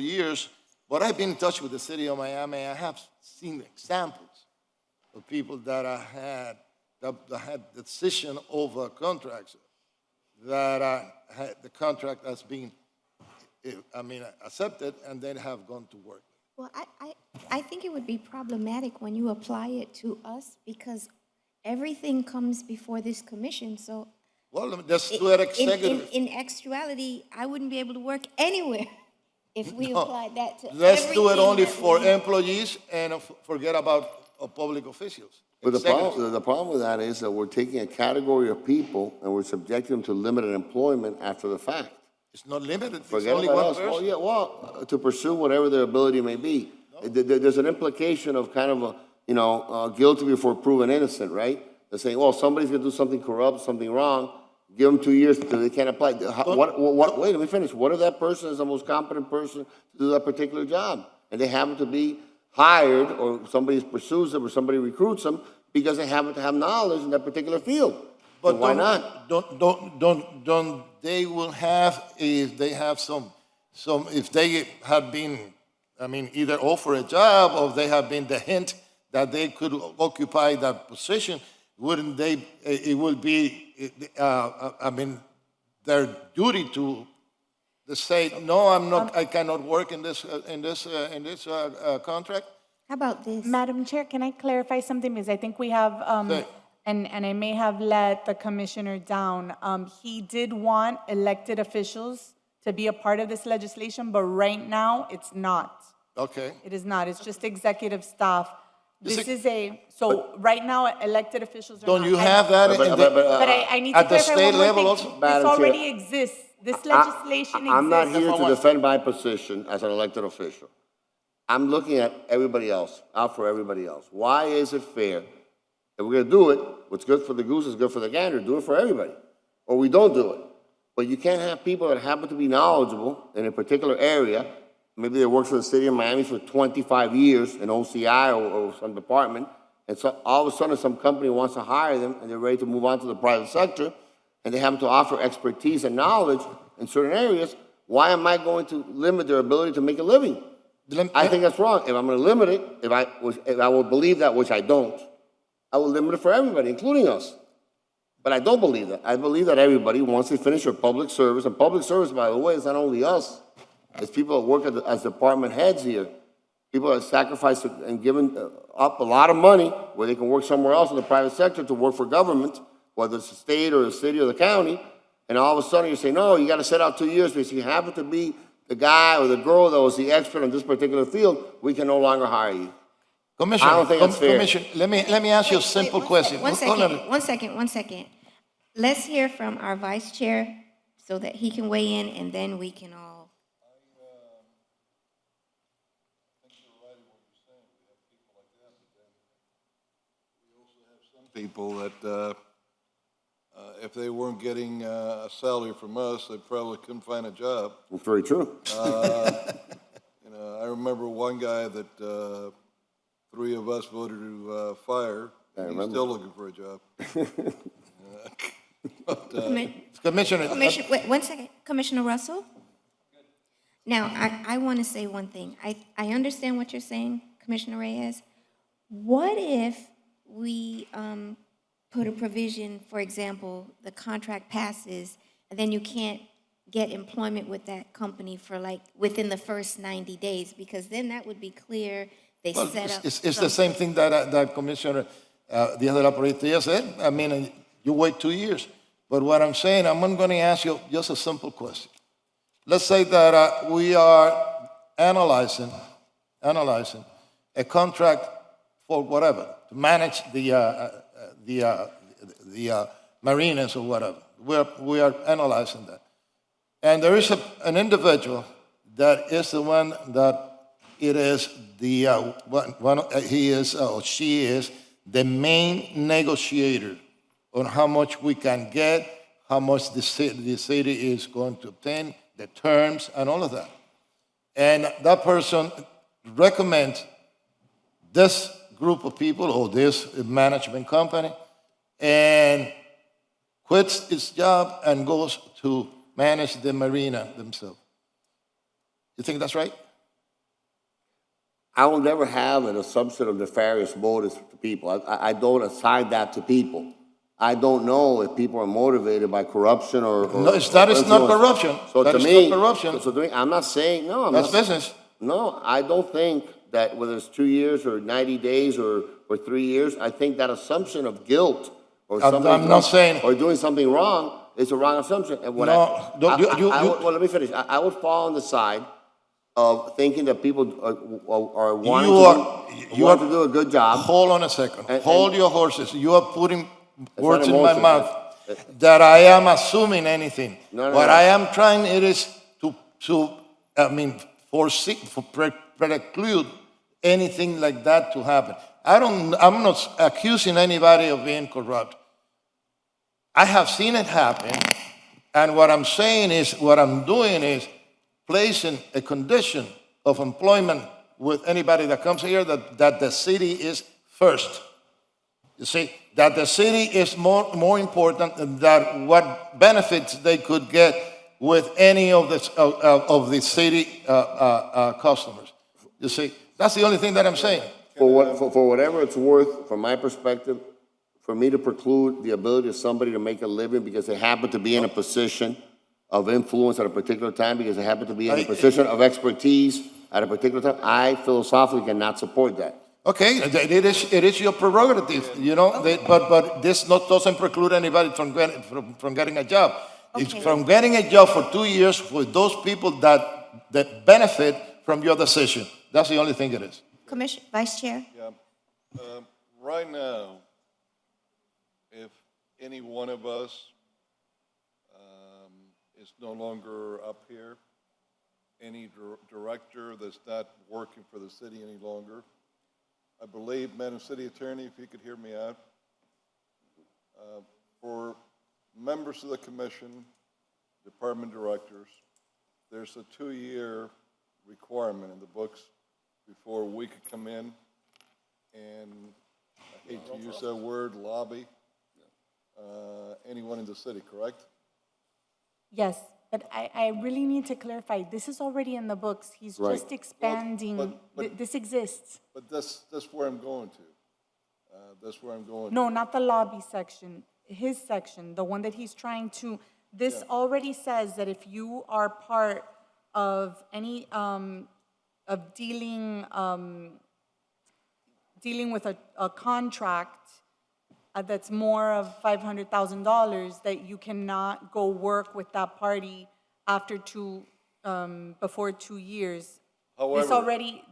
for years, but I've been in touch with the city of Miami. I have seen examples of people that had decision over contracts that had the contract has been, accepted, and then have gone to work. Well, I think it would be problematic when you apply it to us because everything comes before this commission, so. Well, let's do it executive. In actuality, I wouldn't be able to work anywhere if we applied that to Let's do it everything only that for we- employees and forget about public officials. But Executives. the problem with that is that we're taking a category of people and we're subjecting them to limited employment after the fact. It's not limited, it's Forget only about one us. person. Well, yeah, well, to pursue whatever their ability may be. There's an implication of kind of guilty before proven innocent, right? They're saying, well, somebody's gonna do something corrupt, something wrong, give them 2 years until they can't apply. Wait, let me finish. What if that person is the most competent person to do that particular job? And they happen to be hired, or somebody pursues them, or somebody recruits them because they happen to have knowledge in that particular field. But So why not? Don't they will have, if they have if they have been, either offered a job or they have been the hint that they could occupy that position, wouldn't they, it would be, their duty to say, no, I cannot work in this contract? How about this? Madam Chair, can I clarify something? Because I think we have, Okay. and I may have let the commissioner down. He did want elected officials to be a part of this legislation, but right now, it's not. Okay. It is not. It's just executive staff. Is This it- is so right now, elected officials are not. Don't you have that in the? But I need to At the clarify state one more level thing. also? This Madam Chair, already exists. This legislation exists. I'm not here That's to what- defend my position as an elected official. I'm looking at everybody else, out for everybody else. Why is it fair? If we're gonna do it, what's good for the goose is good for the gander, do it for everybody. Or we don't do it. But you can't have people that happen to be knowledgeable in a particular area. Maybe they worked for the city of Miami for 25 years in OCI or some department, and so all of a sudden some company wants to hire them and they're ready to move on to the private sector, and they happen to offer expertise and knowledge in certain areas. Why am I going to limit their ability to make a living? I think that's wrong. If I'm going to limit it, if I will believe that, which I don't, I will limit it for everybody, including us. But I don't believe that. I believe that everybody, once they finish their public service, and public service, by the way, is not only us, it's people that work as department heads here, people that sacrifice and given up a lot of money where they can work somewhere else in the private sector to work for government, whether it's the state or the city or the county, and all of a sudden you say, no, you got to sit out 2 years because you happen to be the guy or the girl that was the expert in this particular field, we can no longer hire you. Commissioner, I don't think it's fair. Commissioner, let me ask you a simple Wait, question. One Hold on. second, one second. Let's hear from our vice chair so that he can weigh in, and then we can all. People that if they weren't getting a salary from us, they probably couldn't find a job. It's very true. I remember one guy that 3 of us voted to fire. I He's remember. still looking for a job. Commissioner, Wait, 1 second. Commissioner Russell? Now, I want to say one thing. I understand what you're saying, Commissioner Reyes. What if we put a provision, for example, the contract passes, and then you can't get employment with that company for within the first 90 days? Because then that would be clear. They well, set up. it's the same thing that Commissioner Díaz de la Portilla said. You wait 2 years. But what I'm saying, I'm going to ask you just a simple question. Let's say that we are analyzing a contract for whatever, to manage the marinas or whatever. We are analyzing that. And there is an individual that is the one that it is he is or she is the main negotiator on how much we can get, how much the city is going to obtain, the terms, and all of that. And that person recommends this group of people or this management company and quits its job and goes to manage the marina themselves. You think that's right? I will never have an assumption of nefarious motives to people. I don't assign that to people. I don't know if people are motivated by corruption or No, that is not influence. corruption. So That to is me, not corruption. so to me, I'm not saying, no, I'm That's not. business. No, I don't think that whether it's 2 years or 90 days or 3 years, I think that assumption of guilt or I'm somebody not saying- or doing something wrong is a wrong assumption. And what No, I you- well, let me finish. I would fall on the side of thinking that people are wanting You to do a good job. Hold on a second. And- Hold and- your horses. You are putting words not in my emotions. mouth that I am assuming anything. No, What no. I am trying it is to preclude anything like that to happen. I'm not accusing anybody of being corrupt. I have seen it happen, and what I'm saying is, what I'm doing is placing a condition of employment with anybody that comes here that the city is first. You see, that the city is more important than what benefits they could get with any of the city customers. You see, that's the only thing that I'm saying. For whatever it's worth, from my perspective, for me to preclude the ability of somebody to make a living because they happen to be in a position of influence at a particular time, because they happen to be in a position of expertise at a particular time, I philosophically cannot support that. Okay, it is your prerogative, you know, but this doesn't preclude anybody from getting a job. It's Okay. from getting a job for 2 years for those people that benefit from your decision. That's the only thing it is. Commissioner, Vice Chair? Right now, if any one of us is no longer up here, any director that's not working for the city any longer, I believe, Madam City Attorney, if you could hear me out, for members of the commission, department directors, there's a 2-year requirement in the books before we could come in and, I hate to use that word, lobby anyone in the city, correct? Yes, but I really need to clarify, this is already in the books. He's Right. just expanding, but- this exists. But that's where I'm going to. That's where I'm going. No, not the lobby section, his section, the one that he's trying to, this already says that if you are part of any, of dealing with a contract that's more of $500,000, that you cannot go work with that party after before 2 years. However-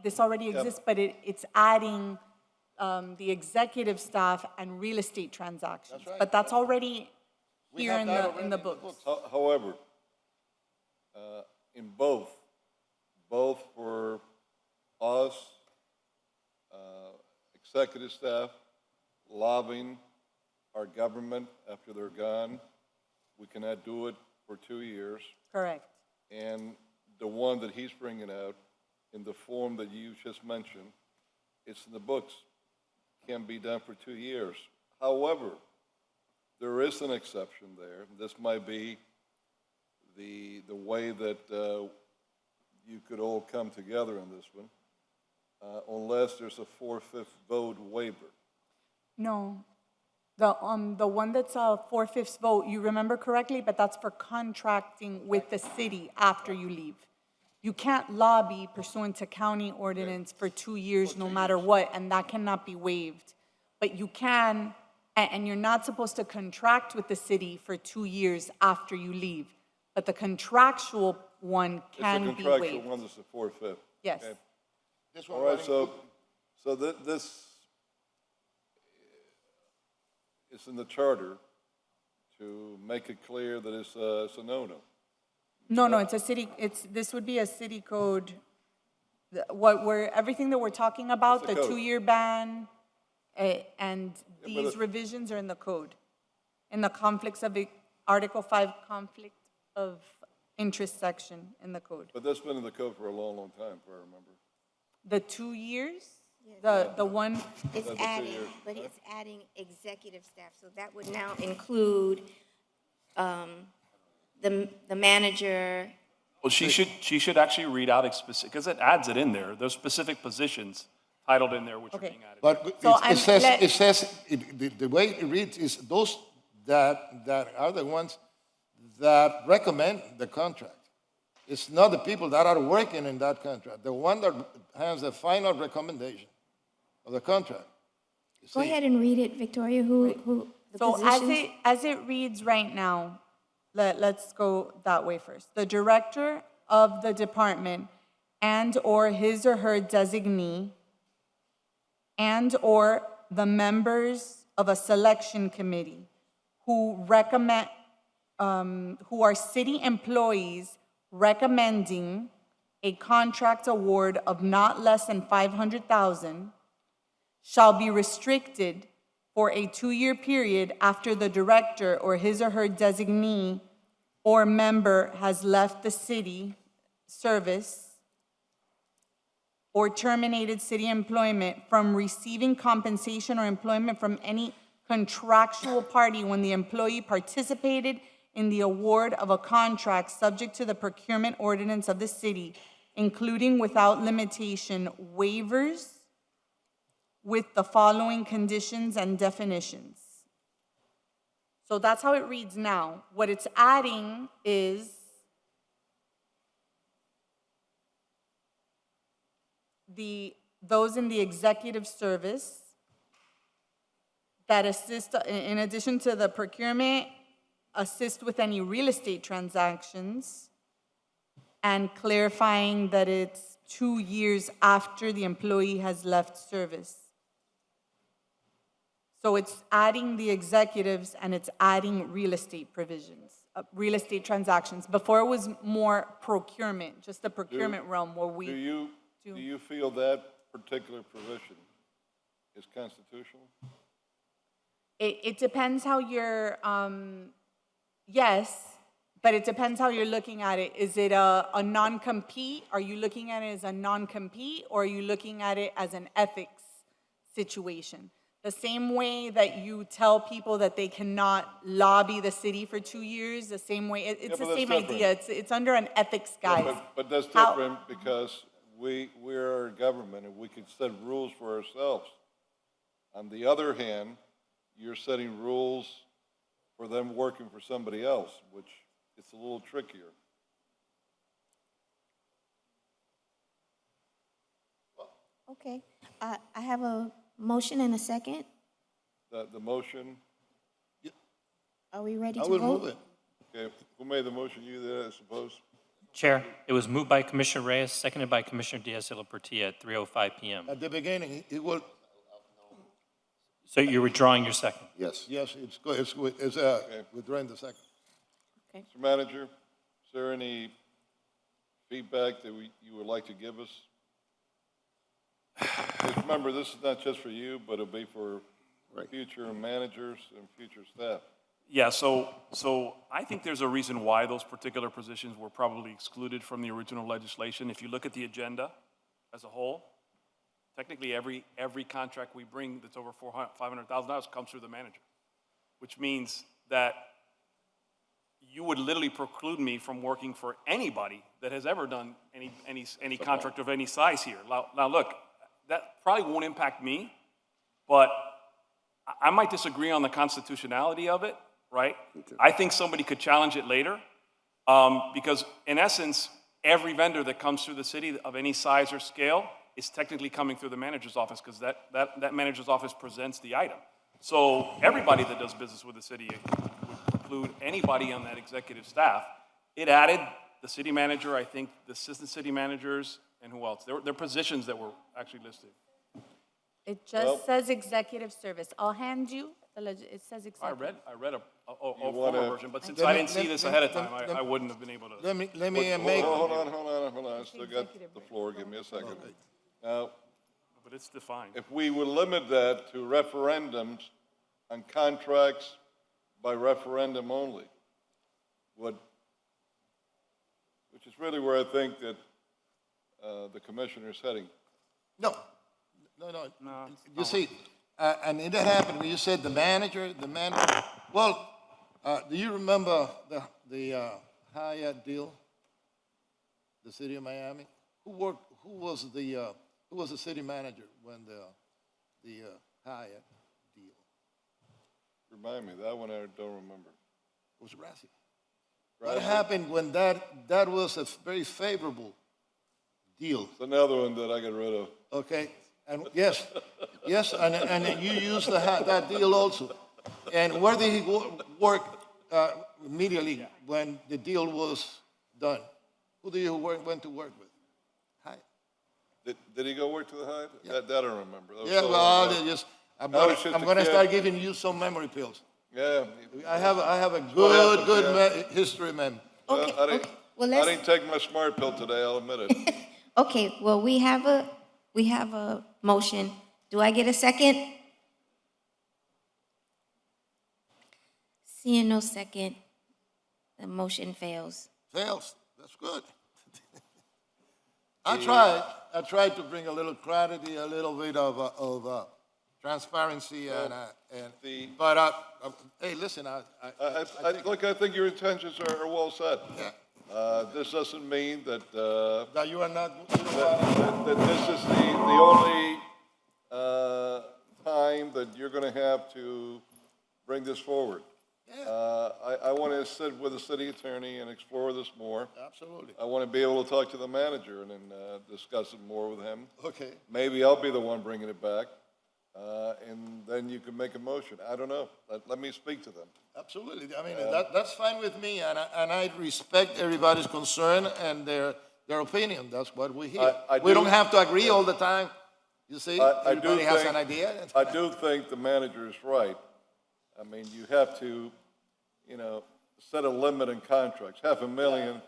This already exists, but it's adding the executive staff and real estate transactions. But that's already here in the books. However, in both for us, executive staff, lobbying our government after they're gone, we cannot do it for 2 years. Correct. And the one that he's bringing out in the form that you just mentioned, it's in the books, can be done for 2 years. However, there is an exception there. This might be the way that you could all come together on this one, unless there's a 4/5 vote waiver. No, the one that's a 4/5 vote, you remember correctly, but that's for contracting with the city after you leave. You can't lobby pursuant to county ordinance for 2 years, no matter what, and that cannot be waived. But you can, and you're not supposed to contract with the city for 2 years after you leave. But the contractual one can be It's a contractual waived. one that's a 4/5. Yes. Okay. This one All right, running- so this is in the charter to make it clear that it's a no-no. No, it's a city, this would be a city code, everything that we're talking about, It's a the code. 2-year ban, and but these revisions are in the code. In the Article 5 conflict of interest section in the code. But that's been in the code for a long, long time, if I remember. The 2 years, the one, It's That's a adding, 2 year. but it's adding executive staff, so that would now include the manager Well, she should actually read out specific, because it adds it in there. There's specific positions titled in there which are Okay. being added. But So it says, the way it reads is those that are the ones that recommend the contract. It's not the people that are working in that contract. The one that has the final recommendation of the contract. You Go see? ahead and read it, Victoria, who, the So positions. as it reads right now, let's go that way first. The director of the department and/or his or her designee and/or the members of a selection committee who recommend, who are city employees recommending a contract award of not less than 500,000 shall be restricted for a 2-year period after the director or his or her designee or member has left the city service or terminated city employment from receiving compensation or employment from any contractual party when the employee participated in the award of a contract subject to the procurement ordinance of the city, including without limitation waivers with the following conditions and definitions. So that's how it reads now. What it's adding is those in the executive service that assist, in addition to the procurement, assist with any real estate transactions, and clarifying that it's 2 years after the employee has left service. So it's adding the executives and it's adding real estate provisions, real estate transactions. Before it was more procurement, just the procurement realm where we. Do you feel that particular provision is constitutional? It depends how you're, yes, but it depends how you're looking at it. Is it a non-compete? Are you looking at it as a non-compete, or are you looking at it as an ethics situation? The same way that you tell people that they cannot lobby the city for 2 years, the same way, it's Yeah, the but that's same different. idea. It's under an ethics guise. Yeah, but that's How- different because we're a government and we can set rules for ourselves. On the other hand, you're setting rules for them working for somebody else, which it's a little trickier. Okay, I have a motion and a second. The motion, Are we ready I to will vote? move it. okay, who made the motion? You did, I suppose? Chair, it was moved by Commissioner Reyes, seconded by Commissioner Diaz-Silva-Portilla at 3:05 PM. At the beginning, it will, So you're withdrawing your second? Yes. yes, it's withdrawing the second. Mr. Manager, is there any feedback that you would like to give us? Just remember, this is not just for you, but it'll be for future managers and future staff. Yeah, so I think there's a reason why those particular positions were probably excluded from the original legislation. If you look at the agenda as a whole, technically every contract we bring that's over $500,000 comes through the manager, which means that you would literally preclude me from working for anybody that has ever done any contract of any size here. Now look, that probably won't impact me, but I might disagree on the constitutionality of it, right? I think somebody could challenge it later, because in essence, every vendor that comes through the city of any size or scale is technically coming through the manager's office, because that manager's office presents the item. So everybody that does business with the city would include anybody on that executive staff. It added the city manager, I think, the assistant city managers, and who else? There are positions that were actually listed. It just says executive service. I'll hand you, it says I executive. read a former wanna- version, but since Let I me- didn't see let- this let- ahead of let- time, let- I wouldn't have been able to. Let me make, Hold on. I still got the floor. Give me a second. Now, But it's defined. if we would limit that to referendums on contracts by referendum only, which is really where I think that the commissioner is heading. no. You see, and it happened when you said the manager, well, do you remember the Hyatt deal? the city of Miami? Who was the city manager when the Hyatt deal? Remind me, that one I don't remember. It was Rassi. What happened when that was a very favorable deal? It's another one that I got rid of. Okay, and yes, and you used that deal also. And where did he work immediately when the deal was done? Who did you went to work with? Hyatt. Did he go work to the Hyatt? Yeah. That I don't remember. That was Yeah, so well, long ago. I'm I was just a gonna kid. start giving you some memory pills. Yeah. I have a what happens, good history memory. Okay, I didn't, okay. Well, I let's, didn't take my smart pill today, I'll admit it. okay, well, we have a motion. Do I get a second? Seeing no second, the motion fails. Fails. That's good. I tried to bring a little clarity, a little bit of transparency, but hey, listen, Look, I think your intentions are well set. This doesn't mean that, that you are not. that this is the only time that you're going to have to bring this forward. I want to sit with the city attorney and explore this more. Absolutely. I want to be able to talk to the manager and then discuss it more with him. Okay. Maybe I'll be the one bringing it back, and then you can make a motion. I don't know. Let me speak to them. Absolutely. I mean, that's fine with me, and I respect everybody's concern and their opinion. That's what we hear. We don't have to agree all the time. You see, everybody has an idea. I do think the manager is right. I mean, you have to, set a limit in contracts. $500,000,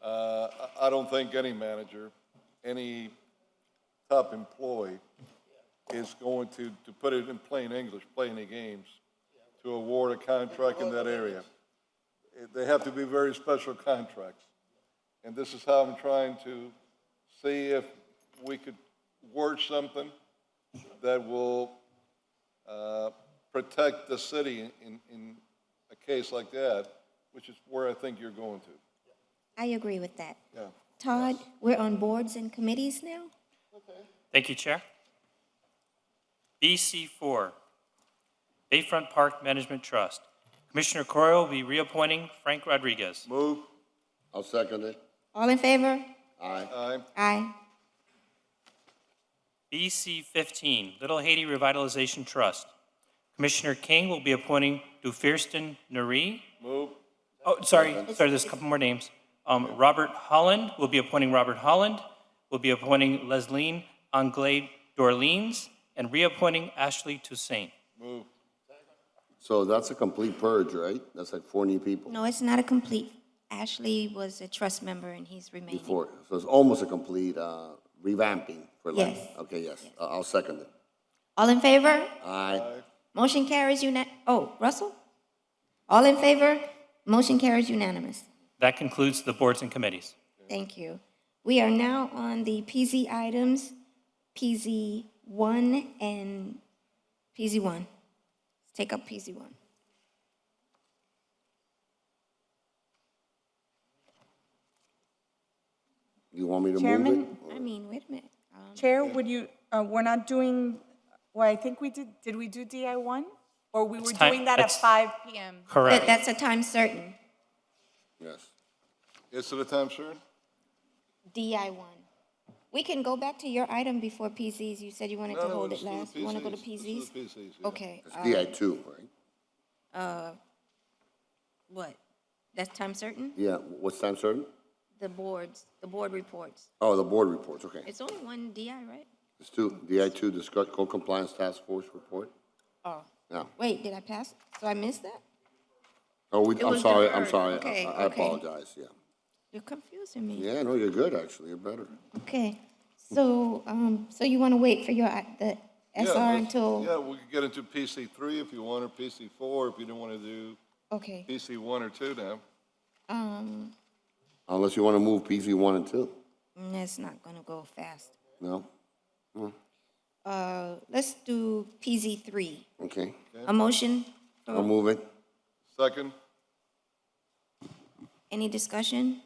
I don't think any manager, any top employee is going to put it in plain English, play any games, to award a contract in that area. They have to be very special contracts. And this is how I'm trying to see if we could word something that will protect the city in a case like that, which is where I think you're going to. I agree with that. Yeah. Todd, we're on boards and committees now? Thank you, Chair. BC4, Bayfront Park Management Trust. Commissioner Coyle will be reappointing Frank Rodriguez. Move. I'll second it. All in favor? Aye. Aye. Aye. BC15, Little Haiti Revitalization Trust. Commissioner King will be appointing Dufirsten Nuri. Move. Oh, sorry, there's a couple more names. Robert Holland will be appointing Robert Holland, will be appointing Lesline Anglais Dorleans, and reappointing Ashley Toussaint. Move. So that's a complete purge, right? That's like 4 new people No, it's not a complete. Ashley was a trust member and he's remaining. before. So it's almost a complete revamping for life. Yes. Okay, yes. I'll second it. All in favor? Aye. Motion carries Russell? All in favor? Motion carries unanimous. That concludes the boards and committees. Thank you. We are now on the PZ items, PZ1 and PZ1. Let's take up PZ1. You want me to move Chairman? it? I mean, wait a minute. Chair, would you, we're not doing, well, I think we did we do DI1? Or we were time- doing that at it's- 5 PM? Correct. That's a time certain, Yes. Is it a time, sir? DI1. We can go back to your item before PZs. You said you wanted to hold it last. You want to go to PZs? PZs, yeah. Okay. It's DI2, right? What? That's time certain? Yeah, what's time certain? The board reports. Oh, the board reports, okay. It's only one DI, right? It's 2, DI2, discuss code compliance task force report. Oh, Yeah. wait, did I pass? So I missed that? Oh, It I'm was sorry, deferred. Okay, I okay. apologize, yeah. You're confusing me. Yeah, no, you're good, actually, you're better. Okay, so, so you want to wait for the SR until, Yeah, we could get into PC3 if you want, or PC4 if you don't want to do okay. PC1 or 2 now. Unless you want to move PZ 1 and 2, That's not going to go fast. no? Let's do PZ3. Okay, A motion? I'll move it. Second? Any discussion?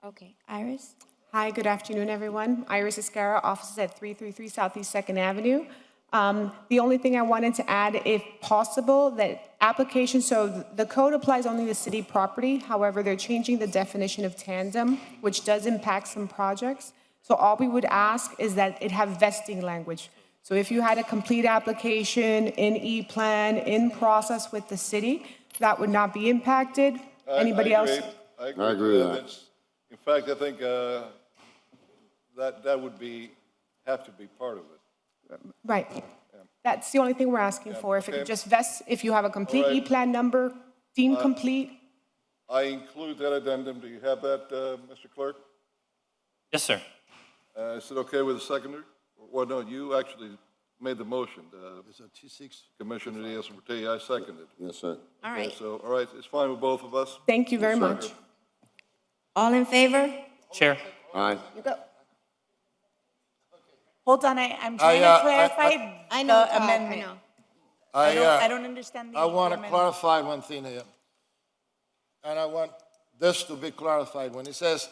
Okay, Iris? Hi, good afternoon, everyone. Iris Escara, offices at 333 Southeast 2nd Avenue. The only thing I wanted to add, if possible, that application, so the code applies only to city property. However, they're changing the definition of tandem, which does impact some projects. So all we would ask is that it have vesting language. So if you had a complete application in E-Plan, in process with the city, that would not be impacted. Anybody else? I agree with that. It's- In fact, I think that would have to be part of it. Right. That's the only thing we're asking for. If it okay. just vests, if you have a complete All right. E-Plan number deemed complete, I include that addendum. Do you have that, Mr. Clerk? Yes, sir. Is it okay with the seconder? Well, no, you actually made the motion. It's a T6. Commissioner Diaz-Ortiz, I seconded. Yes, sir. All Okay, right. so, all right, it's fine with both of us? thank you very much. All in favor? Chair. Aye. You go. Hold on, I'm trying I, to clarify I know, the Todd, I amendment. know. I don't understand the I want to amendment. clarify one thing here. And I want this to be clarified. When it says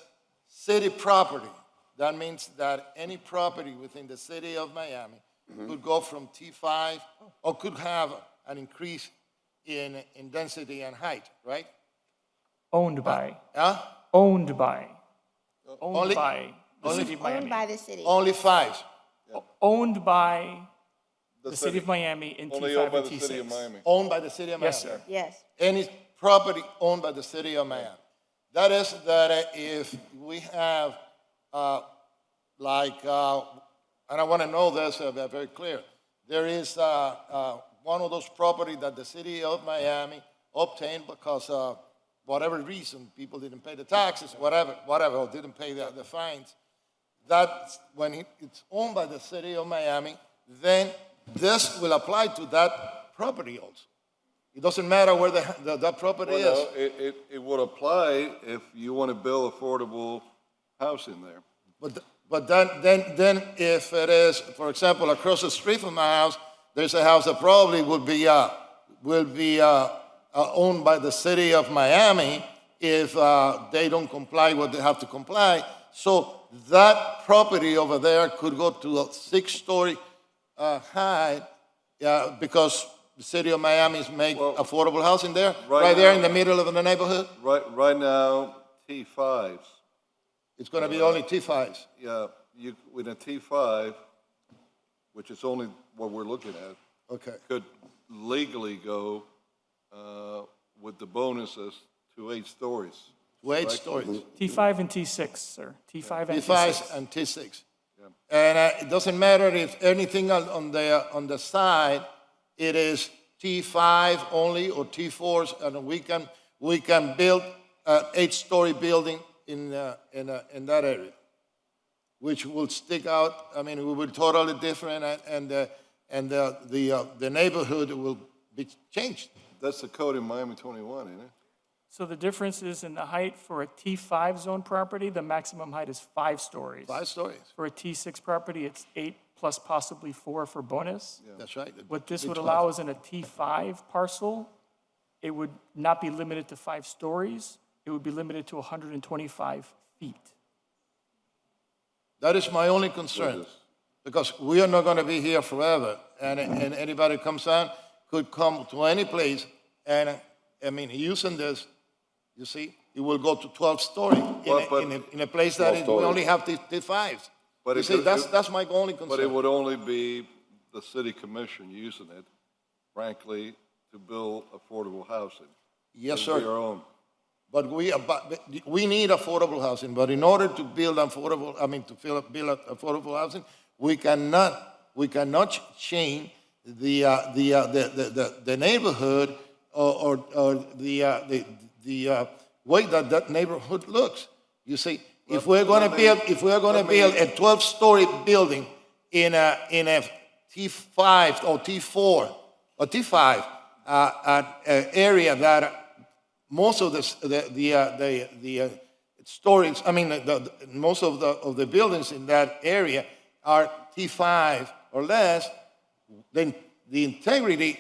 city property, that means that any property within the city of Miami could go from T5 or could have an increase in density and height, right? Owned by, Huh? owned by, Only- owned by the only- city of Owned Miami. by the city. Only 5. Owned by the city of Miami in Only owned T5 by and the city of T6. Miami. Owned by the city of Miami. Yes, sir. Yes. Any property owned by the city of Miami. That is that if we have, and I want to know this very clear, there is one of those property that the city of Miami obtained because whatever reason, people didn't pay the taxes, whatever, or didn't pay the fines. That when it's owned by the city of Miami, then this will apply to that property also. It doesn't matter where that property Well, is. no, it would apply if you want to build affordable housing there. But then if it is, for example, across the street from my house, there's a house that probably will be owned by the city of Miami if they don't comply what they have to comply. So that property over there could go to a 6-story high because the city of Miami is make Well, affordable housing there, right right there now- in the middle of the neighborhood. Right now, T5s, It's going to be only T5s. yeah, with a T5, which is only what we're looking at, Okay. could legally go with the bonuses to 8 stories. To 8 Right. stories. T5 and T6, sir. T5 and T5s T6. and T6. And it doesn't matter if anything on the side, it is T5 only or T4s, and we can build an 8-story building in that area, which will stick out. I mean, it will be totally different, and the neighborhood will be changed. That's the code in Miami 21, isn't it? So the difference is in the height for a T5 zone property, the maximum height is 5 stories. 5 stories. For a T6 property, it's 8 plus possibly 4 for bonus. That's right. What this Big would 12. allow is in a T5 parcel, it would not be limited to 5 stories. It would be limited to 125 feet. That is my only concern, because we are not going to be here forever, and anybody comes on could come to any place, and I mean, using this, you see, it will go to 12-story in a place that 12 we stories. only have T5s. But You it see, could- that's my only concern. But it would only be the city commission using it, frankly, to build affordable housing. Yes, For sir. your own. But we need affordable housing, but in order to build affordable, build affordable housing, we cannot change the neighborhood or the way that neighborhood looks. You see, if we're going to build a 12-story building in a T5 or T4 or T5 area that most of the stories, most of the buildings in that area are T5 or less, then the integrity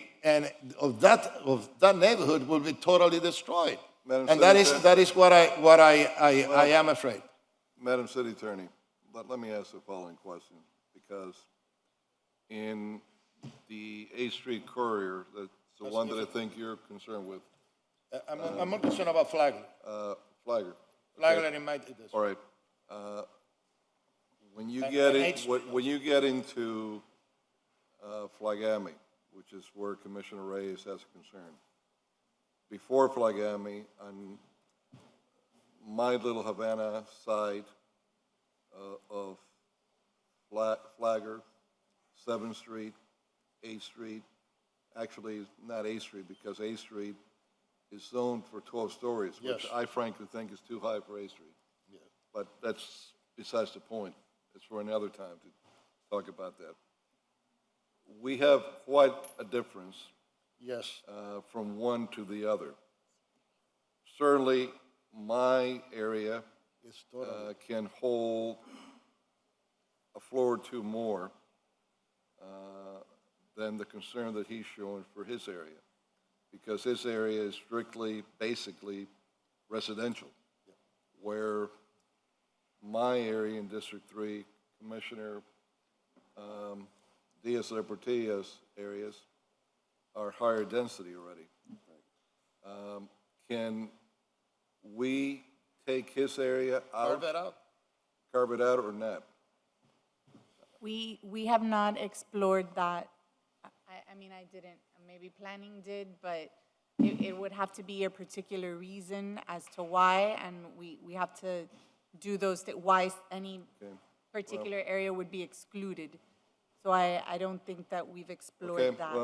of that neighborhood will be totally destroyed. Madam And City Attorney- that is what I am afraid. Madam City Attorney, let me ask the following question, because in the 8th Street Courier, that's the one that I think you're concerned with, I'm more concerned about Flagler. Flagler. Flagler in my, this. All right. When you And- get and in, 8th Street. when you get into Flagami, which is where Commissioner Reyes has a concern, before Flagami, on my little Havana side of Flagler, 7th Street, 8th Street, actually not 8th Street, because 8th Street is zoned for 12 stories, which Yes. I frankly think is too high for 8th Street. But that's besides the point. It's for another time to talk about that. We have quite a difference Yes. from one to the other. Certainly, my area It's totally. can hold a floor or two more than the concern that he's showing for his area, because his area is strictly, basically residential, where my area in District 3, Commissioner Diaz-Leportilla's areas are higher density already. Can we take his area Carve out, it out. carve it out or not? We have not explored that. I mean, I didn't, maybe planning did, but it would have to be a particular reason as to why, and we have to do those, why any particular area would be excluded. So I don't think that we've Okay, explored that.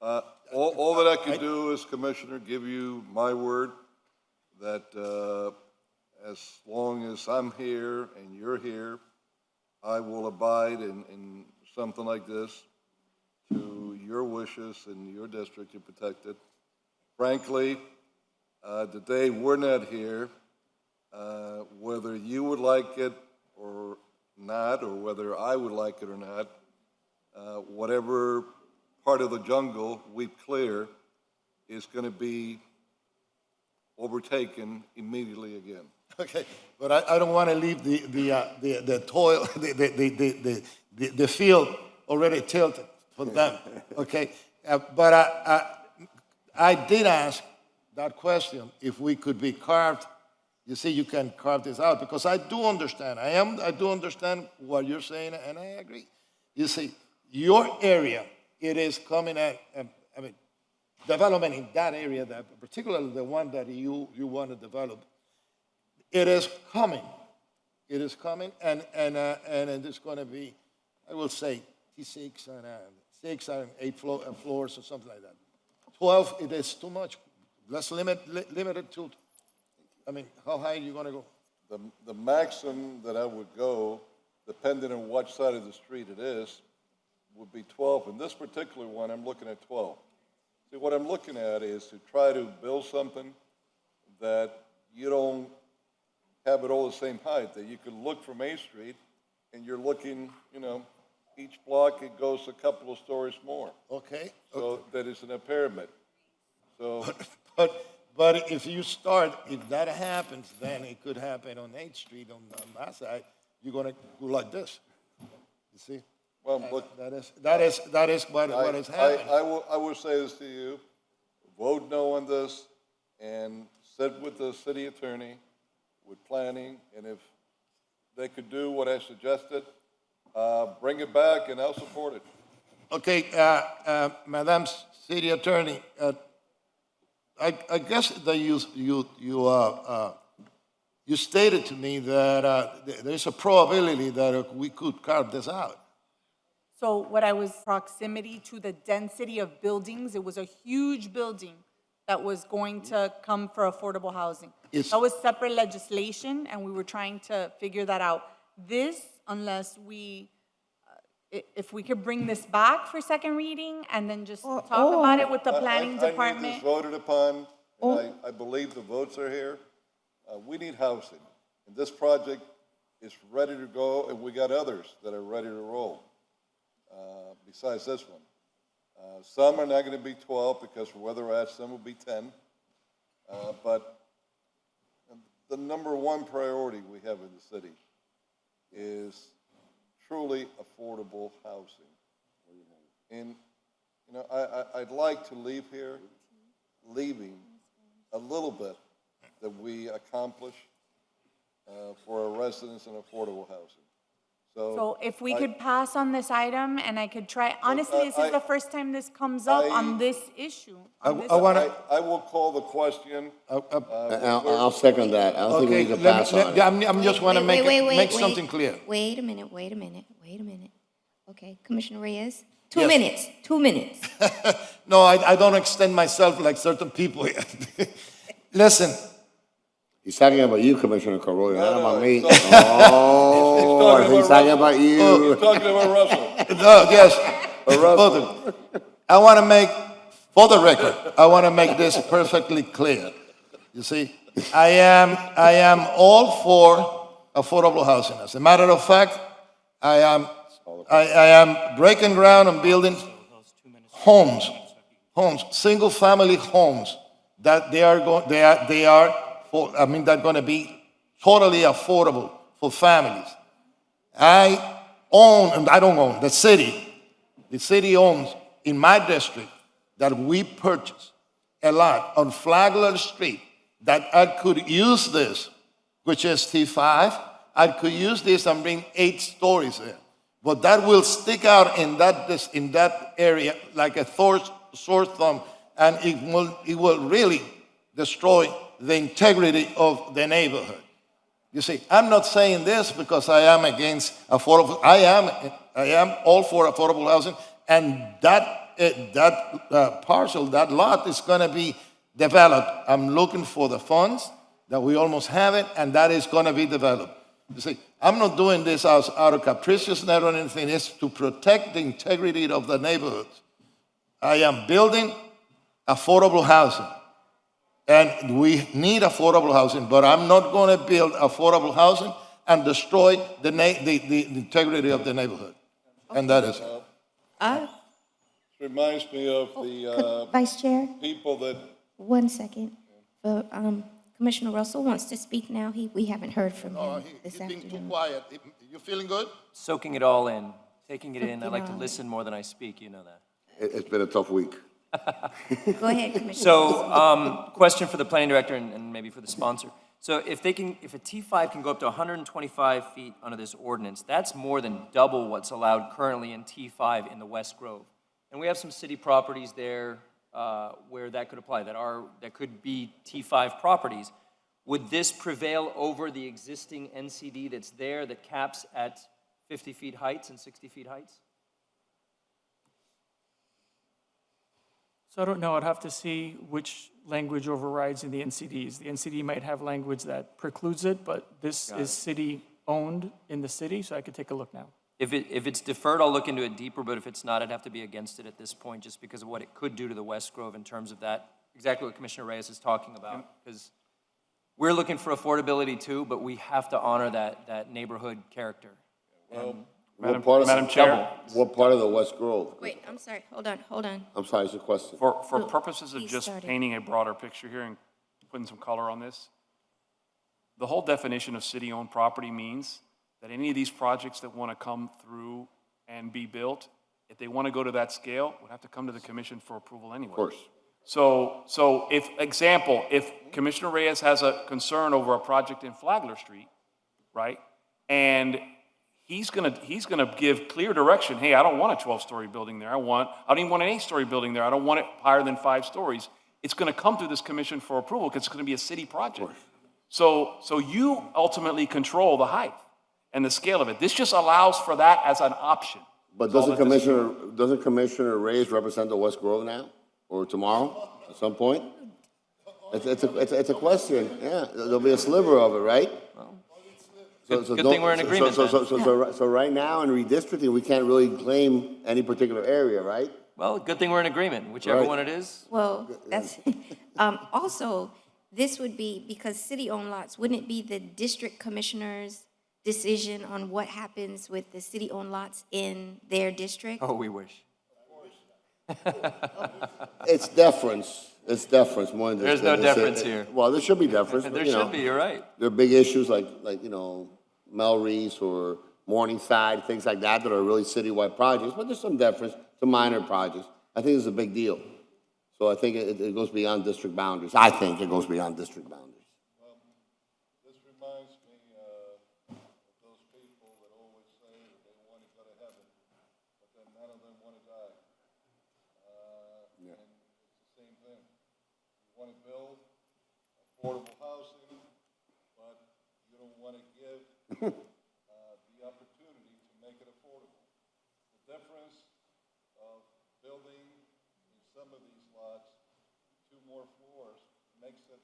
well, all that I can do is, Commissioner, give you my word that as long as I'm here and you're here, I will abide in something like this to your wishes and your district, you protect it. Frankly, the day we're not here, whether you would like it or not, or whether I would like it or not, whatever part of the jungle we clear is going to be overtaken immediately again. Okay, but I don't want to leave the toil, the field already tilted for them, okay? But I did ask that question, if we could be carved. You see, you can carve this out, because I do understand. I do understand what you're saying, and I agree. You see, your area, it is coming at, I mean, development in that area, that particularly the one that you want to develop, it is coming. It is coming, and it's going to be, I will say, 6 and 8 floors or something like that. 12, it is too much. Let's limit it to, I mean, how high are you going to go? The maximum that I would go, depending on what side of the street it is, would be 12. In this particular one, I'm looking at 12. See, what I'm looking at is to try to build something that you don't have it all the same height, that you can look from A Street and you're looking, each block, it goes a couple of stories more. Okay. So that is an pyramid. So, But if you start, if that happens, then it could happen on 8th Street on my side. You're going to go like this. You see? well, look, That is what is happening. I will say this to you, vote no on this, and sit with the city attorney, with planning, and if they could do what I suggested, bring it back and I'll support it. Okay, Madam City Attorney, I guess that you stated to me that there's a probability that we could carve this out. So what I was, proximity to the density of buildings, it was a huge building that was going to come for affordable housing. It's- That was separate legislation, and we were trying to figure that out. This, unless we, if we could bring this back for second reading and then just talk about it with the planning I need department. this voted upon, and I believe the votes are here. We need housing, and this project is ready to go, and we got others that are ready to roll, besides this one. Some are not going to be 12 because of where they're at, some will be 10. But the number one priority we have in the city is truly affordable housing. And, you know, I'd like to leave here leaving a little bit that we accomplish for our residents in affordable housing. So if we could pass on this item and I could try, honestly, this is the first time this comes up on this issue. on this- I want to, I will call the question. I'll second that. I don't think we okay, need to pass on it. I'm just want to make something clear. Wait a minute. Okay, Commissioner Reyes, Yes. 2 minutes. No, I don't extend myself like certain people. Listen, He's talking about you, Commissioner Carollo, not No, about me. he's Oh, he's talking about you. You're talking about Russell. no, yes, both of them. I want to make, for the record, I want to make this perfectly clear. You see, I am all for affordable housing. As a matter of fact, I am breaking ground and building homes, single-family homes that they're going to be totally affordable for families. I own, and I don't own, the city owns in my district that we purchased a lot on Flagler Street that I could use this, which is T5. I could use this and bring 8 stories there. But that will stick out in that area like a sore thumb, and it will really destroy the integrity of the neighborhood. You see, I'm not saying this because I am against affordable. I am all for affordable housing, and that parcel, that lot is going to be developed. I'm looking for the funds that we almost have it, and that is going to be developed. You see, I'm not doing this out of capriciousness or anything. It's to protect the integrity of the neighborhoods. I am building affordable housing. And we need affordable housing, but I'm not going to build affordable housing and destroy the integrity of the neighborhood. And that is it. Reminds me of the Vice Chair, people that, 1 second. Commissioner Russell wants to speak now. We haven't heard from him this He's being too afternoon. quiet. You feeling good? Soaking it all in, taking it in. I like to listen more than I speak, you know that. It's been a tough week. Go ahead, Commissioner. So, question for the planning director and maybe for the sponsor. So if a T5 can go up to 125 feet under this ordinance, that's more than double what's allowed currently in T5 in the West Grove. And we have some city properties there where that could apply, that could be T5 properties. Would this prevail over the existing NCD that's there that caps at 50 feet heights and 60 feet heights? So I don't know, I'd have to see which language overrides in the NCDs. The NCD might have language that precludes it, but this is city-owned in the city, so I could take a look now. If it's deferred, I'll look into it deeper, but if it's not, I'd have to be against it at this point just because of what it could do to the West Grove in terms of that, exactly what Commissioner Reyes is talking about. Because we're looking for affordability too, but we have to honor that neighborhood character. Madam Chair, What part of the West Grove? Wait, I'm sorry. Hold on. I'm sorry, it's a question. for purposes of he just started. painting a broader picture here and putting some color on this, the whole definition of city-owned property means that any of these projects that want to come through and be built, if they want to go to that scale, would have to come to the commission for approval anyway. Of course. So if Commissioner Reyes has a concern over a project in Flagler Street, right, and he's gonna give clear direction, hey, I don't want a 12-story building there, I don't even want an 8-story building there, I don't want it higher than 5 stories, it's gonna come through this commission for approval because it's gonna be a city project. So you ultimately control the height and the scale of it. This just allows for that as an option. But That's all that this is. doesn't Commissioner Reyes represent the West Grove now? Or tomorrow, at some point? It's a question, yeah. There'll be a sliver of it, right? Good thing we're in agreement then. So right now in redistricting, we can't really claim any particular area, right? Well, good thing we're in agreement, whichever Right. one it is. Well, that's, also, this would be, because city-owned lots, wouldn't it be the district commissioner's decision on what happens with the city-owned lots in their district? Oh, we wish. It's deference. It's deference more than just. There's no deference here. Well, there should be deference. There but, you know, should be, you're right. There are big issues like, you know, Melreese or Morningside, things like that that are really citywide projects, but there's some deference to minor projects. I think it's a big deal. So I think it goes beyond district boundaries. I think it goes beyond district boundaries. This reminds me of those people that always say that they want to go to heaven, but then none of them want to die. Yeah. And it's the same thing. You want to build affordable housing, but you don't want to give the opportunity to make it affordable. The difference of building in some of these lots 2 more floors makes it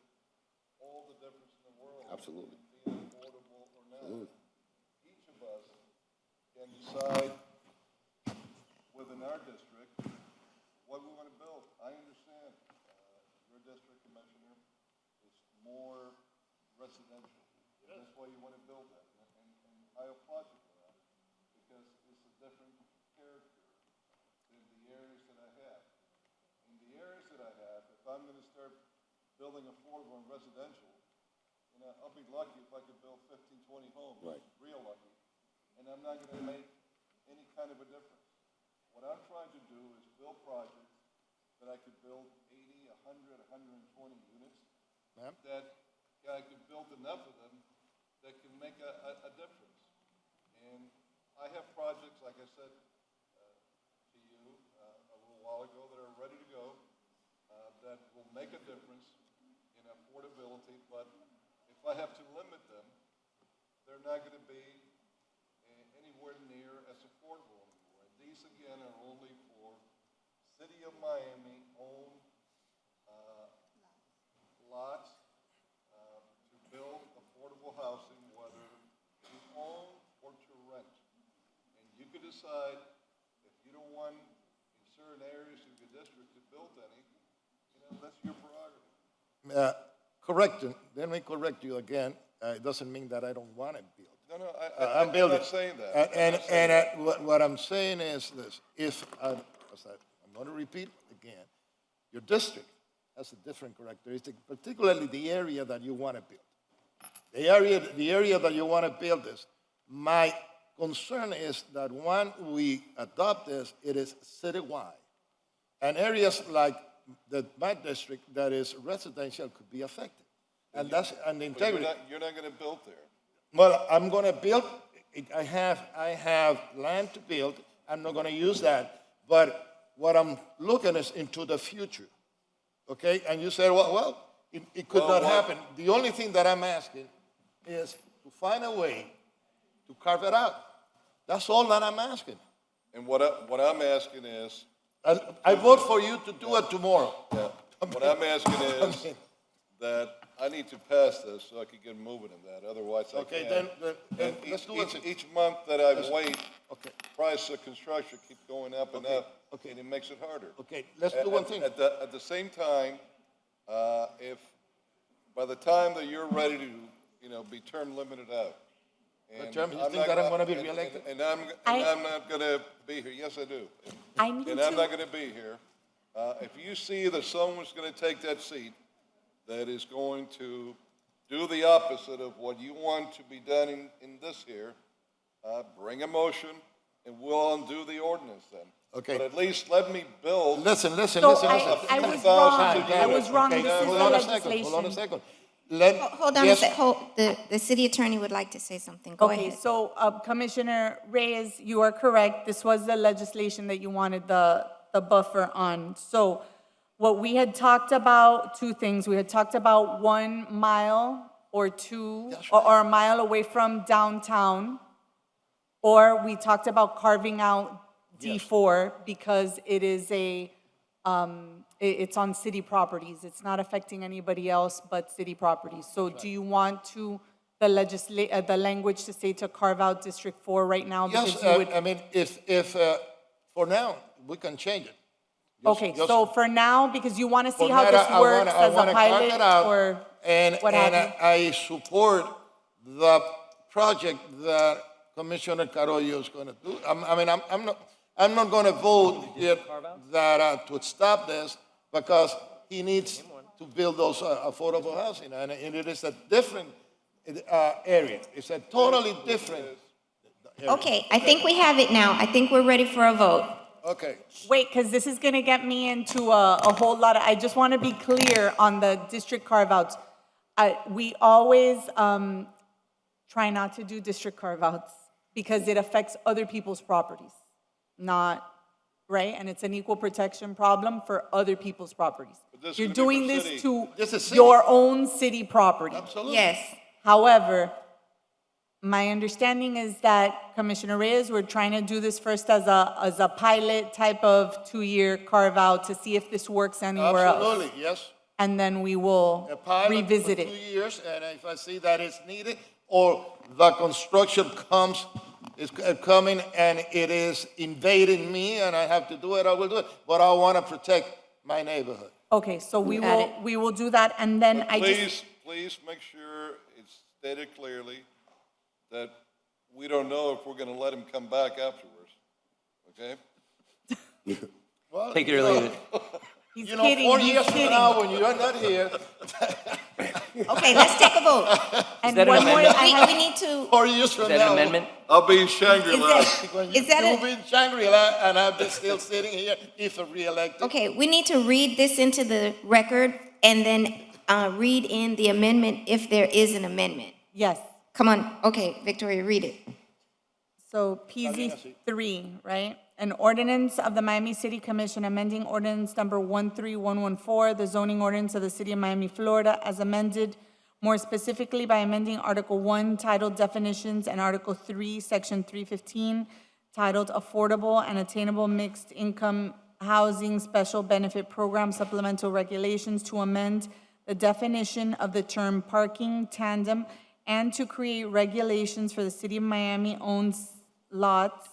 all the difference in the world. Absolutely. Being affordable or not. Each of us can decide within our district what we want to build. I understand your district, Commissioner, is more residential. That's why you want to build that. And I applaud you for that because it's a different character than the areas that I have. In the areas that I have, if I'm going to start building affordable and residential, you know, I'll be lucky if I could build 15, 20 homes. Right. Real lucky. And I'm not going to make any kind of a difference. What I'm trying to do is build projects that I could build 80, 100, 120 units. Ma'am? That I could build enough of them that can make a difference. And I have projects, like I said to you a little while ago, that are ready to go, that will make a difference in affordability, but if I have to limit them, they're not going to be anywhere near as affordable anymore. And these, again, are only for City of Miami owned lots to build affordable housing, whether to own or to rent. And you could decide if you don't want in certain areas of your district to build any, you know, that's your prerogative. Correction, let me correct you again. It doesn't mean that I don't want to build. No, I'm building. not saying that. What I'm saying is this, I'm going to repeat again, your district has a different characteristic, particularly the area that you want to build. The area that you want to build is, my concern is that when we adopt this, it is citywide. And areas like my district that is residential could be affected. And that's an integrity. You're not going to build there. Well, I'm going to build, I have land to build, I'm not going to use that, but what I'm looking is into the future, okay? And you said, well, it could not happen. The only thing that I'm asking is to find a way to carve it out. That's all that I'm asking. And what I'm asking is, I vote for you to do it tomorrow. what I'm asking is that I need to pass this so I can get moving in that, otherwise I Okay, can't. then And let's do it. each month that I wait, Okay. price of construction keep going up and up, okay. and it makes it harder. Okay, let's do one thing. At the same time, if by the time that you're ready to, you know, be term limited out. And term, you I'm think not that I'm gonna- gonna be reelected? And I'm not gonna be here, yes, I do. I need And I'm to- not gonna be here. If you see that someone's gonna take that seat that is going to do the opposite of what you want to be done in this here, bring a motion, and we'll undo the ordinance then. Okay. But at least let me build. Listen. So I was wrong. I was wrong. This is Hold the on a second, legislation. hold on a second. Hold on a Yes. sec, the city attorney would like to say something. Go Okay, ahead. so Commissioner Reyes, you are correct. This was the legislation that you wanted the buffer on. So what we had talked about, 2 things. We had talked about 1 mile or 2, or a mile away from downtown. Or we talked about carving out D4 because it is it's on city properties. It's not affecting anybody else but city properties. So do you want the language to say to carve out District 4 right now? Yes, Because you would- I mean, if for now, we can change it. Okay, so for now, because you want to see For how now, this I works wanna as a carve pilot it out, or and what have you? I support the project that Commissioner Carollo is going to do. I'm not going to vote yet that to stop this because he needs to build those affordable housing, and it is a different area. It's a totally different area. Okay, I think we have it now. I think we're ready for a vote. Okay. Wait, because this is gonna get me into a whole lot of, I just want to be clear on the district carve-outs. We always try not to do district carve-outs because it affects other people's properties, not, right? And it's an equal protection problem for other people's properties. this You're is gonna be doing for this city. to This is city. your own city property. Absolutely. Yes. However, my understanding is that Commissioner Reyes, we're trying to do this first as a pilot type of 2-year carve-out to see if this works anywhere else. Absolutely, yes. And then we will A pilot revisit for it. 2 years, and if I see that it's needed, or the construction is coming and it is invading me and I have to do it, I will do it. But I want to protect my neighborhood. Okay, so Got we will do that, and then But I just, please make sure it's stated clearly that we don't know if we're gonna let him come back afterwards, okay? Well, Take it or leave it. he's You know, kidding, 4 he's years from kidding. now, when you're not here, Okay, let's take a vote. And that an one more, amendment? I We, have, we need to, 4 years from Is that now. an amendment? I'll be in is Shangri-La. that, is that You'll a, be in Shangri-La and I'll be still sitting here if reelected. okay, we need to read this into the record and then read in the amendment if there is an amendment. yes, Come on, okay, Victoria, read it. so PZ 3, right? An ordinance of the Miami City Commission amending ordinance number 13114, the zoning ordinance of the city of Miami, Florida, as amended, more specifically by amending Article 1 titled Definitions and Article 3, Section 315 titled Affordable and Attainable Mixed Income Housing Special Benefit Program Supplemental Regulations to amend the definition of the term parking tandem and to create regulations for the city of Miami-owned lots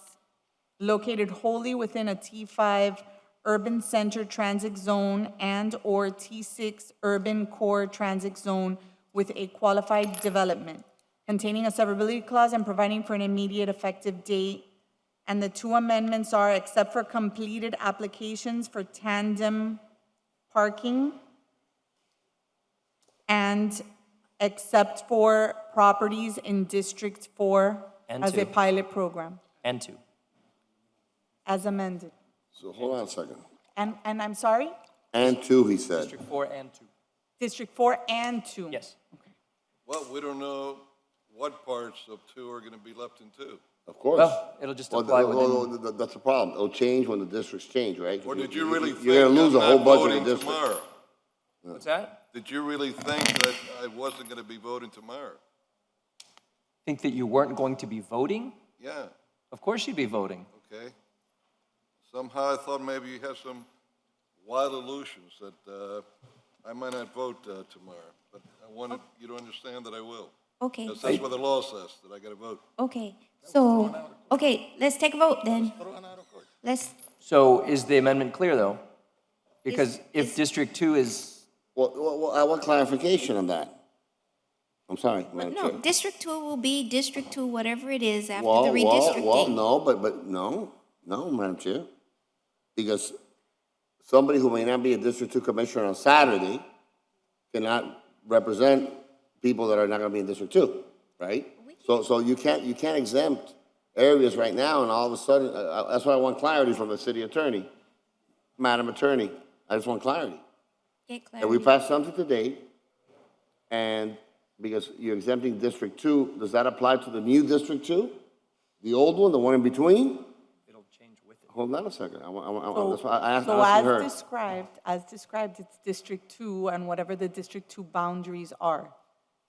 located wholly within a T5 urban center transit zone and/or T6 urban core transit zone with a qualified development, containing a severability clause and providing for an immediate effective date. And the two amendments are, except for completed applications for tandem parking and except for properties in District 4 And as a 2. pilot program, And 2. as amended. So hold on a second. And I'm sorry? And 2, he said. District 4 and 2. District 4 and 2? Yes. Well, we don't know what parts of 2 are gonna be left in 2. Of course. Well, it'll just apply within. That's the problem. It'll change when the districts change, right? Or did you really think You're gonna lose I'm a whole not bunch of voting the districts. tomorrow? What's that? Did you really think that I wasn't gonna be voting tomorrow? Think that you weren't going to be voting? Yeah, Of course you'd be voting. okay. Somehow I thought maybe you had some wild illusions that I might not vote tomorrow, but I wanted you to understand that I will. Okay, Because that's what the law says, that I gotta vote. okay, so, okay, let's take a vote then. Let's, So is the amendment clear, though? Because if District 2 is, Well, I want clarification on that. I'm sorry, Madam no, Chair. District 2 will be District 2, whatever it is after Well, the redistricting. no, but no, Madam Chair. Because somebody who may not be a District 2 commissioner on Saturday cannot represent people that are not gonna be in District 2, right? So you can't exempt areas right now, and all of a sudden, that's why I want clarity from the city attorney. Madam Attorney, I just want clarity. Get And we clarity. passed something today, and because you're exempting District 2, does that apply to the new District 2? The old one, the one in between? it'll change with it. Hold on a second, So- that's why I asked So her. as described, it's District 2 and whatever the District 2 boundaries are.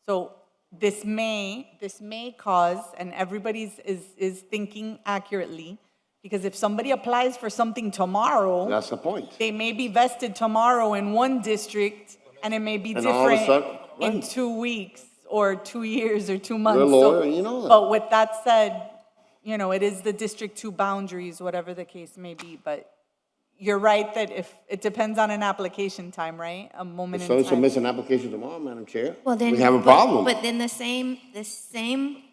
So this may cause, and everybody's is thinking accurately, because if somebody applies for something tomorrow, That's the point. they may be vested tomorrow in one district, and it may be And all of a different sudden- in right. 2 weeks, or 2 years, or 2 months. You're a So- lawyer, and you know that. But with that said, it is the District 2 boundaries, whatever the case may be, but you're right that if, it depends on an application time, right? A moment If in somebody time. submits an application tomorrow, Madam Chair, Well, then. we have a but- problem. But then the same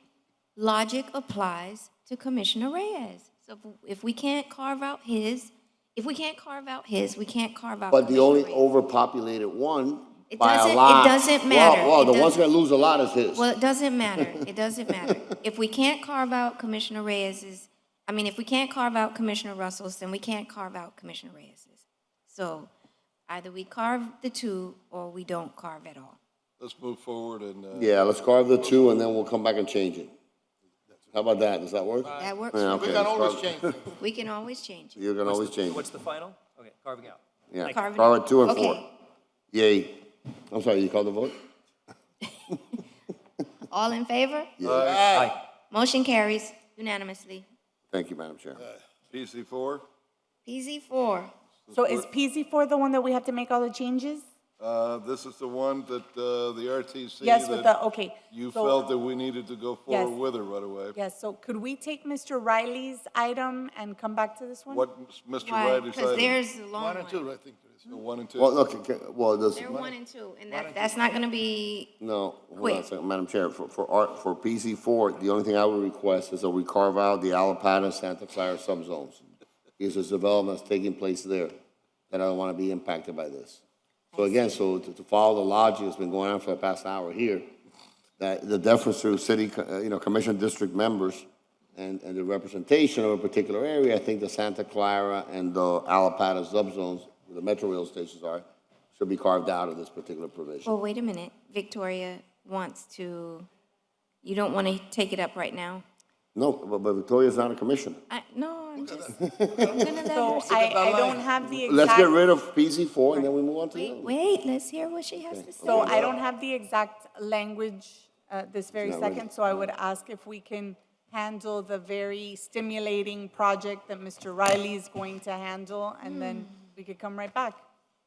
logic applies to Commissioner Reyes. So if we can't carve out his, If we can't carve out his, we can't carve out. But the Commissioner only Reyes. overpopulated one It by a doesn't- it lot. doesn't matter. Well, It the one's doesn't- gonna lose a lot is his. Well, it doesn't matter. It doesn't matter. If we can't carve out Commissioner Reyes's, if we can't carve out Commissioner Russell's, then we can't carve out Commissioner Reyes's. So either we carve the two or we don't carve at all. Let's move forward and, Yeah, let's carve the two and then we'll come back and change it. How about that? Does that work? That works. Yeah, for okay, me. We can let's always carve- change things. We can always change it. You can always change What's it. the final? Okay, carving out. Yeah, Carve it carve out. it 2 and Okay. 4. Yay. I'm sorry, you called the vote? All in favor? Aye. Motion carries unanimously. Thank you, Madam Chair. PC4, PZ4. So is PZ4 the one that we have to make all the changes? this is the one that, the RTC. Yes, with that the, okay. You So- felt that we needed to go forward Yes. with it right away. Yes, so could we take Mr. Riley's item and come back to this one? What Mr. Why? Riley Because said. there's a long One and two, one. I think there is. 1 and 2. Well, look, well, does, They're 1 and 2, and that's not gonna be, no, hold on a Quick. second, Madam Chair, for PC4, the only thing I would request is that we carve out the Alapata and Santa Clara subzones. Because there's developments taking place there that I don't want to be impacted by this. So again, to follow the logic that's been going on for the past hour here, that the deference to city, commission district members and the representation of a particular area, I think the Santa Clara and the Alapata subzones, where the metro rail stations are, should be carved out of this particular provision. well, wait a minute. Victoria wants to, you don't want to take it up right now? No, but Victoria's not a commissioner. No, I'm just, I'm gonna let So her. I don't have the exact. Let's get rid of PC4 and then we move on to the other. Wait, let's hear what she has to say. So I don't have the exact language this very Not ready. second, so I would ask if we can handle the very stimulating project that Mr. Riley is going to handle, and then we could come right back,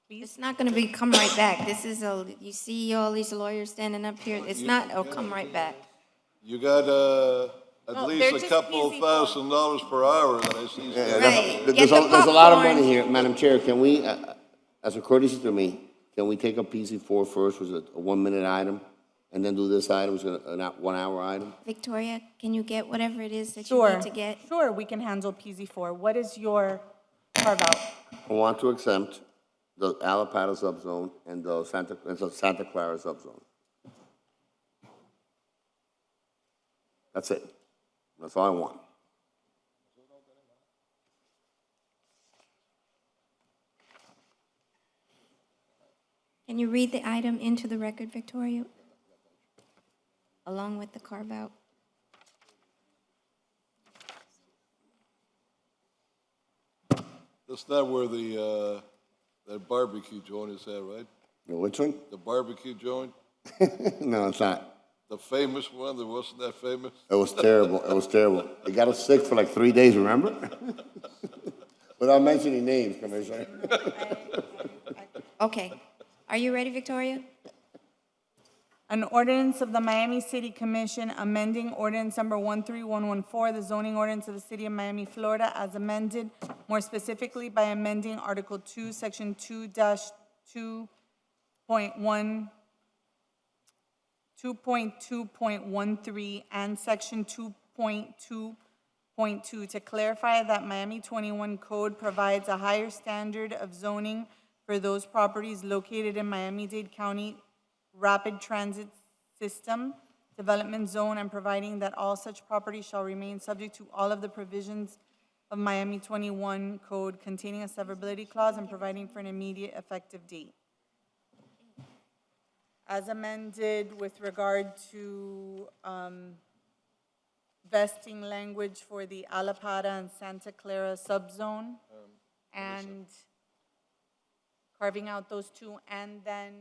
please. It's not gonna be come right back. This is you see all these lawyers standing up here? It's not, come right back. You got, at No, least they're a just couple of PZ4. $1,000s per hour that I see. Yeah, Right. there's Get a- the there's a lot of popcorn. money here. Madam Chair, can we, as a courtesy to me, can we take up PC4 first, which is a 1-minute item, and then do this item, which is a 1-hour item? Victoria, can you get whatever it is that you Sure, need to get? sure, we can handle PZ4. What is your carve out? I want to exempt the Alapata subzone and the Santa Clara subzone. That's it. That's all I want. Can you read the item into the record, Victoria? Along with the carve-out? That's not where the, that barbecue joint is at, right? Which one? The barbecue joint, No, it's not. the famous one that wasn't that famous? It was terrible. It was terrible. It got us sick for like 3 days, remember? Without mentioning names, Commissioner. Okay. Are you ready, Victoria? An ordinance of the Miami City Commission amending ordinance number 13114, the zoning ordinance of the city of Miami, Florida, as amended, more specifically by amending Article 2, Section 2-2.1, 2.2.13, and Section 2.2.2 to clarify that Miami 21 Code provides a higher standard of zoning for those properties located in Miami-Dade County Rapid Transit System Development Zone, and providing that all such properties shall remain subject to all of the provisions of Miami 21 Code containing a severability clause and providing for an immediate effective date. As amended with regard to vesting language for the Alapata and Santa Clara subzone, and carving out those two, and then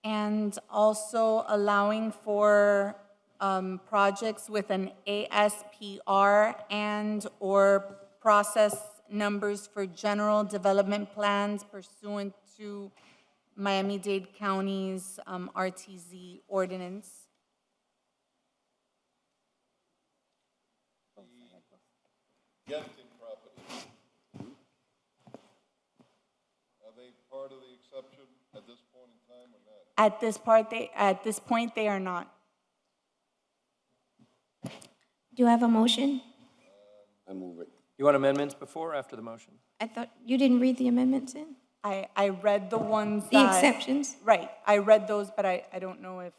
and also allowing for projects with an ASPR and/or process numbers for general development plans pursuant to Miami-Dade County's RTZ ordinance. Genting properties. Are they part of the exception at this point in time or not? At this point, they are not. Do you have a motion? I move it. You want amendments before or after the motion? I thought, you didn't read the amendments in? I read the ones The that. exceptions? Right, I read those, but I don't know if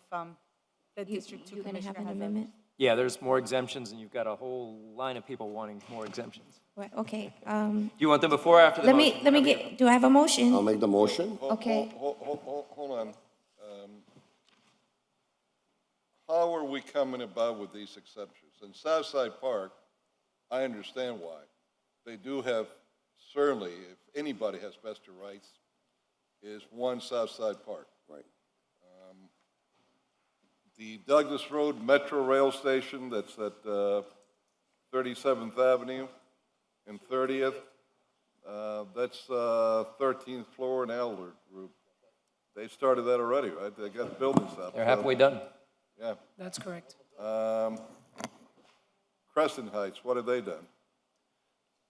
the District 2 You're going to Commissioner have an has amendment? Yeah, there's more exemptions, and you've got a whole line of people wanting more exemptions. Right, okay. Do you want them before or after the Let motion? me Whatever you- get, do I have a motion? I'll make the motion. Okay. Hold on. How are we coming about with these exceptions? In Southside Park, I understand why. They do have, certainly, if anybody has vested rights, is one Southside Park. Right. The Douglas Road Metro Rail Station that's at 37th Avenue and 30th, that's 13th floor and Elder Group. They started that already, right? They got the buildings up. They're halfway done. Yeah. That's correct. Crescent Heights, what have they done?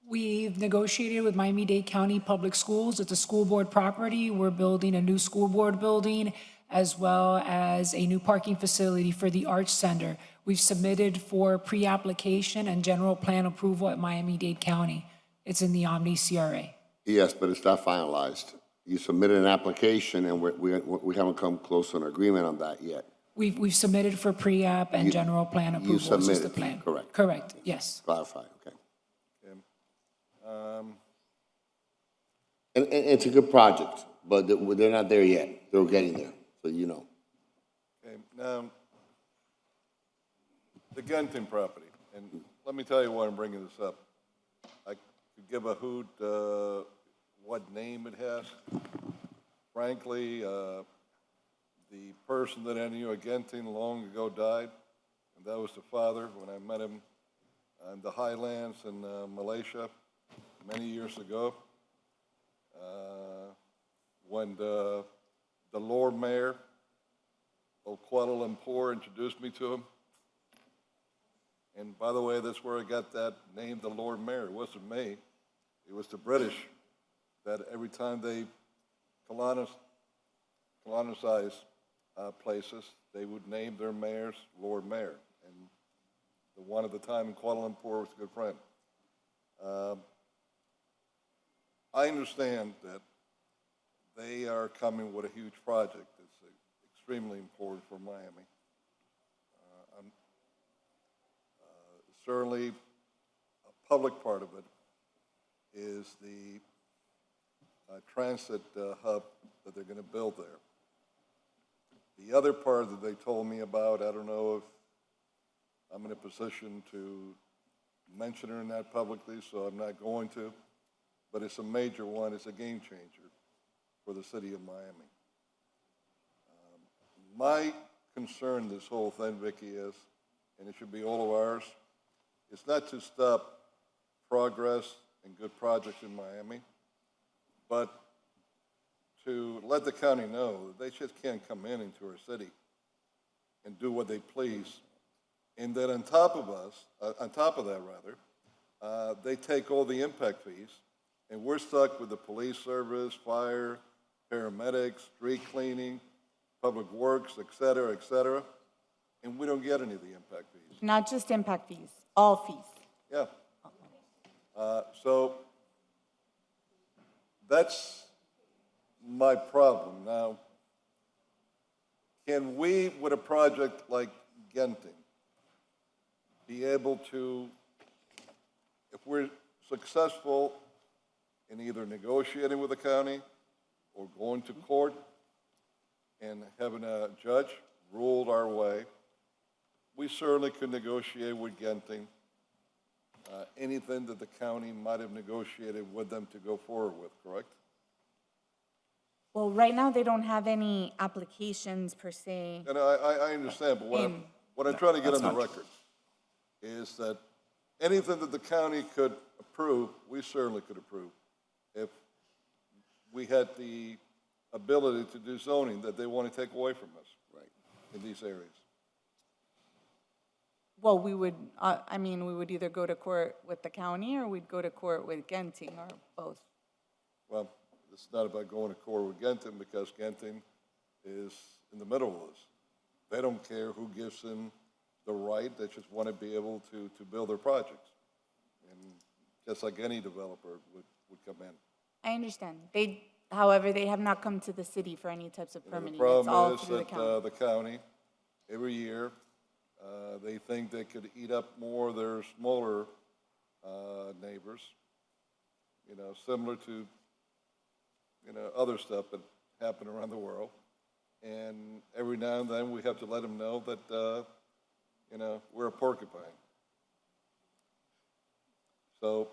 We've negotiated with Miami-Dade County Public Schools. It's a school board property. We're building a new school board building as well as a new parking facility for the Arts Center. We've submitted for pre-application and general plan approval at Miami-Dade County. It's in the Omni CRA. Yes, but it's not finalized. You submitted an application, and we haven't come close to an agreement on that yet. We've submitted for pre-app and general plan approval. It's just the submitted, plan. correct. Correct, yes. Clarify, okay. And it's a good project, but they're not there yet. They're getting there, so you know. Okay, now, the Genting property, and let me tell you why I'm bringing this up. I could give a hoot what name it has. Frankly, the person that I knew at Genting long ago died, and that was the father when I met him in the highlands in Malaysia many years ago. When the Lord Mayor of Kuala Lumpur introduced me to him. And by the way, that's where I got that name, the Lord Mayor. It wasn't me. It was the British that every time they colonized places, they would name their mayors Lord Mayor. And the one at the time in Kuala Lumpur was a good friend. I understand that they are coming with a huge project that's extremely important for Miami. Certainly, a public part of it is the transit hub that they're going to build there. The other part that they told me about, I don't know if I'm in a position to mention it or not publicly, so I'm not going to, but it's a major one. It's a game changer for the city of Miami. My concern this whole thing, Vicki, is, and it should be all of ours, it's not to stop progress and good projects in Miami, but to let the county know that they just can't come into our city and do what they please. And that on top of that, they take all the impact fees, and we're stuck with the police service, fire, paramedics, street cleaning, public works, et cetera, and we don't get any of the impact fees. Not just impact fees, all fees. Yeah. So that's my problem. Now, can we, with a project like Genting, be able to, if we're successful in either negotiating with the county or going to court and having a judge ruled our way, we certainly could negotiate with Genting anything that the county might have negotiated with them to go forward with, correct? Well, right now, they don't have any applications per se. And I understand, but What I'm trying to get That's on the not record is that anything that the county could approve, we certainly could approve. If we had the ability to do zoning that they want to take away from us. Right. In these areas. Well, we would, we would either go to court with the county or we'd go to court with Genting or both. Well, it's not about going to court with Genting because Genting is in the middle of this. They don't care who gives them the right, they just want to be able to build their projects. And just like any developer would come in. I understand. However, they have not come to the city for any types of The permitting. It's all problem is through the that county. the county, every year, they think they could eat up more of their smaller neighbors, similar to, other stuff that happen around the world. And every now and then, we have to let them know that, we're a porcupine. So,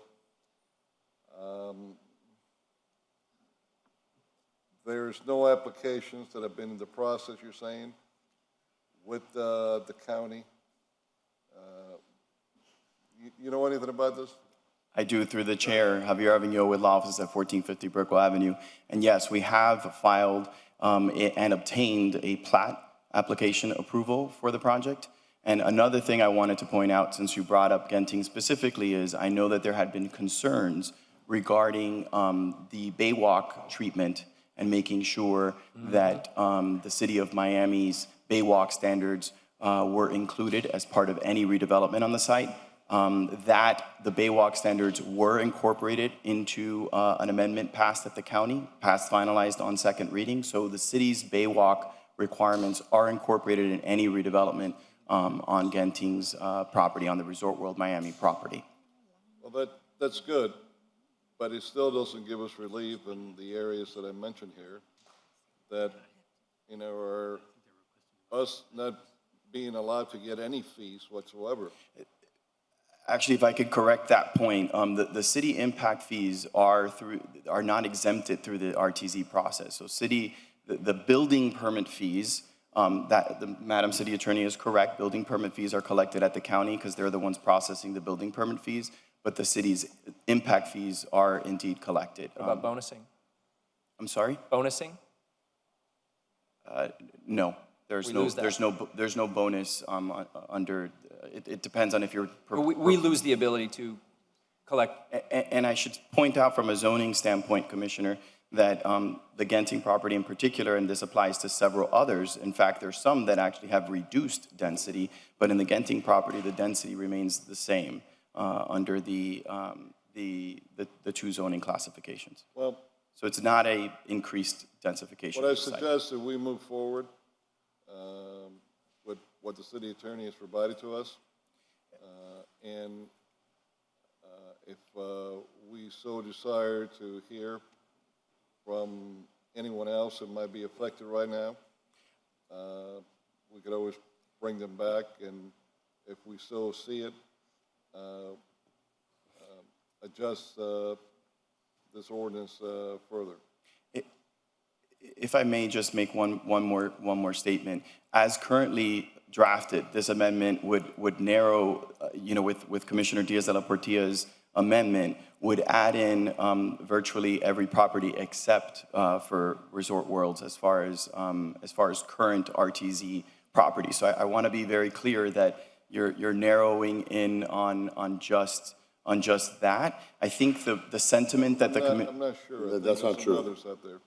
there's no applications that have been in the process, you're saying, with the county. You know anything about this? I do, through the chair, Javier Avignon with law offices at 1450 Brickell Avenue. And yes, we have filed and obtained a plat application approval for the project. And another thing I wanted to point out, since you brought up Genting specifically, is I know that there had been concerns regarding the Baywalk treatment and making sure that the city of Miami's Baywalk standards were included as part of any redevelopment on the site. That the Baywalk standards were incorporated into an amendment passed at the county, finalized on second reading. So the city's Baywalk requirements are incorporated in any redevelopment on Genting's property, on the Resort World Miami property. Well, that's good, but it still doesn't give us relief in the areas that I mentioned here that, are us not being allowed to get any fees whatsoever. Actually, if I could correct that point, the city impact fees are not exempted through the RTZ process. So the building permit fees, Madam City Attorney is correct, building permit fees are collected at the county because they're the ones processing the building permit fees, but the city's impact fees are indeed collected. What about bonusing? I'm sorry? Bonusing? No, there's no bonus under. It depends on if you're. We lose the ability to collect. And I should point out from a zoning standpoint, Commissioner, that the Genting property in particular, and this applies to several others. In fact, there's some that actually have reduced density, but in the Genting property, the density remains the same under the two zoning classifications. Well, so it's not a increased densification. what I suggest that we move forward with what the city attorney has provided to us, and if we so desire to hear from anyone else that might be affected right now, we could always bring them back, and if we so see it, adjust this ordinance further. If I may just make one more statement. As currently drafted, this amendment would narrow, with Commissioner Diaz de la Portilla's amendment, would add in virtually every property except for Resort Worlds as far as current RTZ property. So I want to be very clear that you're narrowing in on just that. I think the sentiment that I'm not sure. That's not true. Others out there.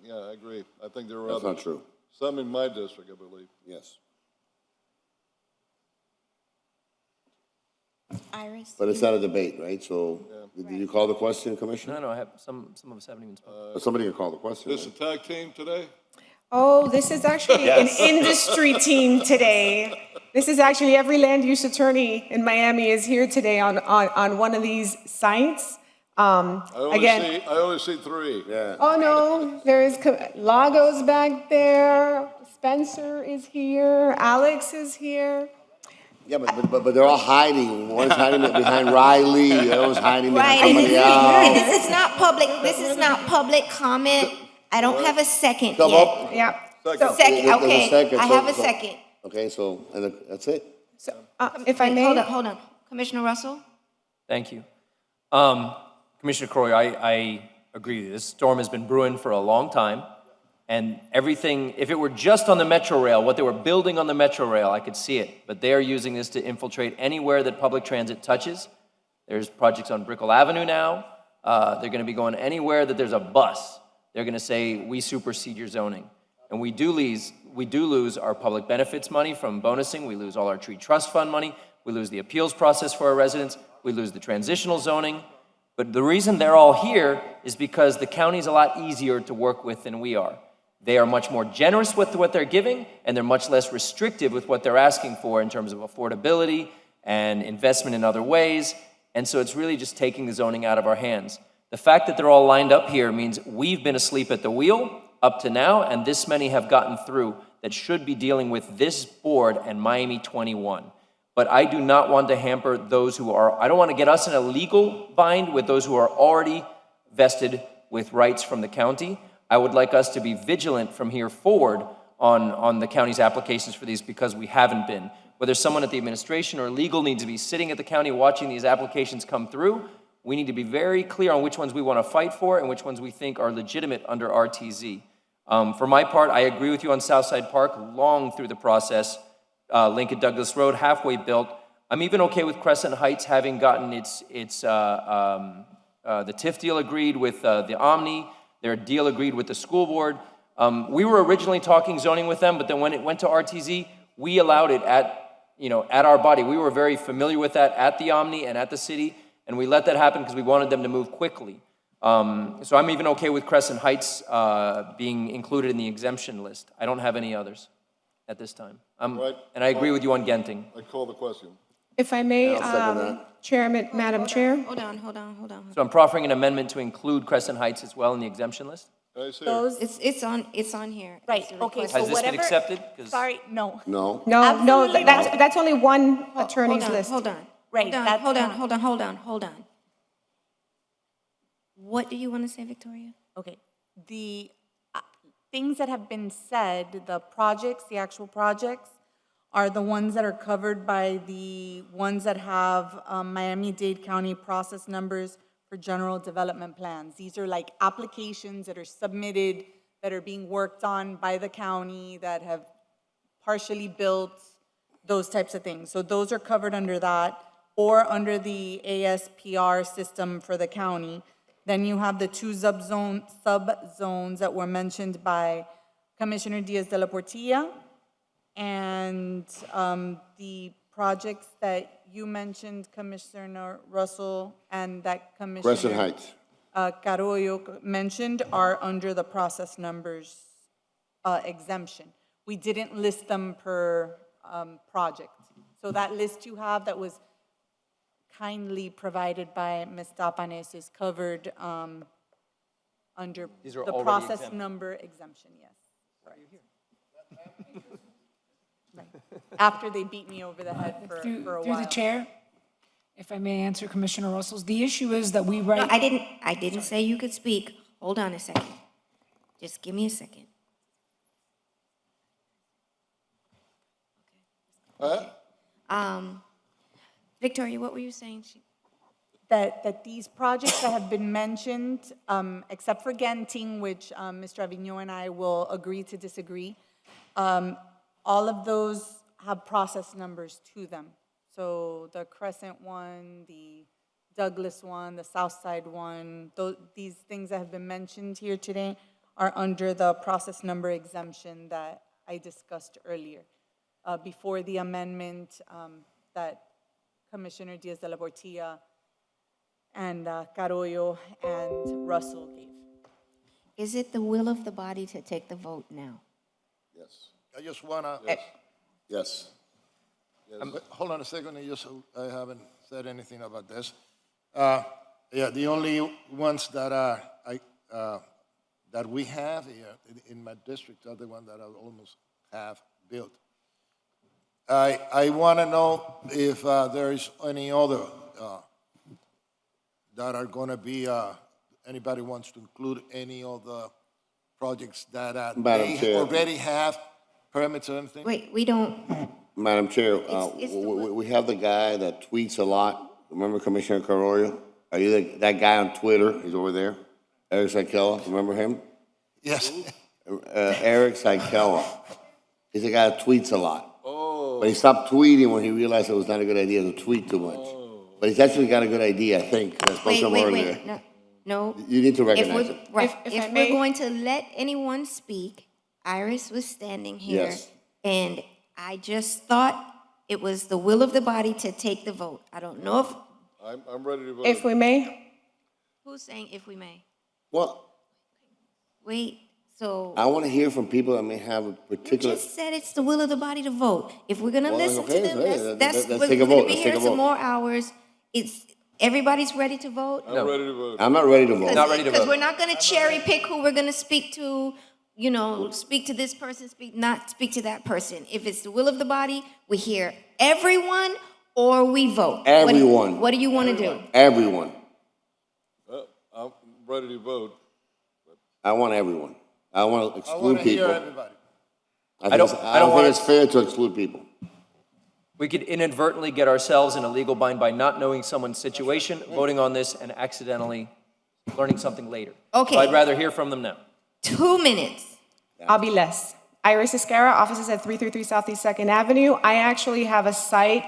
Yeah, I agree. I think there were That's others. not true. Some in my district, I believe. Yes. Iris? But it's not a debate, right? So, did you call the question, Commissioner? No, I have some of us haven't even spoken. Somebody can call the question. This a tag team today? Oh, this is actually an industry team today. This is actually every land use attorney in Miami is here today on one of these sites. I only see three. Yeah. Oh, no, there is Lagos back there, Spencer is here, Alex is here. Yeah, but they're all hiding. One's hiding behind Riley, the other's hiding behind Right, and somebody else. this is not public comment. I don't have a second Come yet. up. Yeah. There's a Second, okay, second, I so- have a so- second. Okay, so, and that's it. So, if I Wait, may. Hold on. Commissioner Russell? Thank you. Commissioner Croy, I agree with you. This storm has been brewing for a long time. And everything, if it were just on the Metro Rail, what they were building on the Metro Rail, I could see it. But they are using this to infiltrate anywhere that public transit touches. There's projects on Brickell Avenue now. They're going to be going anywhere that there's a bus. They're going to say, we supersede your zoning. And we do lose our public benefits money from bonusing. We lose all our tree trust fund money. We lose the appeals process for our residents. We lose the transitional zoning. But the reason they're all here is because the county's a lot easier to work with than we are. They are much more generous with what they're giving, and they're much less restrictive with what they're asking for in terms of affordability and investment in other ways. And so it's really just taking the zoning out of our hands. The fact that they're all lined up here means we've been asleep at the wheel up to now, and this many have gotten through that should be dealing with this board and Miami 21. But I do not want to hamper those who are, I don't want to get us in a legal bind with those who are already vested with rights from the county. I would like us to be vigilant from here forward on the county's applications for these because we haven't been. Whether someone at the administration or legal needs to be sitting at the county watching these applications come through, we need to be very clear on which ones we want to fight for and which ones we think are legitimate under RTZ. For my part, I agree with you on Southside Park, long through the process. Lincoln Douglas Road, halfway built. I'm even okay with Crescent Heights having gotten the TIF deal agreed with the Omni, their deal agreed with the school board. We were originally talking zoning with them, but then when it went to RTZ, we allowed it at our body. We were very familiar with that at the Omni and at the city, and we let that happen because we wanted them to move quickly. So I'm even okay with Crescent Heights being included in the exemption list. I don't have any others at this time. Right. And I agree with you on Genting. I call the question. If I may, I'll second that. Chairman, Madam Chair. Hold on. So I'm proffering an amendment to include Crescent Heights as well in the exemption list. Can I say, Those, It's on here. right, It's a okay, request. so Has this been whatever. accepted? 'Cause- Sorry, no. No? No, Absolutely not. that's only one attorney's Hold on, list. Hold on. Right, that's Hold not- on. What do you want to say, Victoria? Okay, the things that have been said, the projects, the actual projects, are the ones that are covered by the ones that have Miami-Dade County process numbers for general development plans. These are like applications that are submitted, that are being worked on by the county, that have partially built, those types of things. So those are covered under that, or under the ASPR system for the county. Then you have the two subzones that were mentioned by Commissioner Diaz de la Portilla, and the projects that you mentioned, Commissioner Russell, and that Commissioner Crescent Heights. Carollo mentioned are under the process numbers exemption. We didn't list them per project. So that list you have that was kindly provided by Ms. Tapanes is covered under These are the already process exempt. number exemption, yes. Right. After they beat me over the head for a Through the while. chair, if I may answer Commissioner Russell's, the issue is that we No, write. I didn't say you could speak. Hold on a second. Just give me a second. Victoria, what were you saying? That these projects that have been mentioned, except for Genting, which Mr. Avignon and I will agree to disagree, all of those have process numbers to them. So the Crescent one, the Douglas one, the Southside one, these things that have been mentioned here today are under the process number exemption that I discussed earlier, before the amendment that Commissioner Diaz de la Portilla and Carollo and Russell gave. Is it the will of the body to take the vote now? Yes. I just want to, Yes. hold on a second, I haven't said anything about this. Yeah, the only ones that that we have here in my district are the ones that I almost have built. I want to know if there is any other that are going to be, anybody wants to include any of the projects that Madam they Chair. already have permits or anything? Wait, we don't, Madam Chair, It's the- we have the guy that tweets a lot. Remember Commissioner Carroyo? Are you that guy on Twitter? He's over there. Eric Sikela, remember him? Yes. Eric Sikela. He's the guy that tweets a lot. Oh, But he stopped tweeting when he realized it was not a good idea to tweet too much. But he's actually got a good idea, I think. I spoke to him earlier. no. You need to If recognize we're, it. right, If if I we're may? going to let anyone speak, Iris was standing here. Yes. And I just thought it was the will of the body to take the vote. I don't know if, I'm ready to vote. If we may, who's saying if we may? Well, Wait, so. I want to hear from people that may have a You particular. just said it's the will of the body to vote. If we're gonna Well, listen to okay, them, let's that's, take a we're vote. gonna be Let's here take a some vote. more hours. It's, everybody's ready to vote? I'm ready to vote. I'm not ready to vote. Not ready to Because vote. we're not gonna cherry pick who we're gonna speak to, you know, speak to this person, not speak to that person. If it's the will of the body, we hear everyone or we vote. Everyone. What do you wanna do? Everyone. I'm ready to vote. I want everyone. I want to I exclude want to hear people. everybody. I don't don't wanna- think it's fair to exclude people. We could inadvertently get ourselves in a legal bind by not knowing someone's situation, voting on this, and accidentally learning something later. Okay. So I'd rather hear from them now. 2 minutes. I'll be less. Iris Escara, offices at 333 Southeast 2nd Avenue. I actually have a site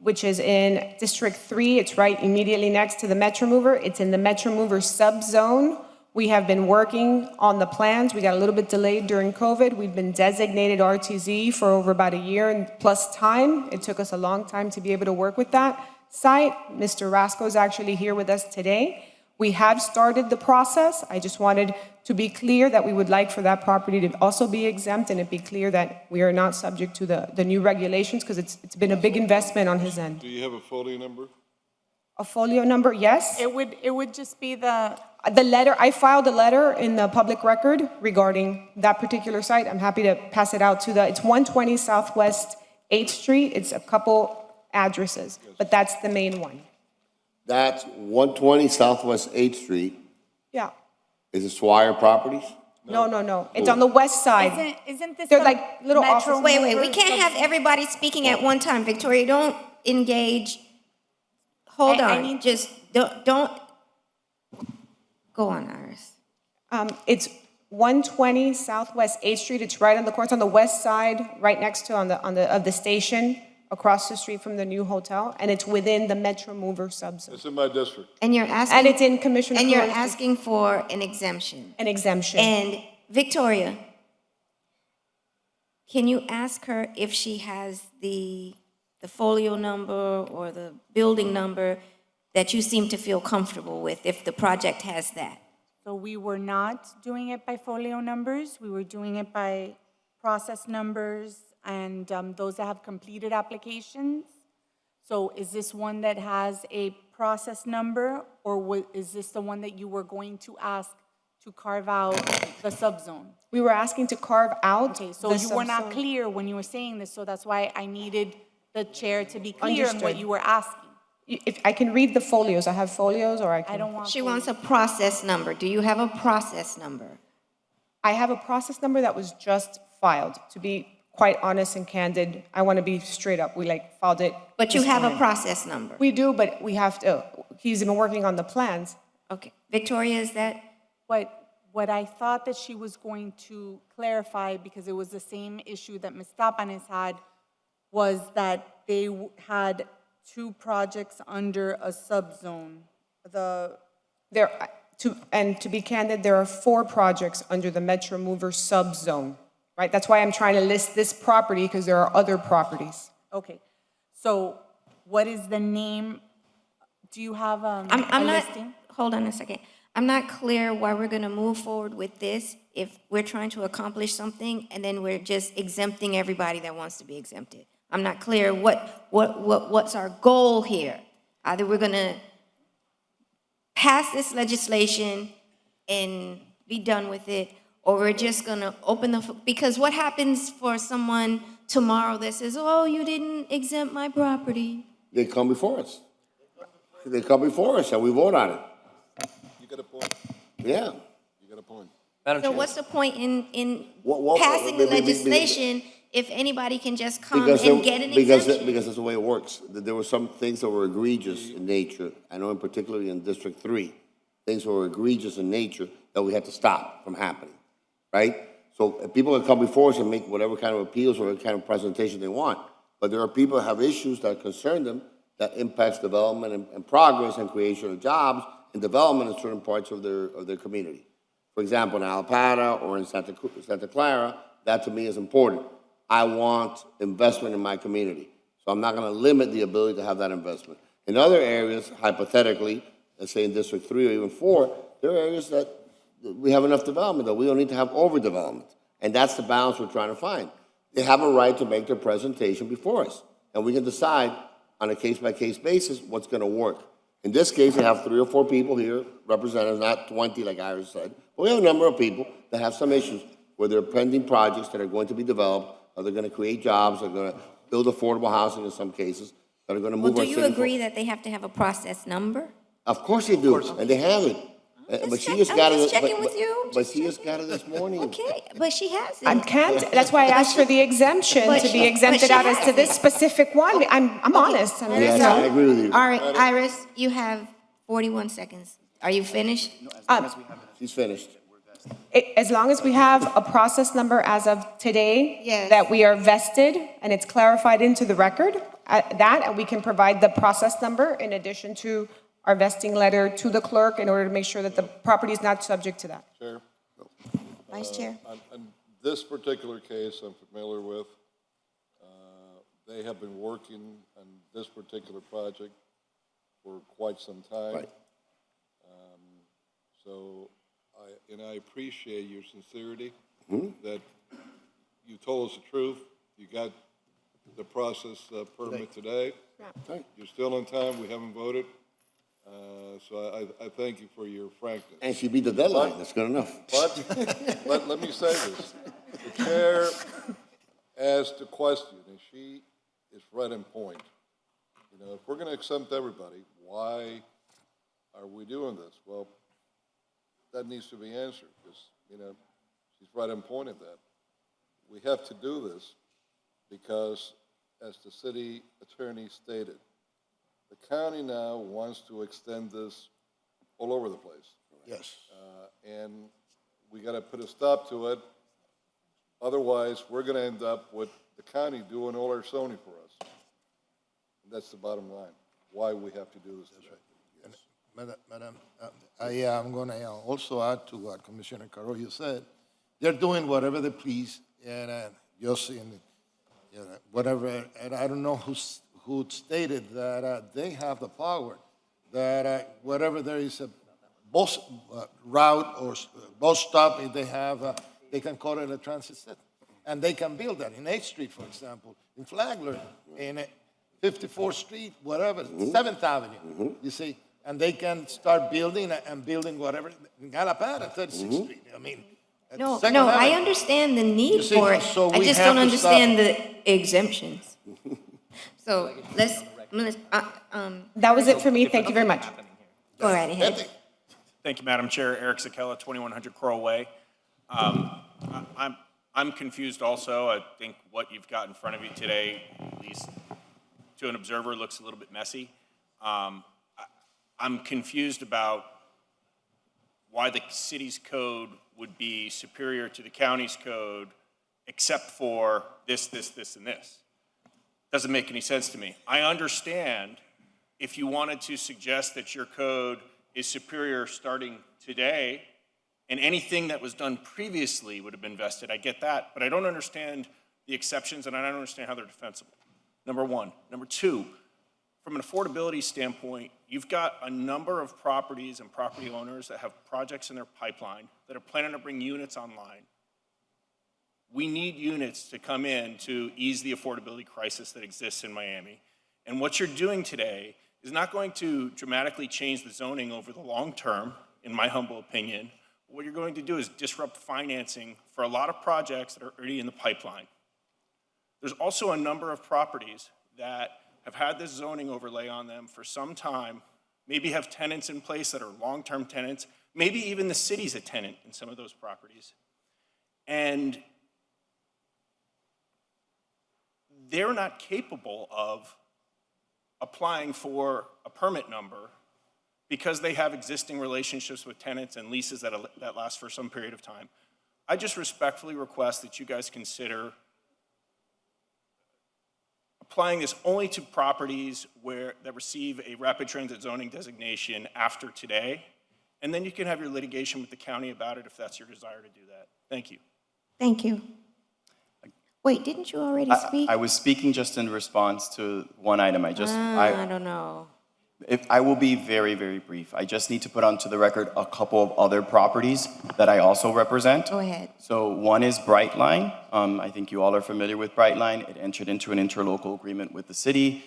which is in District 3. It's right immediately next to the Metro Mover. It's in the Metro Mover subzone. We have been working on the plans. We got a little bit delayed during COVID. We've been designated RTZ for over about a year and plus time. It took us a long time to be able to work with that site. Mr. Rasco is actually here with us today. We have started the process. I just wanted to be clear that we would like for that property to also be exempt and it be clear that we are not subject to the new regulations because it's been a big investment on his end. Do you have a folio number? A folio number, yes. It would just be the, The letter, I filed a letter in the public record regarding that particular site. I'm happy to pass it out to it's 120 Southwest 8th Street. It's a couple addresses, but that's the main one. That's 120 Southwest 8th Street. Yeah. Is it Swire Properties? No. It's on the west side. isn't this They're the like little Metro offices. Wait, we Mover can't have everybody speaking at one time. Victoria, don't engage. Hold I on, need- just don't. Go on, Iris. It's 120 Southwest 8th Street. It's right on the corner. It's on the west side, right next to of the station, across the street from the new hotel, and it's within the Metro Mover subzone. It's in my district. And you're asking. And it's in Commissioner And you're Carran's- asking for an exemption. an exemption. And Victoria, can you ask her if she has the folio number or the building number that you seem to feel comfortable with, if the project has that? So we were not doing it by folio numbers. We were doing it by process numbers and those that have completed applications. So is this one that has a process number, or is this the one that you were going to ask to carve out the subzone? We were asking to carve out. Okay, so the you were not subzone. clear when you were saying this, so that's why I needed the chair to be clear on what Understood. you were asking. If I can read the folios, I have folios, or I can. I don't want. She wants a process number. Do you have a process number? I have a process number that was just filed. To be quite honest and candid, I want to be straight up. We filed it. But you this have a morning. process number. We do, but we have to. He's been working on the plans. Okay, Victoria, is that? What I thought that she was going to clarify, because it was the same issue that Ms. Tapanes had, was that they had two projects under a subzone. To be candid, there are 4 projects under the Metro Mover subzone, right? That's why I'm trying to list this property, because there are other properties. Okay, so what is the name? Do you have I'm a not, listing? hold on a second. I'm not clear why we're gonna move forward with this if we're trying to accomplish something and then we're just exempting everybody that wants to be exempted. I'm not clear what's our goal here. Either we're gonna pass this legislation and be done with it, or we're just gonna open because what happens for someone tomorrow that says, oh, you didn't exempt my property? They come before us. They come before us and we vote on it. You got a point. Yeah. You got a point. Madam So Chair. what's the point in What- passing the be- be- be- legislation if anybody can just come Because, and get an because, exemption? because that's the way it works. There were some things that were egregious in nature, I know in particularly in District 3, things that were egregious in nature that we had to stop from happening, right? So people can come before us and make whatever kind of appeals or whatever kind of presentation they want, but there are people that have issues that concern them that impacts development and progress and creation of jobs and development in certain parts of their community. For example, in Alpara or in Santa Clara, that to me is important. I want investment in my community. So I'm not going to limit the ability to have that investment. In other areas, hypothetically, let's say in District 3 or even 4, there are areas that we have enough development that we don't need to have overdevelopment. And that's the balance we're trying to find. They have a right to make their presentation before us. And we can decide on a case-by-case basis what's going to work. In this case, we have 3 or 4 people here, representatives, not 20 like Iris said. But we have a number of people that have some issues where there are pending projects that are going to be developed, or they're going to create jobs, they're going to build affordable housing in some cases, that are going to move Well, our do city you agree forward. that they have to have a process number? Of course they do, and they have it. But she just I'm got it. just checking with you. But she just got it this morning. Okay, but she hasn't. I can't, that's why I asked for the exemption, But to she- be but exempted she out as to hasn't. this specific one. I'm honest. I mean, Yes, so- I agree with you. All right, Iris, you have 41 seconds. Are you finished? She's finished. As long as we have a process number as of today. Yes. That we are vested and it's clarified into the record, and we can provide the process number in addition to our vesting letter to the clerk in order to make sure that the property is not subject to that. Chair, Vice Chair? on this particular case I'm familiar with, they have been working on this particular project for quite some time. Right. So, I appreciate your sincerity, that you told us the truth, you got the process permit today. Right. You're still in time, we haven't voted, so I thank you for your frankness. And she beat the deadline, that's good enough. But let me say this, the chair asked a question, and she is right in point. You know, if we're gonna exempt everybody, why are we doing this? Well, that needs to be answered, because, you know, she's right on point at that. We have to do this because, as the city attorney stated, the county now wants to extend this all over the place. Yes. And we gotta put a stop to it. Otherwise, we're gonna end up with the county doing all our zoning for us. And that's the bottom line, why we have to do this today. Madam, I am going to also add to what Commissioner Carollo said. They're doing whatever they please, and just in, whatever, and I don't know who stated that they have the power, that whatever there is a bus route or bus stop, if they have, they can call it a transit center. And they can build that in 8th Street, for example, in Flagler, in 54th Street, whatever, 7th Avenue, you see. And they can start building and building whatever, in Galapagos, 36th Street, I mean. at No, Second no, I Avenue. understand the You need see, for it. so I we just have don't to stop. understand the exemptions. So let's, That was it for me. Thank you very much. go right ahead. Anthony, Thank you, Madam Chair. Eric Sakella, 2100 Coral Way. I'm confused also. I think what you've got in front of you today, at least to an observer, looks a little bit messy. I'm confused about why the city's code would be superior to the county's code, except for this, and this. Doesn't make any sense to me. I understand if you wanted to suggest that your code is superior starting today, and anything that was done previously would have been vested. I get that, but I don't understand the exceptions, and I don't understand how they're defensible. Number one. Number two, from an affordability standpoint, you've got a number of properties and property owners that have projects in their pipeline that are planning to bring units online. We need units to come in to ease the affordability crisis that exists in Miami. And what you're doing today is not going to dramatically change the zoning over the long term, in my humble opinion. What you're going to do is disrupt financing for a lot of projects that are already in the pipeline. There's also a number of properties that have had this zoning overlay on them for some time, maybe have tenants in place that are long-term tenants, maybe even the city's a tenant in some of those properties. And they're not capable of applying for a permit number because they have existing relationships with tenants and leases that last for some period of time. I just respectfully request that you guys consider applying this only to properties that receive a rapid transit zoning designation after today, and then you can have your litigation with the county about it if that's your desire to do that. Thank you. Thank you. Wait, didn't you already speak? I was speaking just in response to one item. I don't know. I will be very, very brief. I just need to put onto the record a couple of other properties that I also represent. Go ahead. So one is Brightline. I think you all are familiar with Brightline. It entered into an interlocal agreement with the city.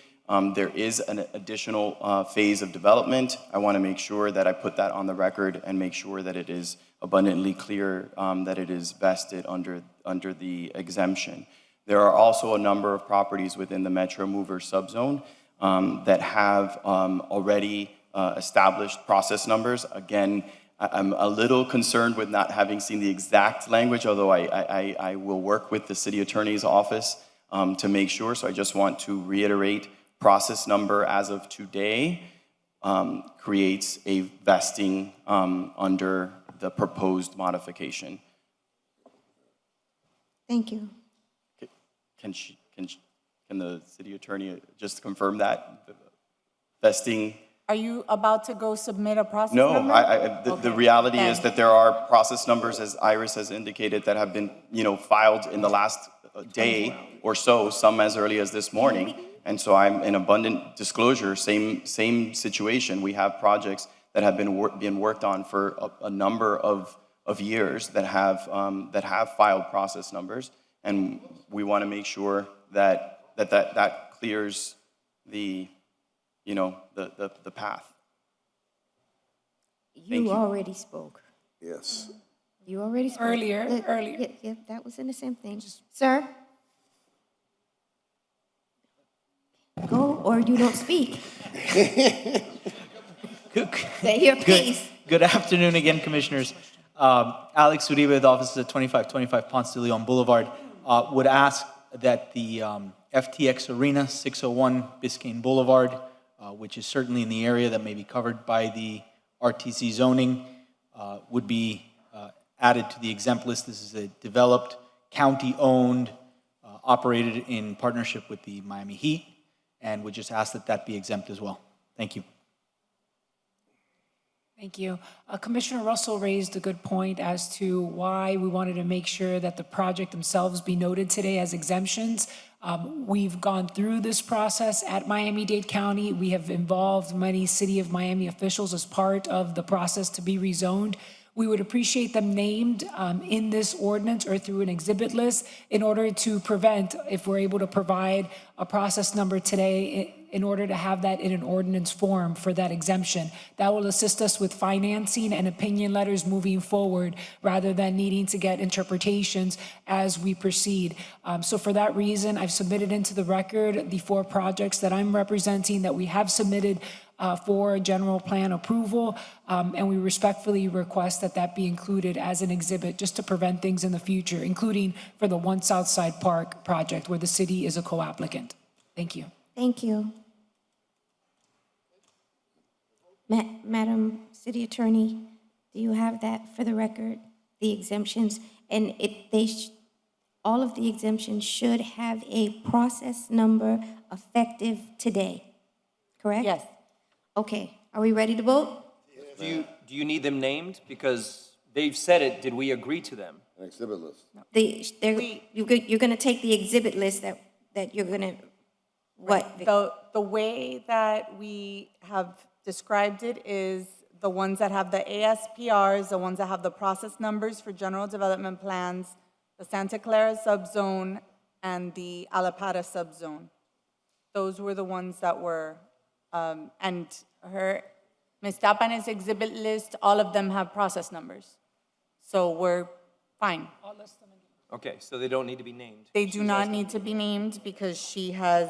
There is an additional phase of development. I want to make sure that I put that on the record and make sure that it is abundantly clear that it is vested under the exemption. There are also a number of properties within the Metro Mover subzone that have already established process numbers. Again, I'm a little concerned with not having seen the exact language, although I will work with the city attorney's office to make sure. So I just want to reiterate, process number as of today creates a vesting under the proposed modification. Thank you. Can the city attorney just confirm that? Vesting? Are you about to go submit a process No, number? the reality is that there are process numbers, as Iris has indicated, that have been, filed in the last day or so, some as early as this morning. And so I'm in abundant disclosure, same situation. We have projects that have been worked on for a number of years that have filed process numbers, and we want to make sure that clears the path. You already spoke. Yes. You already spoke. Earlier. Yeah, that was in the same thing. Sir? Go or you don't speak. Say your piece. Good afternoon again, Commissioners. Alex Uribe with offices at 2525 Ponce de Leon Boulevard. Would ask that the FTX Arena, 601 Biscayne Boulevard, which is certainly in the area that may be covered by the RTC zoning, would be added to the exempt list. This is a developed, county-owned, operated in partnership with the Miami Heat, and would just ask that that be exempt as well. Thank you. Thank you. Commissioner Russell raised a good point as to why we wanted to make sure that the project themselves be noted today as exemptions. We've gone through this process at Miami-Dade County. We have involved many City of Miami officials as part of the process to be rezoned. We would appreciate them named in this ordinance or through an exhibit list in order to prevent, if we're able to provide a process number today, in order to have that in an ordinance form for that exemption. That will assist us with financing and opinion letters moving forward rather than needing to get interpretations as we proceed. So for that reason, I've submitted into the record the 4 projects that I'm representing that we have submitted for general plan approval, and we respectfully request that that be included as an exhibit just to prevent things in the future, including for the One Southside Park project where the city is a co-applicant. Thank you. Thank you. Madam City Attorney, do you have that for the record, the exemptions? And all of the exemptions should have a process number effective today, correct? Yes. Okay, are we ready to vote? Do you need them named? Because they've said it, did we agree to them? An exhibit list. You're gonna take the exhibit list that you're gonna, what? The way that we have described it is the ones that have the ASPRs, the ones that have the process numbers for general development plans, the Santa Clara subzone, and the Alapata subzone. Those were the ones that were, and Ms. Tapane's exhibit list, all of them have process numbers. So we're fine. Okay, so they don't need to be named. They do not need to be named because she has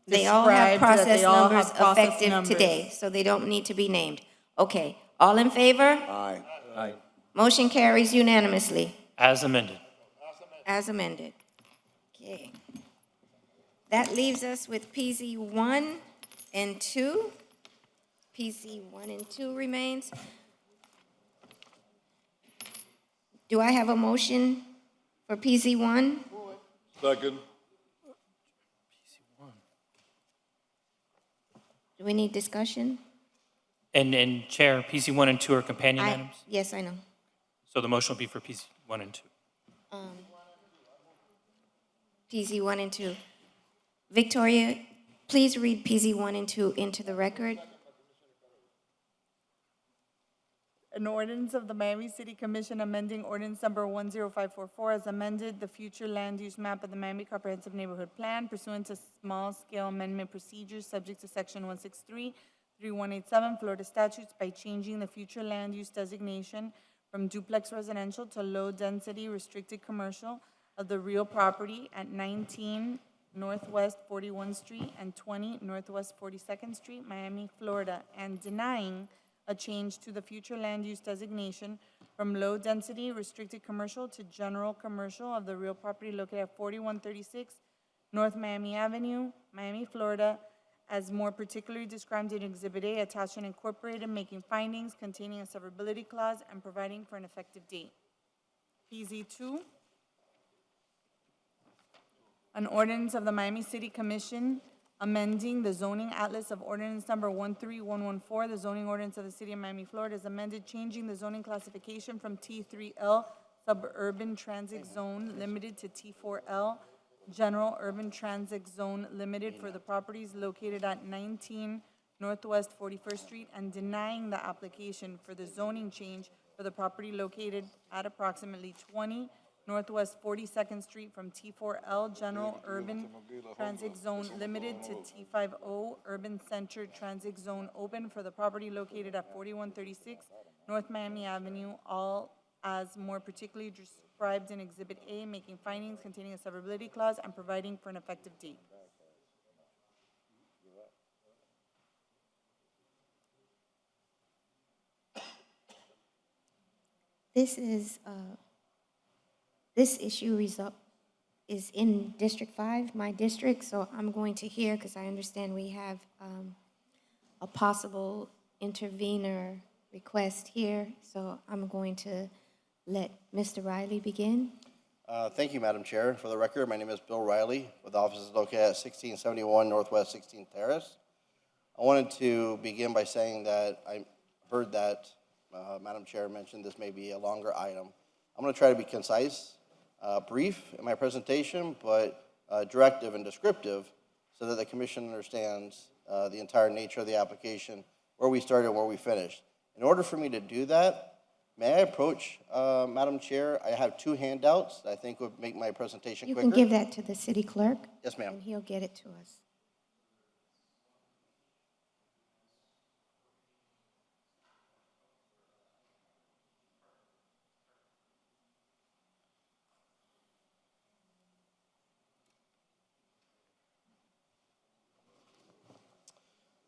They all have described that process they all numbers have process effective numbers. today, so they don't need to be named. Okay, all in favor? Aye. Aye. Motion carries unanimously, As amended. as amended. Okay. That leaves us with PZ 1 and 2. PZ 1 and 2 remains. Do I have a motion for PZ 1? Second. Do we need discussion? And Chair, PC 1 and 2 are companion items, Yes, I know. so the motion will be for PC 1 and 2. PZ 1 and 2. Victoria, please read PZ 1 and 2 into the record. An ordinance of the Miami City Commission amending ordinance number 10544 as amended the future land use map of the Miami Comprehensive Neighborhood Plan pursuant to small-scale amendment procedures subject to section 163-3187 Florida statutes by changing the future land use designation from duplex residential to low-density restricted commercial of the real property at 19 Northwest 41st Street and 20 Northwest 42nd Street, Miami, Florida, and denying a change to the future land use designation from low-density restricted commercial to general commercial of the real property located at 4136 North Miami Avenue, Miami, Florida, as more particularly described in Exhibit A, attached and incorporated, making findings containing a severability clause and providing for an effective date. PZ2, an ordinance of the Miami City Commission amending the zoning atlas of ordinance number 13114, the zoning ordinance of the city of Miami, Florida, is amended, changing the zoning classification from T3L, suburban transit zone limited, to T4L, general urban transit zone limited for the properties located at 19 Northwest 41st Street, and denying the application for the zoning change for the property located at approximately 20 Northwest 42nd Street from T4L General Urban Transit Zone Limited to T50 Urban Center Transit Zone Open for the property located at 4136 North Miami Avenue, all as more particularly described in Exhibit A, making findings containing a severability clause and providing for an effective date. This issue is in District 5, my district, so I'm going to hear, because I understand we have a possible intervener request here, so I'm going to let Mr. Riley begin. Thank you, Madam Chair. For the record, my name is Bill Riley, with offices located at 1671 Northwest 16th Terrace. I wanted to begin by saying that I heard that Madam Chair mentioned this may be a longer item. I'm going to try to be concise, brief in my presentation, but directive and descriptive so that the Commission understands the entire nature of the application, where we started and where we finished. In order for me to do that, may I approach Madam Chair? I have two handouts that I think would make my presentation quicker. You can give that to the city clerk. Yes, ma'am. And he'll get it to us.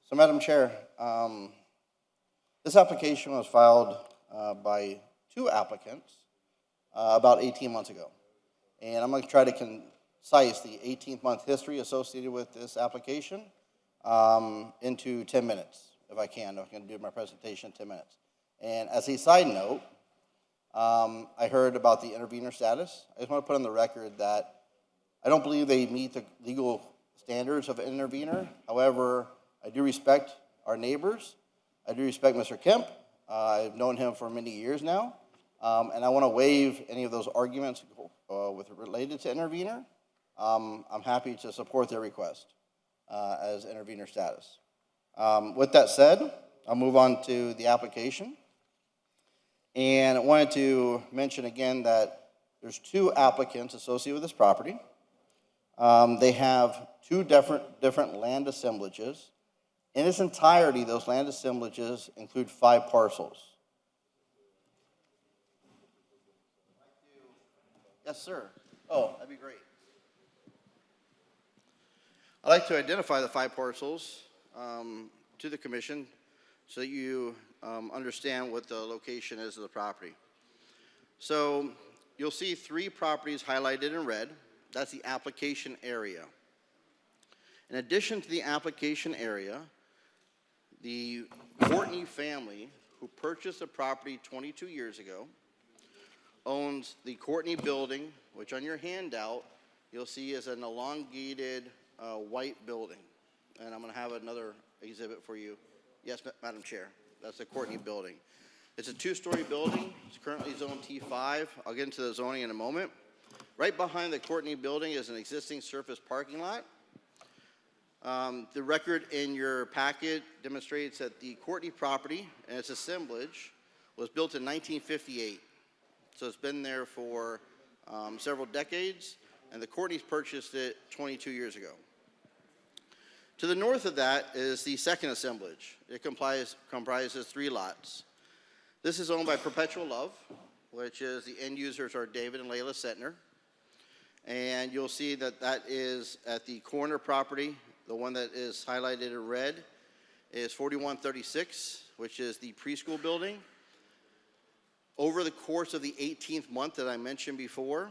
So, Madam Chair, this application was filed by two applicants about 18 months ago. And I'm going to try to concise the 18-month history associated with this application into 10 minutes, if I can. I'm going to do my presentation in 10 minutes. And as a side note, I heard about the intervener status. I just want to put on the record that I don't believe they meet the legal standards of an intervener. However, I do respect our neighbors. I do respect Mr. Kemp. I've known him for many years now. And I want to waive any of those arguments related to intervener. I'm happy to support their request as intervener status. With that said, I'll move on to the application. And I wanted to mention again that there's two applicants associated with this property. They have two different land assemblages. In its entirety, those land assemblages include 5 parcels. Yes, sir. Oh, that'd be great. I'd like to identify the 5 parcels to the Commission so that you understand what the location is of the property. So you'll see 3 properties highlighted in red. That's the application area. In addition to the application area, the Courtney family, who purchased the property 22 years ago, owns the Courtney building, which on your handout, you'll see is an elongated white building. And I'm going to have another exhibit for you. Yes, Madam Chair, that's the Courtney building. It's a two-story building. It's currently zoned T5. I'll get into the zoning in a moment. Right behind the Courtney building is an existing surface parking lot. The record in your packet demonstrates that the Courtney property and its assemblage was built in 1958. So it's been there for several decades, and the Courtneys purchased it 22 years ago. To the north of that is the second assemblage. It comprises 3 lots. This is owned by Perpetual Love, which is the end users are David and Layla Setner. And you'll see that that is at the corner property. The one that is highlighted in red is 4136, which is the preschool building. Over the course of the 18th month that I mentioned before,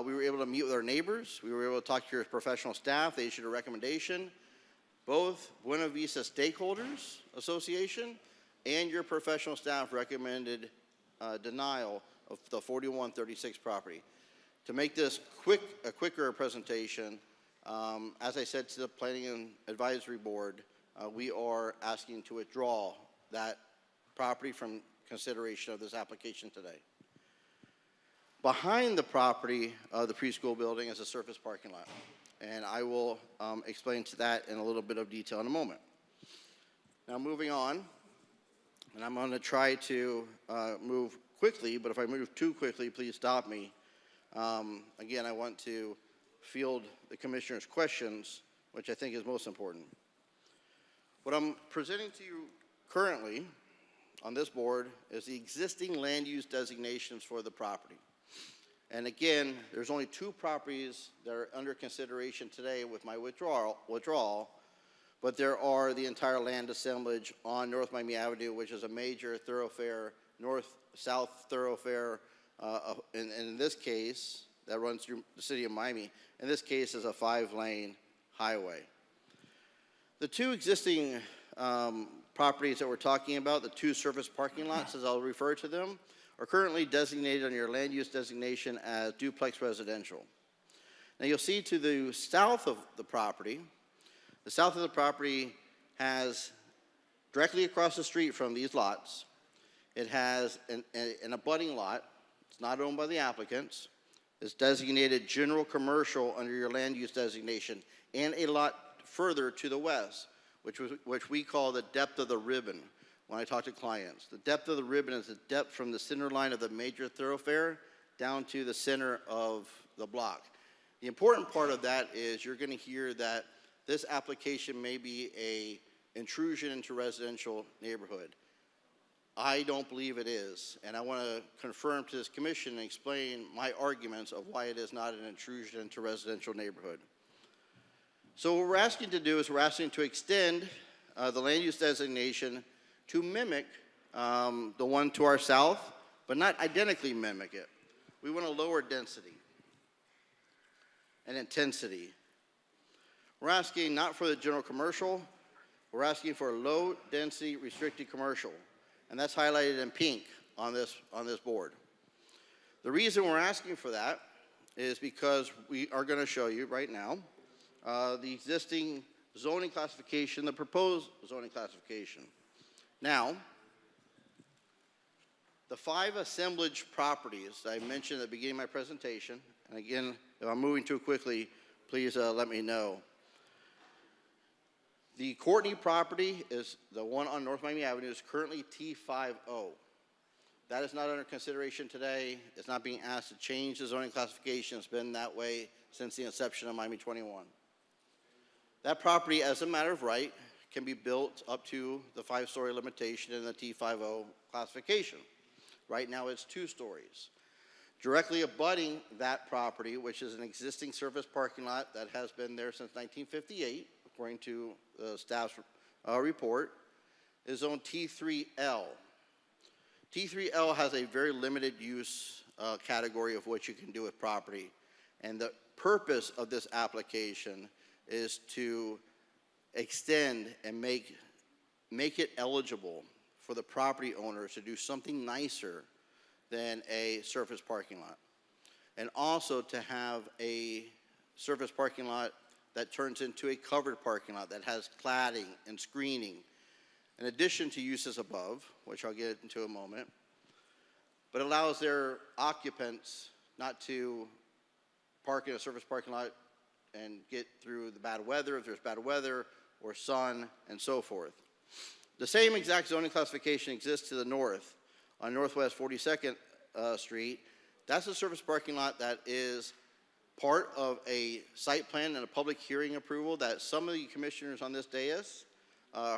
we were able to meet with our neighbors. We were able to talk to your professional staff. They issued a recommendation. Both Buena Vista Stakeholders Association and your professional staff recommended denial of the 4136 property. To make this a quicker presentation, as I said to the Planning and Advisory Board, we are asking to withdraw that property from consideration of this application today. Behind the property of the preschool building is a surface parking lot, and I will explain to that in a little bit of detail in a moment. Now moving on, and I'm going to try to move quickly, but if I move too quickly, please stop me. Again, I want to field the Commissioner's questions, which I think is most important. What I'm presenting to you currently on this board is the existing land use designations for the property. And again, there's only 2 properties that are under consideration today with my withdrawal, but there are the entire land assemblage on North Miami Avenue, which is a major thoroughfare, north-south thoroughfare, and in this case, that runs through the city of Miami. In this case, is a 5-lane highway. The 2 existing properties that we're talking about, the 2 surface parking lots, as I'll refer to them, are currently designated on your land use designation as duplex residential. Now you'll see to the south of the property has directly across the street from these lots, it has an abutting lot. It's not owned by the applicants. It's designated general commercial under your land use designation, and a lot further to the west, which we call the depth of the ribbon when I talk to clients. The depth of the ribbon is the depth from the center line of the major thoroughfare down to the center of the block. The important part of that is you're going to hear that this application may be an intrusion into residential neighborhood. I don't believe it is, and I want to confirm to this commission and explain my arguments of why it is not an intrusion into residential neighborhood. So what we're asking to do is we're asking to extend the land use designation to mimic the one to our south, but not identically mimic it. We want a lower density and intensity. We're asking not for the general commercial, we're asking for a low density restricted commercial. And that's highlighted in pink on this board. The reason we're asking for that is because we are going to show you right now the existing zoning classification, the proposed zoning classification. Now, the 5 assemblage properties I mentioned at the beginning of my presentation, and again, if I'm moving too quickly, please let me know. The Courtney property is the one on North Miami Avenue, is currently T50. That is not under consideration today. It's not being asked to change the zoning classification. It's been that way since the inception of Miami 21. That property, as a matter of right, can be built up to the 5-story limitation in the T50 classification. Right now it's 2 stories. Directly abutting that property, which is an existing surface parking lot that has been there since 1958, according to the staff's report, is on T3L. T3L has a very limited use category of what you can do with property. And the purpose of this application is to extend and make it eligible for the property owners to do something nicer than a surface parking lot. And also to have a surface parking lot that turns into a covered parking lot that has cladding and screening, in addition to uses above, which I'll get into in a moment, but allows their occupants not to park in a surface parking lot and get through the bad weather, if there's bad weather, or sun, and so forth. The same exact zoning classification exists to the north on Northwest 42nd Street. That's a surface parking lot that is part of a site plan and a public hearing approval that some of the commissioners on this dais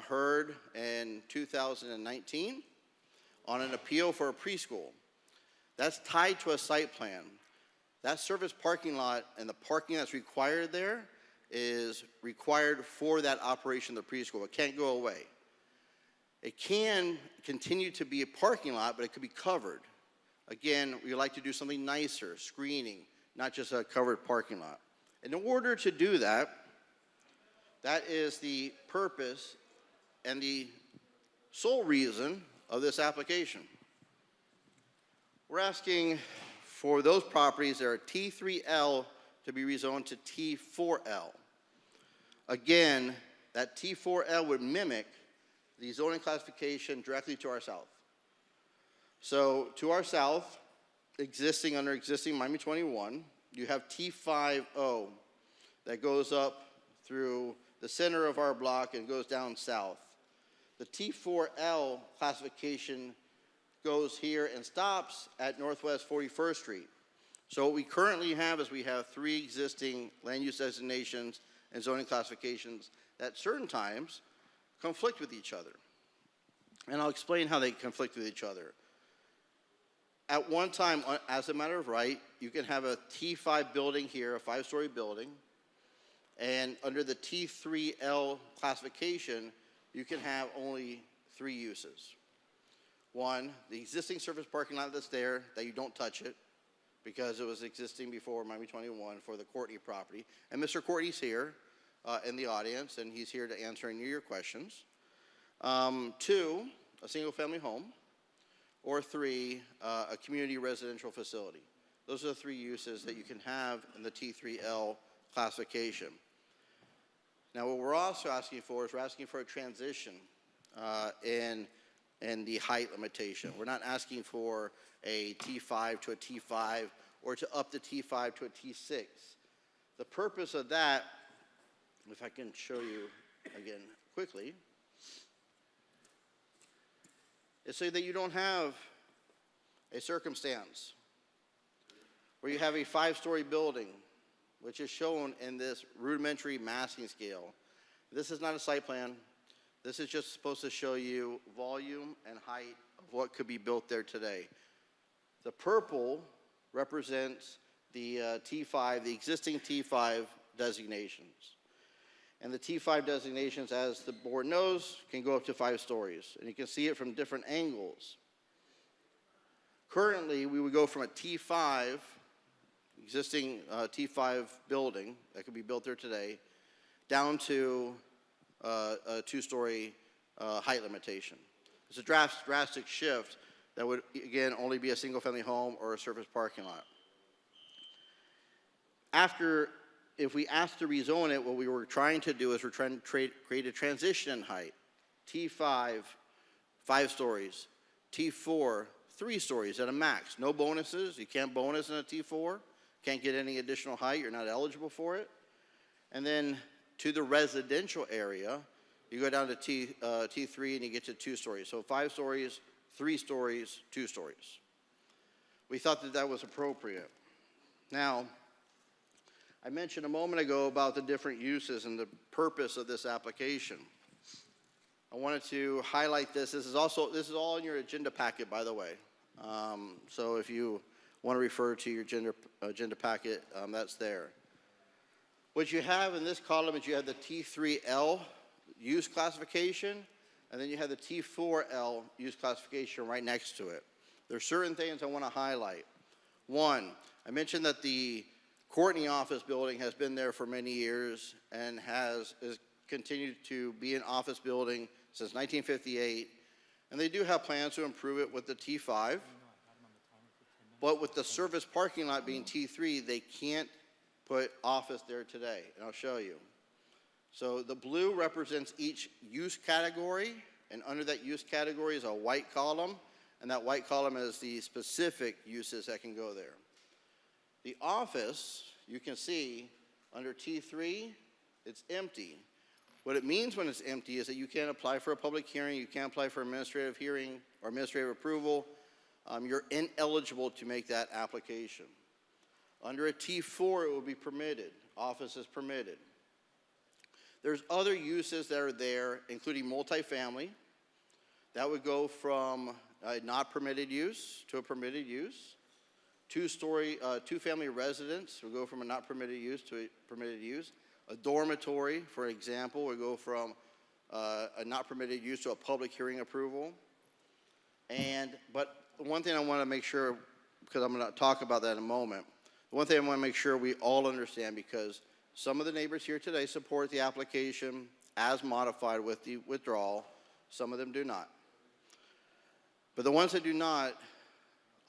heard in 2019 on an appeal for a preschool. That's tied to a site plan. That surface parking lot and the parking that's required there is required for that operation of the preschool. It can't go away. It can continue to be a parking lot, but it could be covered. Again, we like to do something nicer, screening, not just a covered parking lot. In order to do that, that is the purpose and the sole reason of this application. We're asking for those properties that are T3L to be rezoned to T4L. Again, that T4L would mimic the zoning classification directly to our south. So to our south, under existing Miami 21, you have T50 that goes up through the center of our block and goes down south. The T4L classification goes here and stops at Northwest 41st Street. So what we currently have is we have 3 existing land use designations and zoning classifications that at certain times conflict with each other. And I'll explain how they conflict with each other. At one time, as a matter of right, you can have a T5 building here, a 5-story building, and under the T3L classification, you can have only 3 uses. One, the existing surface parking lot that's there, that you don't touch it, because it was existing before Miami 21 for the Courtney property. And Mr. Courtney's here in the audience, and he's here to answer any of your questions. 2, a single-family home. Or 3, a community residential facility. Those are the 3 uses that you can have in the T3L classification. Now, what we're also asking for is we're asking for a transition in the height limitation. We're not asking for a T5 to a T5 or to up the T5 to a T6. The purpose of that, if I can show you again quickly, is so that you don't have a circumstance where you have a 5-story building, which is shown in this rudimentary massing scale. This is not a site plan. This is just supposed to show you volume and height of what could be built there today. The purple represents the T5, the existing T5 designations. And the T5 designations, as the board knows, can go up to 5 stories. And you can see it from different angles. Currently, we would go from a T5, existing T5 building that could be built there today, down to a 2-story height limitation. It's a drastic shift that would, again, only be a single-family home or a surface parking lot. If we ask to rezone it, what we were trying to do is we're trying to create a transition in height. T5, 5 stories. T4, 3 stories at a max. No bonuses. You can't bonus in a T4. Can't get any additional height. You're not eligible for it. And then to the residential area, you go down to T3 and you get to 2 stories. So 5 stories, 3 stories, 2 stories. We thought that that was appropriate. Now, I mentioned a moment ago about the different uses and the purpose of this application. I wanted to highlight this. This is all in your agenda packet, by the way. So if you want to refer to your agenda packet, that's there. What you have in this column is you have the T3L use classification, and then you have the T4L use classification right next to it. There are certain things I want to highlight. One, I mentioned that the Courtney office building has been there for many years and is continued to be an office building since 1958. And they do have plans to improve it with the T5. But with the service parking lot being T3, they can't put office there today, and I'll show you. So the blue represents each use category, and under that use category is a white column, and that white column is the specific uses that can go there. The office, you can see, under T3, it's empty. What it means when it's empty is that you can't apply for a public hearing, you can't apply for administrative hearing or administrative approval. You're ineligible to make that application. Under a T4, it will be permitted. Office is permitted. There's other uses that are there, including multifamily. That would go from a not permitted use to a permitted use. Two-family residence will go from a not permitted use to a permitted use. A dormitory, for example, would go from a not permitted use to a public hearing approval. But one thing I want to make sure, because I'm going to talk about that in a moment, one thing I want to make sure we all understand, because some of the neighbors here today support the application as modified with the withdrawal. Some of them do not. But the ones that do not,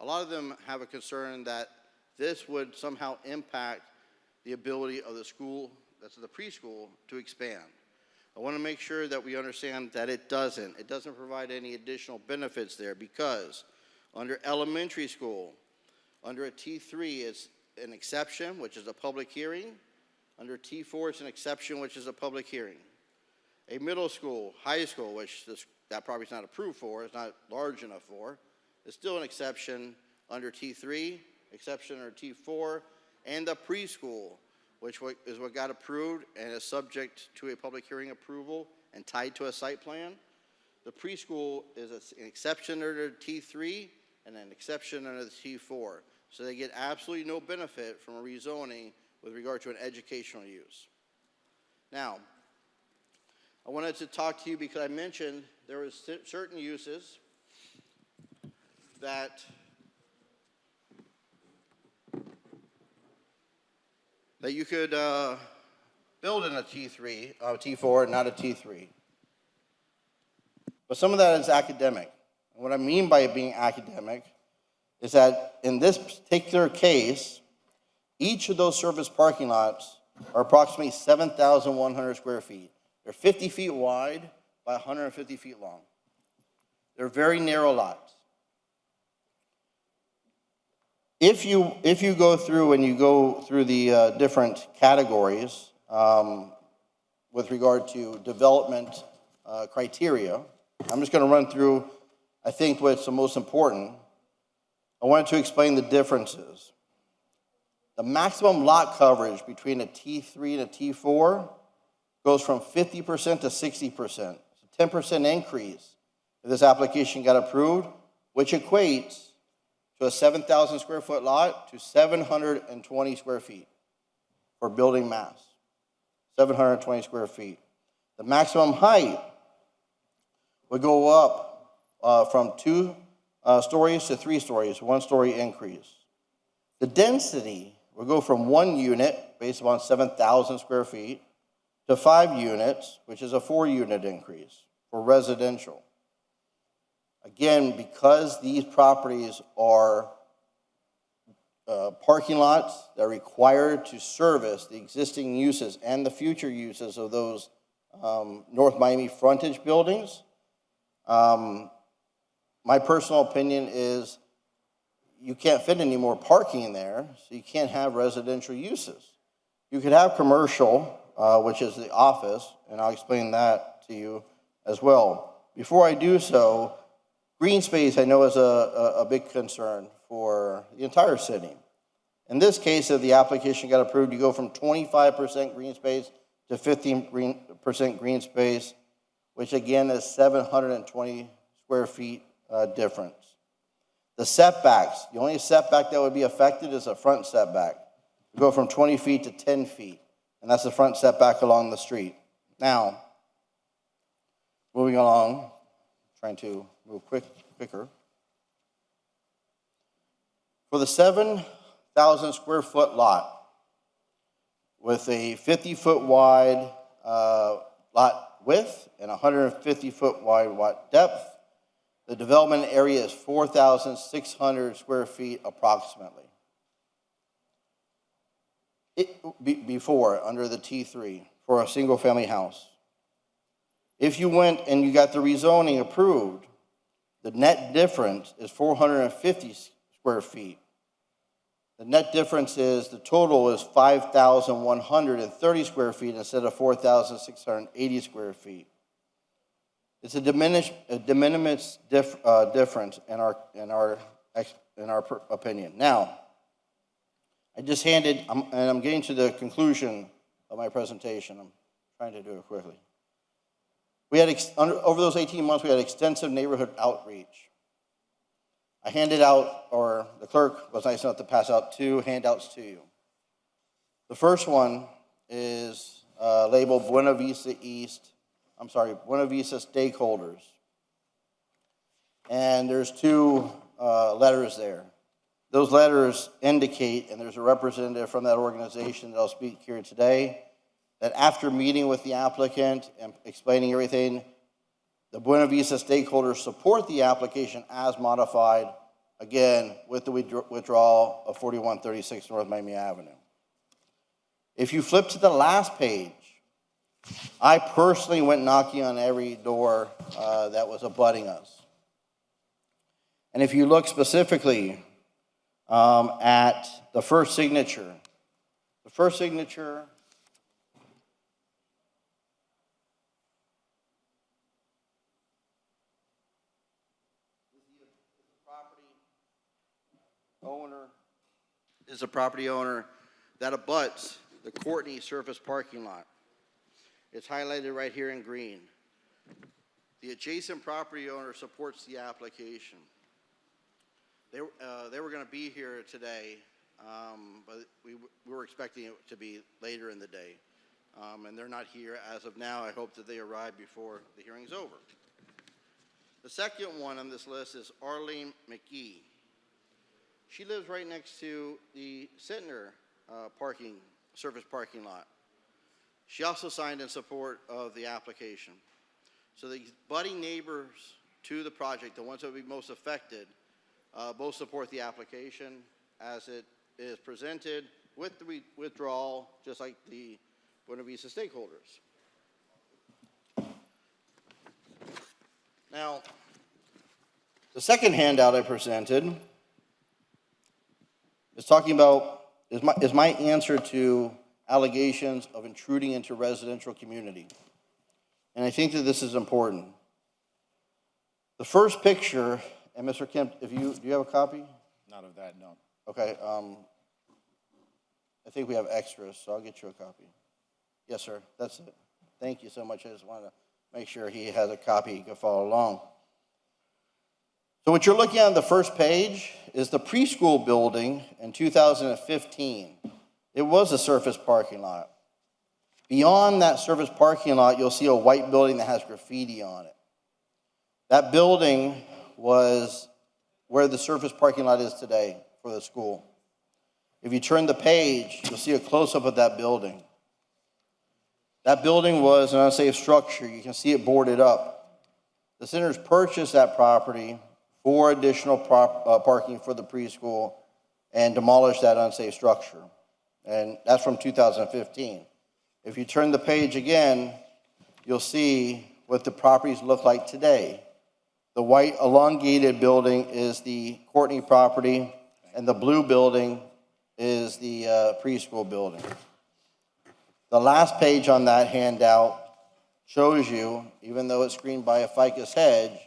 a lot of them have a concern that this would somehow impact the ability of the school, that's the preschool, to expand. I want to make sure that we understand that it doesn't. It doesn't provide any additional benefits there, because under elementary school, under a T3, it's an exception, which is a public hearing. Under T4, it's an exception, which is a public hearing. A middle school, high school, which that probably is not approved for, it's not large enough for, is still an exception under T3, exception under T4, and the preschool, which is what got approved and is subject to a public hearing approval and tied to a site plan. The preschool is an exception under T3 and an exception under the T4. So they get absolutely no benefit from a rezoning with regard to an educational use. Now, I wanted to talk to you because I mentioned there was certain uses that you could build in a T3, T4, not a T3. But some of that is academic. And what I mean by it being academic is that in this particular case, each of those service parking lots are approximately 7,100 square feet. They're 50 feet wide by 150 feet long. They're very narrow lots. If you go through and you go through the different categories with regard to development criteria, I'm just going to run through, I think, what's the most important. I wanted to explain the differences. The maximum lot coverage between a T3 and a T4 goes from 50% to 60%. It's a 10% increase if this application got approved, which equates to a 7,000 square foot lot to 720 square feet for building mass. 720 square feet. The maximum height would go up from 2 stories to 3 stories, 1-story increase. The density will go from 1 unit, based upon 7,000 square feet, to 5 units, which is a 4-unit increase for residential. Again, because these properties are parking lots that are required to service the existing uses and the future uses of those North Miami frontage buildings, my personal opinion is you can't fit any more parking there, so you can't have residential uses. You could have commercial, which is the office, and I'll explain that to you as well. Before I do so, green space I know is a big concern for the entire city. In this case, if the application got approved, you go from 25% green space to 15% green space, which again is 720 square feet difference. The setbacks, the only setback that would be affected is a front setback. You go from 20 feet to 10 feet, and that's the front setback along the street. Now, moving along, trying to move quicker. For the 7,000 square foot lot, with a 50-foot wide lot width and 150-foot wide lot depth. The development area is 4,600 square feet approximately. Before, under the T3, for a single-family house. If you went and you got the rezoning approved, the net difference is 450 square feet. The net difference is, the total is 5,130 square feet instead of 4,680 square feet. It's a de minimis difference in our opinion. Now, I just handed, and I'm getting to the conclusion of my presentation. I'm trying to do it quickly. We had, over those 18 months, we had extensive neighborhood outreach. I handed out, or the clerk was nice enough to pass out 2 handouts to you. The first one is labeled Buena Vista Stakeholders. And there's 2 letters there. Those letters indicate, and there's a representative from that organization that I'll speak here today, that after meeting with the applicant and explaining everything, the Buena Vista stakeholders support the application as modified, again, with the withdrawal of 4136 North Miami Avenue. If you flip to the last page, I personally went knocking on every door that was abutting us. And if you look specifically at the first signature, is a property owner that abuts the Courtney surface parking lot. It's highlighted right here in green. The adjacent property owner supports the application. They were going to be here today, but we were expecting it to be later in the day. And they're not here as of now. I hope that they arrive before the hearing's over. The second one on this list is Arlene McGee. She lives right next to the Sittner surface parking lot. She also signed in support of the application. So the budding neighbors to the project, the ones that will be most affected, both support the application as it is presented with the withdrawal, just like the Buena Vista stakeholders. Now, the second handout I presented is talking about, is my answer to allegations of intruding into residential community. And I think that this is important. The first picture, and Mr. Kemp, do you have a copy? Not of that, no. Okay, I think we have extras, so I'll get you a copy. Yes, sir, that's it. Thank you so much. I just wanted to make sure he has a copy he can follow along. So what you're looking at on the first page is the preschool building in 2015. It was a surface parking lot. Beyond that surface parking lot, you'll see a white building that has graffiti on it. That building was where the surface parking lot is today for the school. If you turn the page, you'll see a close-up of that building. That building was an unsafe structure. You can see it boarded up. The Sittners purchased that property for additional parking for the preschool and demolished that unsafe structure. And that's from 2015. If you turn the page again, you'll see what the properties look like today. The white elongated building is the Courtney property, and the blue building is the preschool building. The last page on that handout shows you, even though it's screened by a ficus hedge,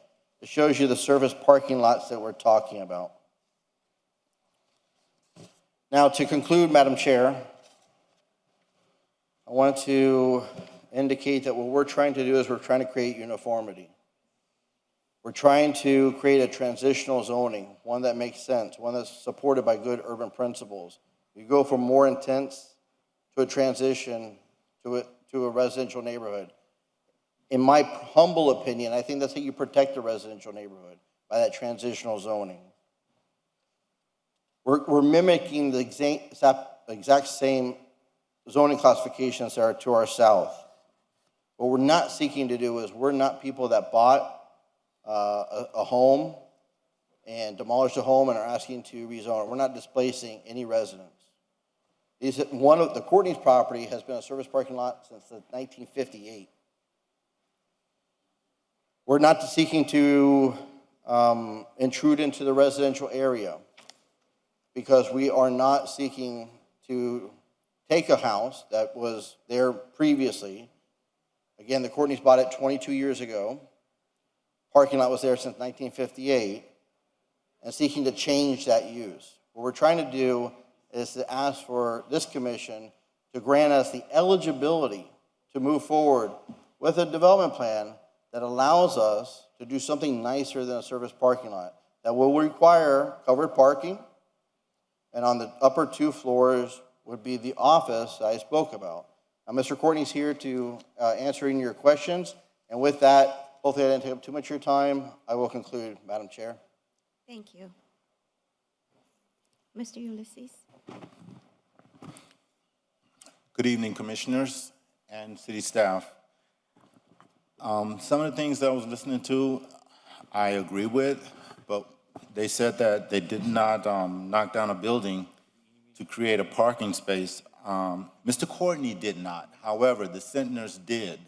it shows you the surface parking lots that we're talking about. Now, to conclude, Madam Chair, I want to indicate that what we're trying to do is we're trying to create uniformity. We're trying to create a transitional zoning, one that makes sense, one that's supported by good urban principles. We go from more intense to a transition to a residential neighborhood. In my humble opinion, I think that's how you protect a residential neighborhood, by that transitional zoning. We're mimicking the exact same zoning classifications that are to our south. What we're not seeking to do is, we're not people that bought a home and demolished a home and are asking to rezone it. We're not displacing any residents. One of the Courtney's property has been a service parking lot since 1958. We're not seeking to intrude into the residential area, because we are not seeking to take a house that was there previously. Again, the Courtney's bought it 22 years ago. Parking lot was there since 1958, and seeking to change that use. What we're trying to do is to ask for this commission to grant us the eligibility to move forward with a development plan that allows us to do something nicer than a service parking lot, that will require covered parking, and on the upper 2 floors would be the office I spoke about. Now, Mr. Courtney's here to answer any of your questions, and with that, hopefully I didn't take up too much of your time. I will conclude, Madam Chair. Thank you. Mr. Ulysses? Good evening, commissioners and city staff. Some of the things that I was listening to, I agree with, but they said that they did not knock down a building to create a parking space. Mr. Courtney did not. However, the Centeners did.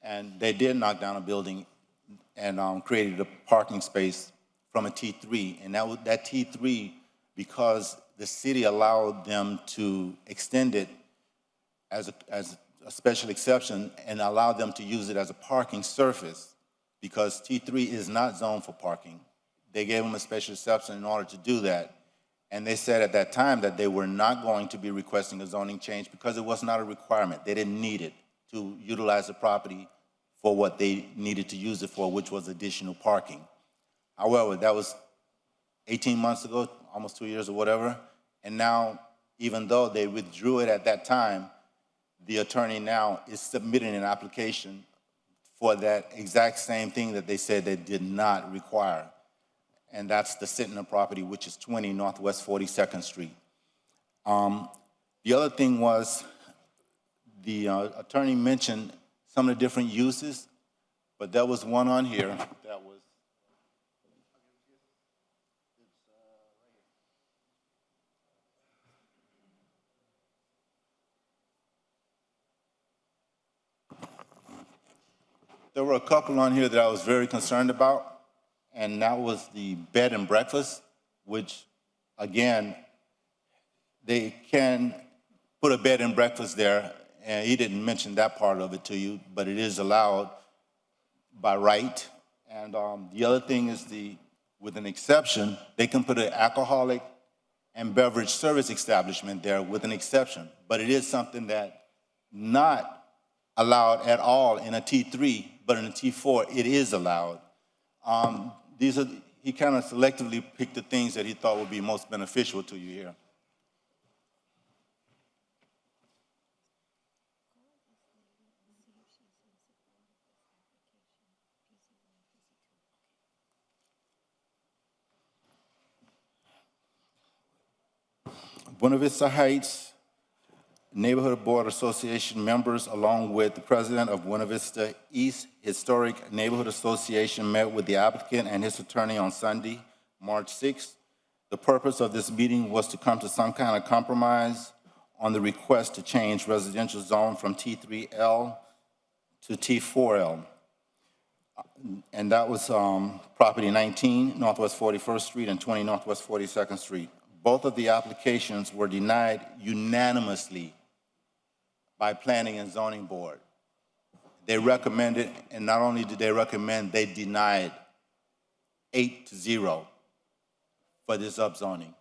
And they did knock down a building and created a parking space from a T3. And that T3, because the city allowed them to extend it as a special exception and allow them to use it as a parking surface, because T3 is not zoned for parking. They gave them a special exception in order to do that. And they said at that time that they were not going to be requesting a zoning change because it was not a requirement. They didn't need it to utilize the property for what they needed to use it for, which was additional parking. However, that was 18 months ago, almost 2 years or whatever. And now, even though they withdrew it at that time, the attorney now is submitting an application for that exact same thing that they said they did not require. And that's the Centener property, which is 20 Northwest 42nd Street. The other thing was, the attorney mentioned some of the different uses, but there was one on here that was, there were a couple on here that I was very concerned about, and that was the bed and breakfast, which, again, they can put a bed and breakfast there, and he didn't mention that part of it to you, but it is allowed by right. And the other thing is, with an exception, they can put an alcoholic and beverage service establishment there with an exception, but it is something that not allowed at all in a T3, but in a T4, it is allowed. He kind of selectively picked the things that he thought would be most beneficial to you here. Buena Vista Heights Neighborhood Board Association members, along with the president of Buena Vista East Historic Neighborhood Association, met with the applicant and his attorney on Sunday, March 6th. The purpose of this meeting was to come to some kind of compromise on the request to change residential zone from T3L to T4L. And that was property 19 Northwest 41st Street and 20 Northwest 42nd Street. Both of the applications were denied unanimously by Planning and Zoning Board. They recommended, and not only did they recommend, they denied 8-0 for this upzoning.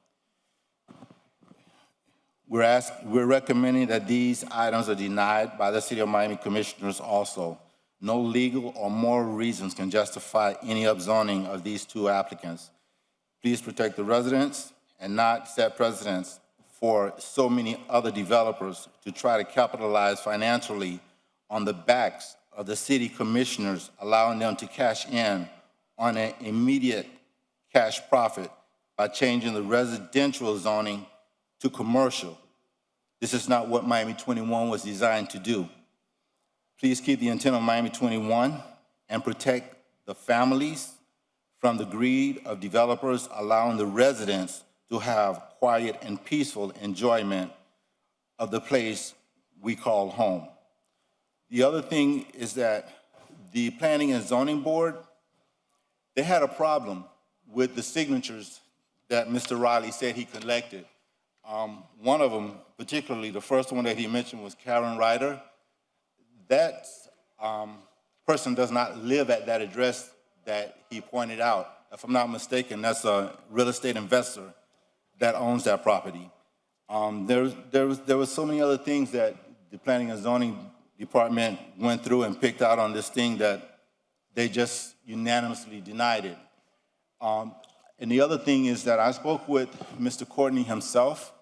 We're recommending that these items are denied by the City of Miami Commissioners also. No legal or moral reasons can justify any upzoning of these two applicants. Please protect the residents and not set precedents for so many other developers to try to capitalize financially on the backs of the city commissioners, allowing them to cash in on an immediate cash profit by changing the residential zoning to commercial. This is not what Miami 21 was designed to do. Please keep the intent of Miami 21 and protect the families from the greed of developers, allowing the residents to have quiet and peaceful enjoyment of the place we call home. The other thing is that the Planning and Zoning Board, they had a problem with the signatures that Mr. Riley said he collected. One of them, particularly the first one that he mentioned, was Karen Ryder. That person does not live at that address that he pointed out. If I'm not mistaken, that's a real estate investor that owns that property. There was so many other things that the Planning and Zoning Department went through and picked out on this thing that they just unanimously denied it. And the other thing is that I spoke with Mr. Courtney himself,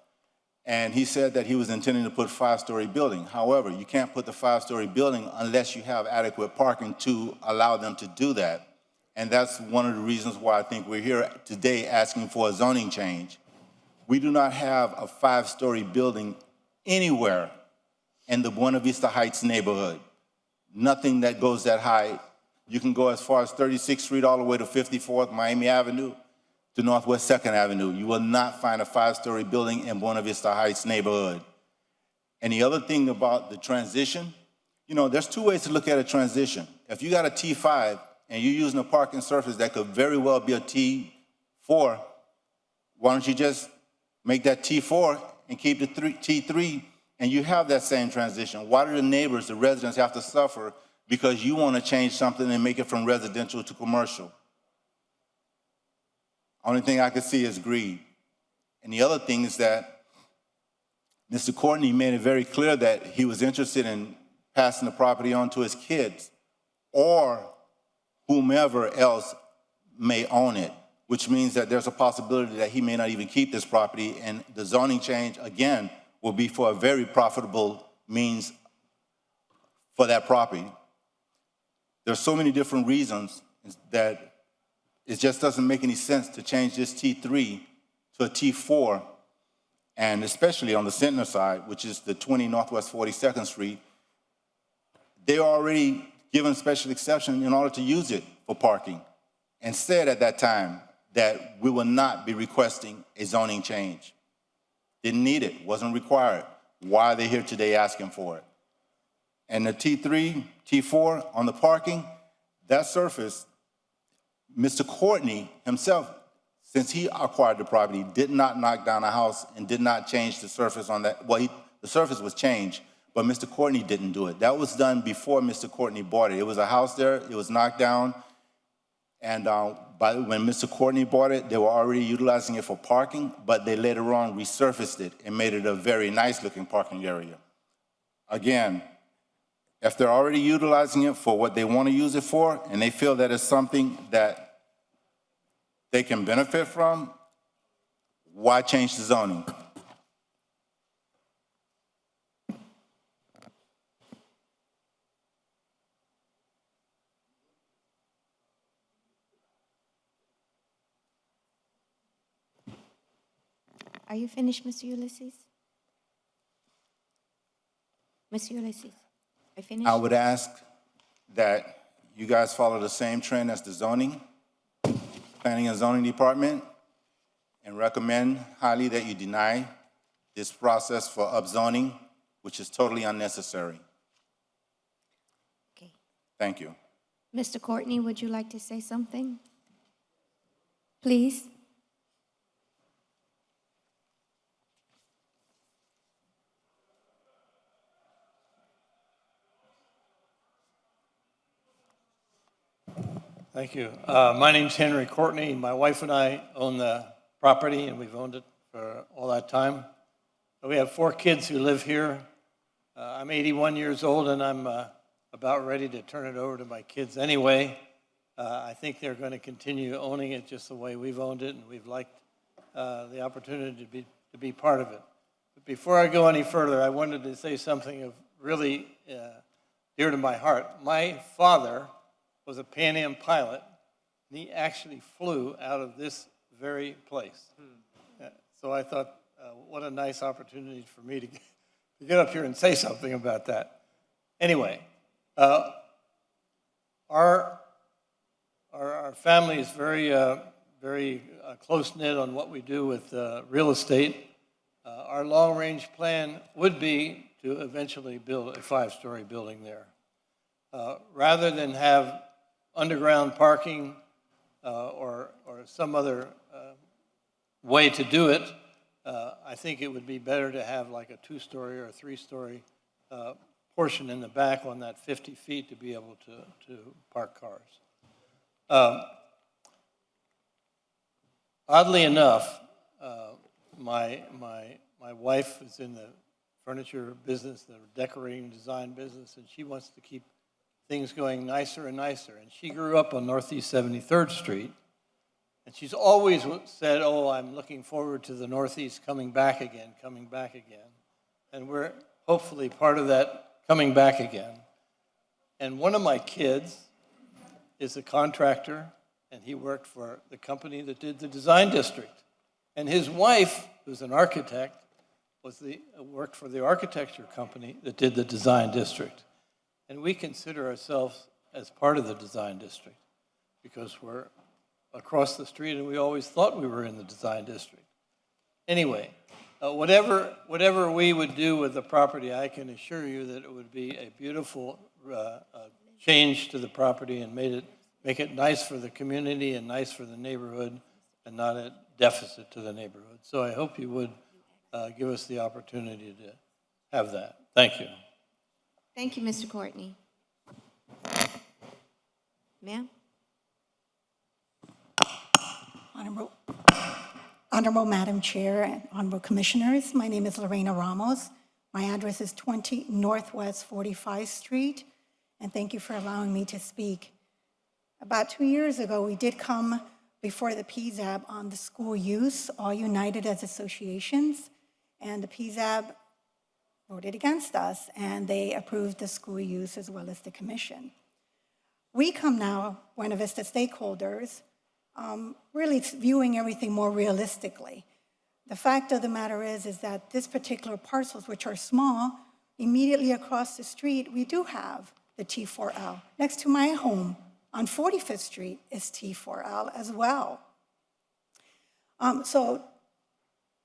and he said that he was intending to put a 5-story building. However, you can't put the 5-story building unless you have adequate parking to allow them to do that. And that's one of the reasons why I think we're here today asking for a zoning change. We do not have a 5-story building anywhere in the Buena Vista Heights neighborhood. Nothing that goes that high. You can go as far as 36th Street all the way to 54th Miami Avenue to Northwest 2nd Avenue. You will not find a 5-story building in Buena Vista Heights neighborhood. And the other thing about the transition, you know, there's two ways to look at a transition. If you got a T5 and you're using a parking surface that could very well be a T4, why don't you just make that T4 and keep the T3 and you have that same transition? Why do the neighbors, the residents have to suffer because you want to change something and make it from residential to commercial? Only thing I can see is greed. And the other thing is that Mr. Courtney made it very clear that he was interested in passing the property on to his kids or whomever else may own it, which means that there's a possibility that he may not even keep this property, and the zoning change, again, will be for a very profitable means for that property. There's so many different reasons that it just doesn't make any sense to change this T3 to a T4, and especially on the Centner side, which is the 20 Northwest 42nd Street, they are already given special exception in order to use it for parking, and said at that time that we will not be requesting a zoning change. Didn't need it, wasn't required. Why are they here today asking for it? And the T3, T4 on the parking, that surface, Mr. Courtney himself, since he acquired the property, did not knock down a house and did not change the surface on that. Well, the surface was changed, but Mr. Courtney didn't do it. That was done before Mr. Courtney bought it. It was a house there, it was knocked down, and when Mr. Courtney bought it, they were already utilizing it for parking, but they later on resurfaced it and made it a very nice looking parking area. Again, if they're already utilizing it for what they want to use it for, and they feel that it's something that they can benefit from, why change the zoning? Are you finished, Mr. Ulysses? Mr. Ulysses, are you finished? I would ask that you guys follow the same trend as the zoning, Planning and Zoning Department, and recommend highly that you deny this process for upzoning, which is totally unnecessary. Okay. Thank you. Mr. Courtney, would you like to say something? Please. Thank you. My name's Henry Courtney. My wife and I own the property, and we've owned it for all that time. We have 4 kids who live here. I'm 81 years old, and I'm about ready to turn it over to my kids anyway. I think they're going to continue owning it just the way we've owned it, and we've liked the opportunity to be part of it. But before I go any further, I wanted to say something of really dear to my heart. My father was a Pan Am pilot, and he actually flew out of this very place. So I thought, what a nice opportunity for me to get up here and say something about that. Anyway, our family is very close-knit on what we do with real estate. Our long-range plan would be to eventually build a 5-story building there. Rather than have underground parking or some other way to do it, I think it would be better to have like a 2-story or a 3-story portion in the back on that 50 feet to be able to park cars. Oddly enough, my wife is in the furniture business, the decorating design business, and she wants to keep things going nicer and nicer. And she grew up on Northeast 73rd Street, and she's always said, oh, I'm looking forward to the Northeast coming back again. And we're hopefully part of that coming back again. And one of my kids is a contractor, and he worked for the company that did the design district. And his wife, who's an architect, worked for the architecture company that did the design district. And we consider ourselves as part of the design district because we're across the street and we always thought we were in the design district. Anyway, whatever we would do with the property, I can assure you that it would be a beautiful change to the property and make it nice for the community and nice for the neighborhood and not a deficit to the neighborhood. So I hope you would give us the opportunity to have that. Thank you. Thank you, Mr. Courtney. Ma'am? Honorable Madam Chair and Honorable Commissioners, my name is Lorena Ramos. My address is 20 Northwest 45th Street, and thank you for allowing me to speak. About 2 years ago, we did come before the PZAB on the school use, all united as associations, and the PZAB voted against us, and they approved the school use as well as the commission. We come now, Buena Vista stakeholders, really viewing everything more realistically. The fact of the matter is that this particular parcels, which are small, immediately across the street, we do have the T4L. Next to my home on 45th Street is T4L as well. So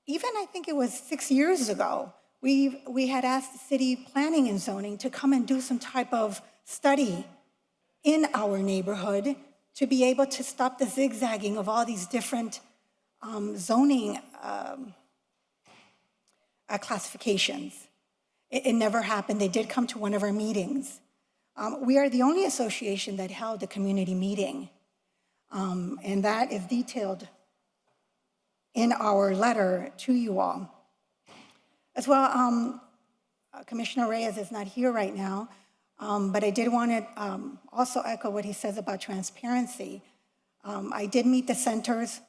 even I think it was 6 years ago, we had asked the city planning and zoning to come and do some type of study in our neighborhood to be able to stop the zigzagging of all these different zoning classifications. It never happened. They did come to one of our meetings. We are the only association that held a community meeting, and that is detailed in our letter to you all. As well, Commissioner Reyes is not here right now, but I did want to also echo what he says about transparency. I did meet the centers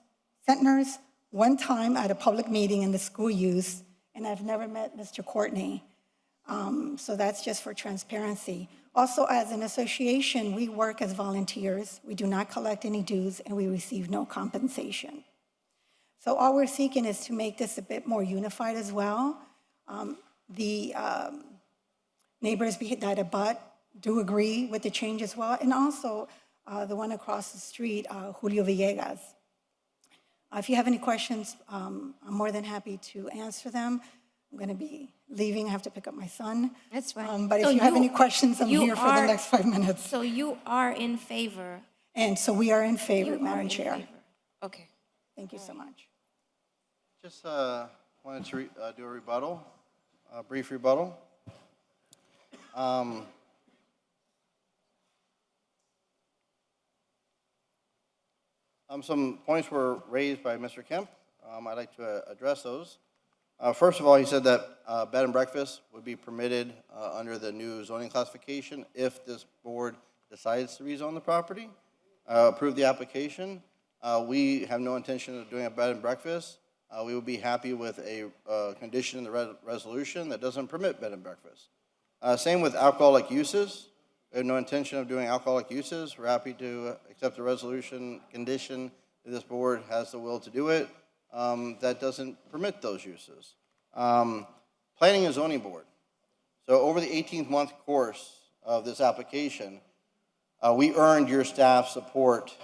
one time at a public meeting in the school use, and I've never met Mr. Courtney. So that's just for transparency. Also, as an association, we work as volunteers. We do not collect any dues, and we receive no compensation. So all we're seeking is to make this a bit more unified as well. The neighbors that abut do agree with the change as well, and also the one across the street, Julio Villegas. If you have any questions, I'm more than happy to answer them. I'm going to be leaving. I have to pick up my son. That's fine. But if you have any questions, I'm here for the next 5 minutes. So you are in favor? And so we are in favor, Madam Chair. Okay. Thank you so much. Just wanted to do a rebuttal, a brief rebuttal. Some points were raised by Mr. Kemp. I'd like to address those. First of all, he said that bed and breakfast would be permitted under the new zoning classification if this board decides to rezone the property, approve the application. We have no intention of doing a bed and breakfast. We would be happy with a condition in the resolution that doesn't permit bed and breakfast. Same with alcoholic uses. We have no intention of doing alcoholic uses. We're happy to accept the resolution condition if this board has the will to do it. That doesn't permit those uses. Planning and zoning board. So over the 18-month course of this application, we earned your staff support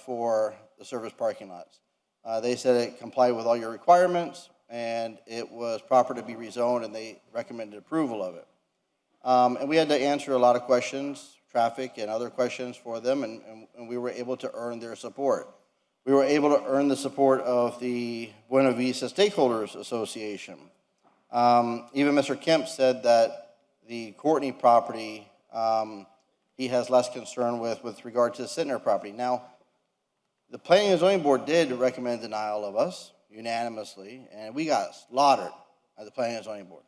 for the service parking lots. They said it complied with all your requirements, and it was proper to be rezoned, and they recommended approval of it. And we had to answer a lot of questions, traffic and other questions for them, and we were able to earn their support. We were able to earn the support of the Buena Vista Stakeholders Association. Even Mr. Kemp said that the Courtney property, he has less concern with regard to the Sittner property. Now, the Planning and Zoning Board did recommend denial of us unanimously, and we got slaughtered at the Planning and Zoning Board.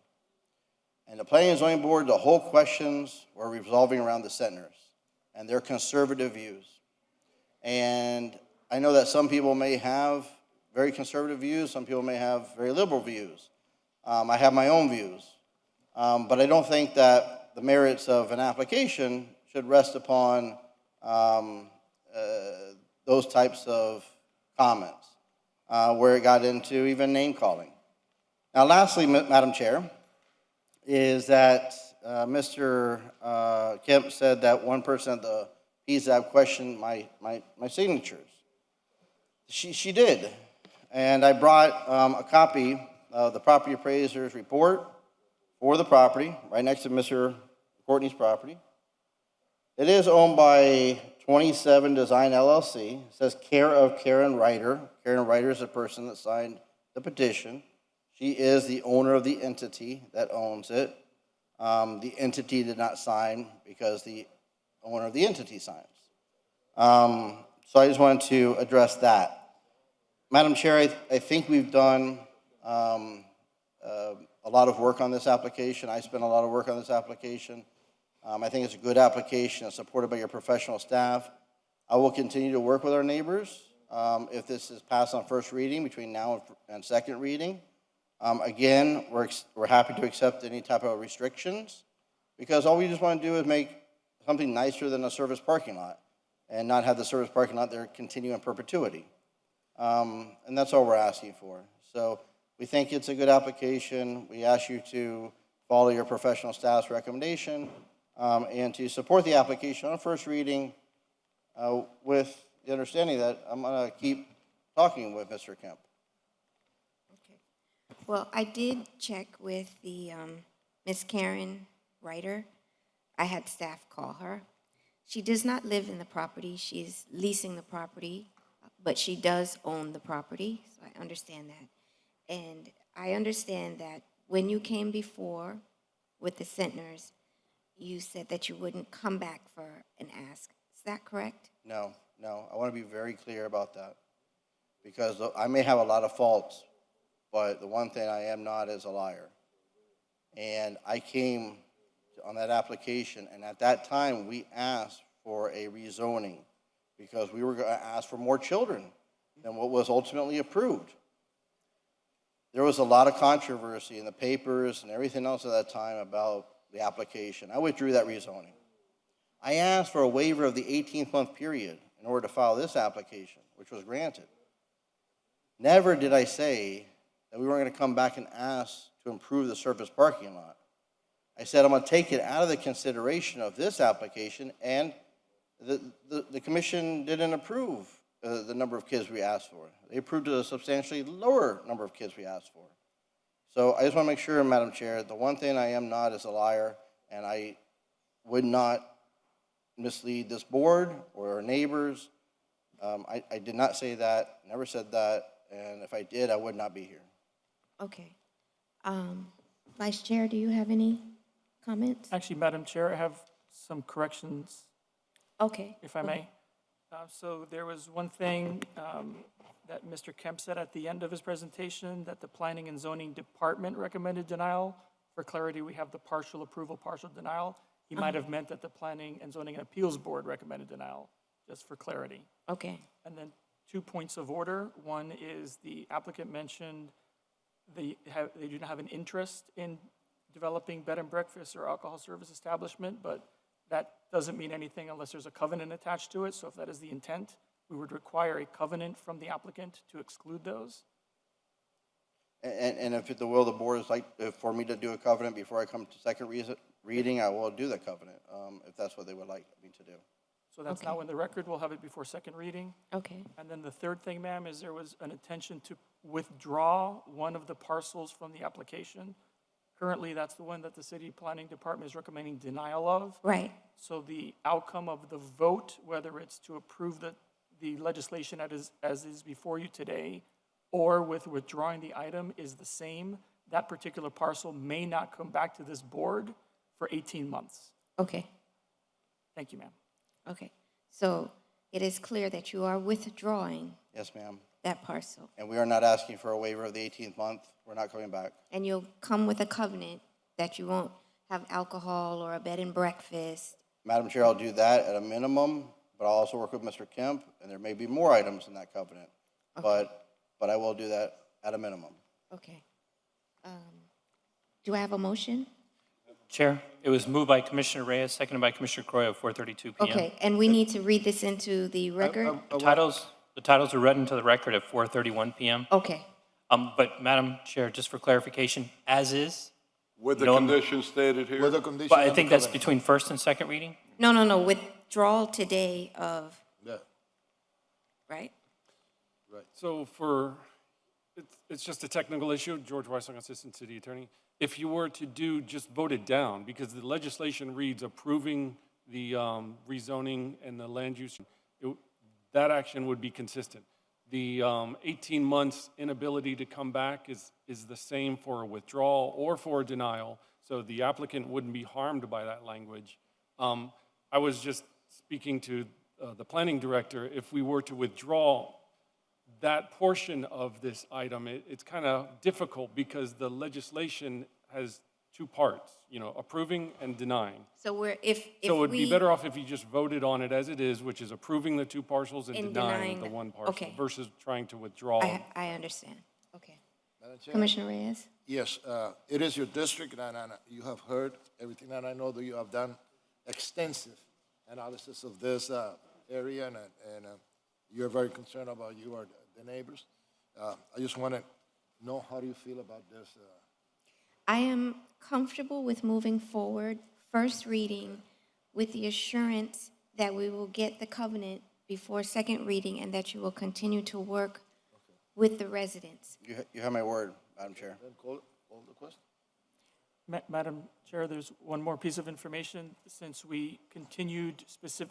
And the Planning and Zoning Board, the whole questions were revolving around the Sittners and their conservative views. And I know that some people may have very conservative views, some people may have very liberal views. I have my own views. But I don't think that the merits of an application should rest upon those types of comments, where it got into even name calling. Now, lastly, Madam Chair, is that Mr. Kemp said that 1% of the PZAB questioned my signatures. She did, and I brought a copy of the property appraiser's report for the property, right next to Mr. Courtney's property. It is owned by 27 Design LLC. It says care of Karen Ryder. Karen Ryder is the person that signed the petition. She is the owner of the entity that owns it. The entity did not sign because the owner of the entity signs. So I just wanted to address that. Madam Chair, I think we've done a lot of work on this application. I spent a lot of work on this application. I think it's a good application. It's supported by your professional staff. I will continue to work with our neighbors if this is passed on first reading between now and second reading. Again, we're happy to accept any type of restrictions because all we just want to do is make something nicer than a service parking lot and not have the service parking lot there continue in perpetuity. And that's all we're asking for. So we think it's a good application. We ask you to follow your professional staff's recommendation and to support the application on first reading with the understanding that I'm going to keep talking with Mr. Kemp. Well, I did check with the Miss Karen Ryder. I had staff call her. She does not live in the property. She's leasing the property, but she does own the property, so I understand that. And I understand that when you came before with the Centners, you said that you wouldn't come back for an ask. Is that correct? No. I want to be very clear about that because I may have a lot of faults, but the one thing I am not is a liar. And I came on that application, and at that time, we asked for a rezoning because we were going to ask for more children than what was ultimately approved. There was a lot of controversy in the papers and everything else at that time about the application. I withdrew that rezoning. I asked for a waiver of the 18th-month period in order to file this application, which was granted. Never did I say that we weren't going to come back and ask to improve the surface parking lot. I said I'm going to take it out of the consideration of this application, and the commission didn't approve the number of kids we asked for. They approved a substantially lower number of kids we asked for. So I just want to make sure, Madam Chair, the one thing I am not is a liar, and I would not mislead this board or our neighbors. I did not say that, never said that, and if I did, I would not be here. Okay. Vice Chair, do you have any comments? Actually, Madam Chair, I have some corrections, Okay. if I may. So there was one thing that Mr. Kemp said at the end of his presentation, that the Planning and Zoning Department recommended denial. For clarity, we have the partial approval, partial denial. He might have meant that the Planning and Zoning Appeals Board recommended denial, just for clarity. Okay. And then 2 points of order. One is the applicant mentioned they do not have an interest in developing bed and breakfast or alcohol service establishment, but that doesn't mean anything unless there's a covenant attached to it. So if that is the intent, we would require a covenant from the applicant to exclude those. And if the will of the board is like, for me to do a covenant before I come to second reading, I will do the covenant, if that's what they would like me to do. So that's Okay. now in the record. We'll have it before second reading. Okay. And then the third thing, ma'am, is there was an intention to withdraw one of the parcels from the application. Currently, that's the one that the city planning department is recommending denial of. Right. So the outcome of the vote, whether it's to approve the legislation as is before you today, or with withdrawing the item is the same. That particular parcel may not come back to this board for 18 months. Okay. Thank you, ma'am. Okay. So it is clear that you are withdrawing Yes, ma'am. that parcel. And we are not asking for a waiver of the 18th month. We're not coming back. And you'll come with a covenant that you won't have alcohol or a bed and breakfast. Madam Chair, I'll do that at a minimum, but I'll also work with Mr. Kemp, and there may be more items in that covenant. But I will do that at a minimum. Okay. Do I have a motion? Chair, it was moved by Commissioner Reyes, seconded by Commissioner Croy at 4:32 p.m. Okay, and we need to read this into the record? The titles are read into the record at 4:31 p.m. Okay. But Madam Chair, just for clarification, as is? With the No- conditions stated here? With the condition But I of the think that's covenant. between first and second reading? No, withdrawal today of, Yeah, right? So it's just a technical issue. George Weissong, Assistant City Attorney. If you were to just vote it down, because the legislation reads approving the rezoning and the land use, that action would be consistent. The 18 months inability to come back is the same for a withdrawal or for a denial, so the applicant wouldn't be harmed by that language. I was just speaking to the planning director. If we were to withdraw that portion of this item, it's kind of difficult because the legislation has two parts, approving and denying. So if So it would be we- better off if you just voted on it as it is, which is approving the two parcels and And denying denying the the- one parcel okay. versus trying to withdraw. I understand. Okay. Madam Chair? Commissioner Reyes? Yes, it is your district, and you have heard everything, and I know that you have done extensive analysis of this area, and you're very concerned about you or the neighbors. I just want to know, how do you feel about this? I am comfortable with moving forward, first reading, with the assurance that we will get the covenant before second reading and that you will continue to work with the residents. You have my word, Madam Chair. Then call the question. Madam Chair, there's one more piece of information. Since we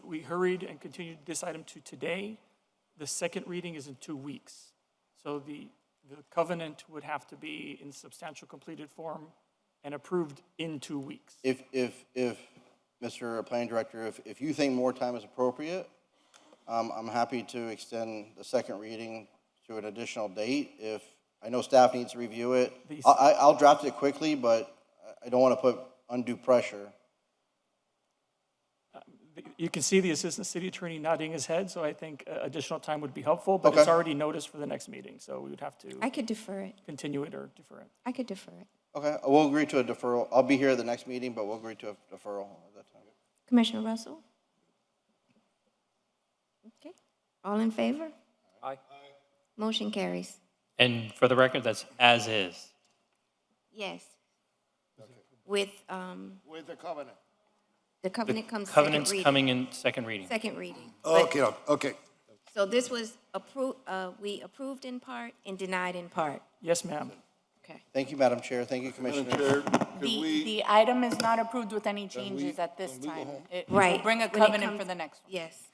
we hurried and continued this item to today, the second reading is in 2 weeks. So the covenant would have to be in substantial completed form and approved in 2 weeks. If Mr. Planning Director, if you think more time is appropriate, I'm happy to extend the second reading to an additional date. If, I know staff needs to review it. I'll draft it quickly, but I don't want to put undue pressure. You can see the Assistant City Attorney nodding his head, so I think additional time would be helpful, but it's Okay. already noticed for the next meeting, so we would have to I could defer it. continue it or defer it. I could defer it. Okay, we'll agree to a deferral. I'll be here at the next meeting, but we'll agree to a deferral at that time. Commissioner Russell? Okay. All in favor? Aye. Motion carries. And for the record, that's as is. Yes. With, With the covenant. the covenant comes second Covenant's reading. coming in second reading. Second reading. But- Okay, okay. So this was we approved in part and denied in part. Yes, ma'am. Okay. Thank you, Madam Chair. Thank you, Madam Commissioner. Chair, could we, The item is not approved with any changes at this time. It will Right. bring a When it covenant comes- for the next one. Yes.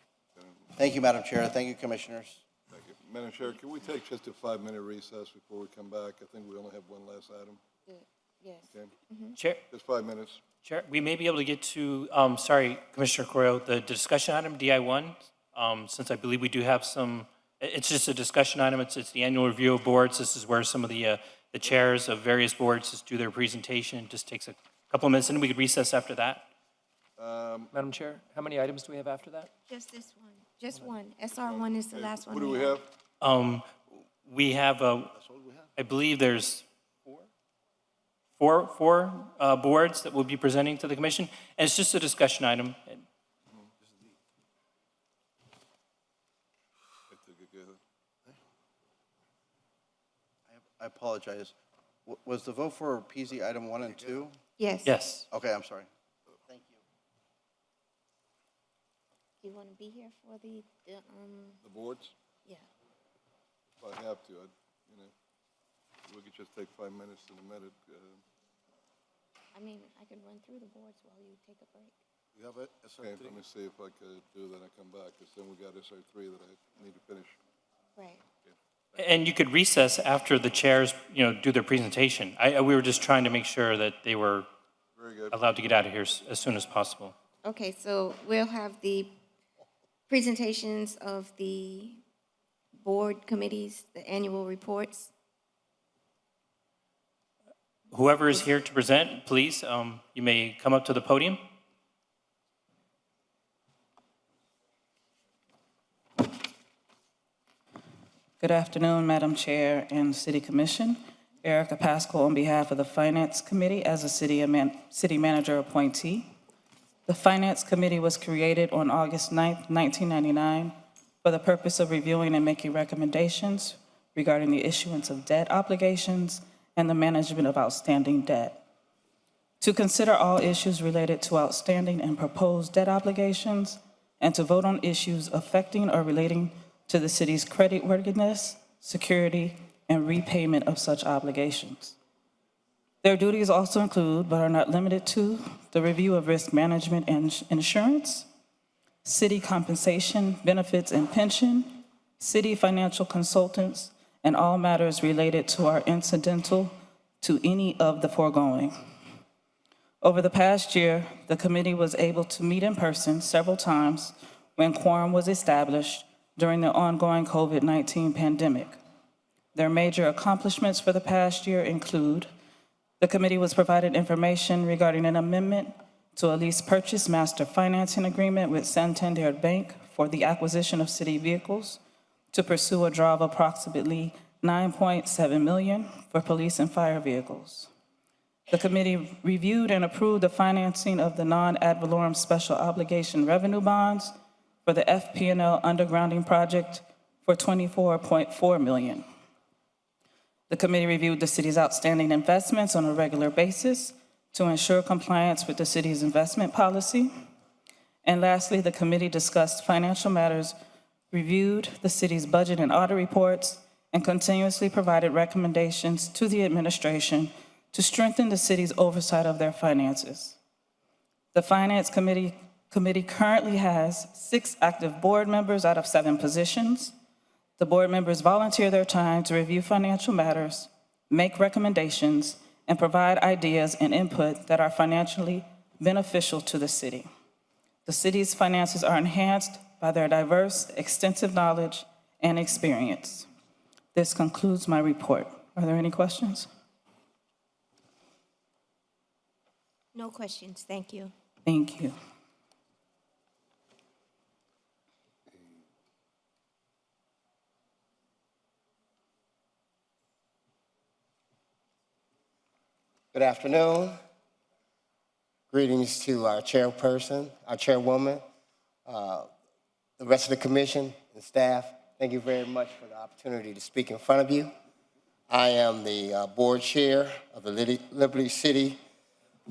Thank you, Madam Chair. Thank you, Commissioners. thank you. Madam Chair, can we take just a 5-minute recess before we come back? I think we only have one last item. Yes. Okay, Chair, just 5 minutes. Chair, we may be able to get to, sorry, Commissioner Corio, the discussion item, DI1, since I believe we do have some, it's just a discussion item, it's the annual review of boards. This is where some of the chairs of various boards just do their presentation. It just takes a couple of minutes, and we could recess after that. Madam Chair, how many items do we have after that? Just this one. Just one. SR1 is the last one. What do we have? We have, I believe there's four boards that we'll be presenting to the commission, and it's just a discussion item. I apologize. Was the vote for PZ item 1 and 2? Yes. Yes. Okay, I'm sorry. Thank you. You want to be here for the The boards, yeah. if I have to, we could just take 5 minutes in a minute. I mean, I could run through the boards while you take a break. You have it? Okay, let me see if I could do that, I come back, because then we got SR3 that I need to finish. Right. And you could recess after the chairs, do their presentation. We were just trying to make sure that they were Very good. allowed to get out of here as soon as possible. Okay, so we'll have the presentations of the board committees, the annual reports. Whoever is here to present, please, you may come up to the podium. Good afternoon, Madam Chair and City Commission. Erica Pascal on behalf of the Finance Committee as a City Manager appointee. The Finance Committee was created on August 9th, 1999 for the purpose of reviewing and making recommendations regarding the issuance of debt obligations and the management of outstanding debt. To consider all issues related to outstanding and proposed debt obligations and to vote on issues affecting or relating to the city's creditworthiness, security, and repayment of such obligations. Their duties also include, but are not limited to, the review of risk management and insurance, city compensation, benefits, and pension, city financial consultants, and all matters related to or incidental to any of the foregoing. Over the past year, the committee was able to meet in person several times when quorum was established during the ongoing COVID-19 pandemic. Their major accomplishments for the past year include the committee was provided information regarding an amendment to a lease purchase master financing agreement with Santander Bank for the acquisition of city vehicles to pursue a draw of approximately $9.7 million for police and fire vehicles. The committee reviewed and approved the financing of the non-ad valorem special obligation revenue bonds for the FP&L undergrounding project for $24.4 million. The committee reviewed the city's outstanding investments on a regular basis to ensure compliance with the city's investment policy. And lastly, the committee discussed financial matters, reviewed the city's budget and audit reports, and continuously provided recommendations to the administration to strengthen the city's oversight of their finances. The Finance Committee currently has 6 active board members out of 7 positions. The board members volunteer their time to review financial matters, make recommendations, and provide ideas and input that are financially beneficial to the city. The city's finances are enhanced by their diverse, extensive knowledge and experience. This concludes my report. Are there any questions? No questions, thank you. Thank you. Good afternoon. Greetings to our chairperson, our chairwoman, the rest of the commission and staff. Thank you very much for the opportunity to speak in front of you. I am the board chair of the Liberty City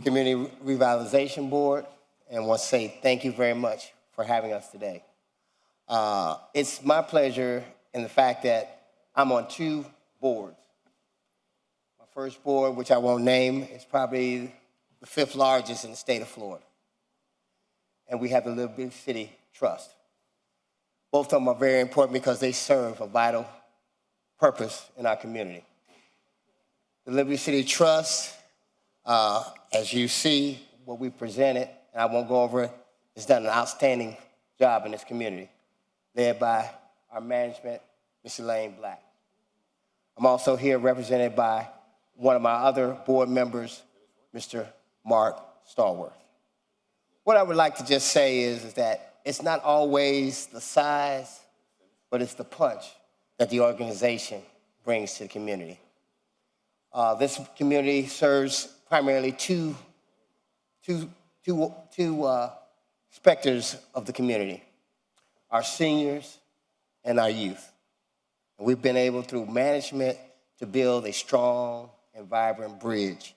Community Revitalization Board and want to say thank you very much for having us today. It's my pleasure in the fact that I'm on 2 boards. My first board, which I won't name, is probably the 5th largest in the state of Florida. And we have the Liberty City Trust. Both of them are very important because they serve a vital purpose in our community. The Liberty City Trust, as you see what we presented, and I won't go over it, has done an outstanding job in this community, led by our management, Mr. Lane Black. I'm also here represented by one of my other board members, Mr. Mark Stallworth. What I would like to just say is that it's not always the size, but it's the punch that the organization brings to the community. This community serves primarily two specters of the community, our seniors and our youth. And we've been able, through management, to build a strong and vibrant bridge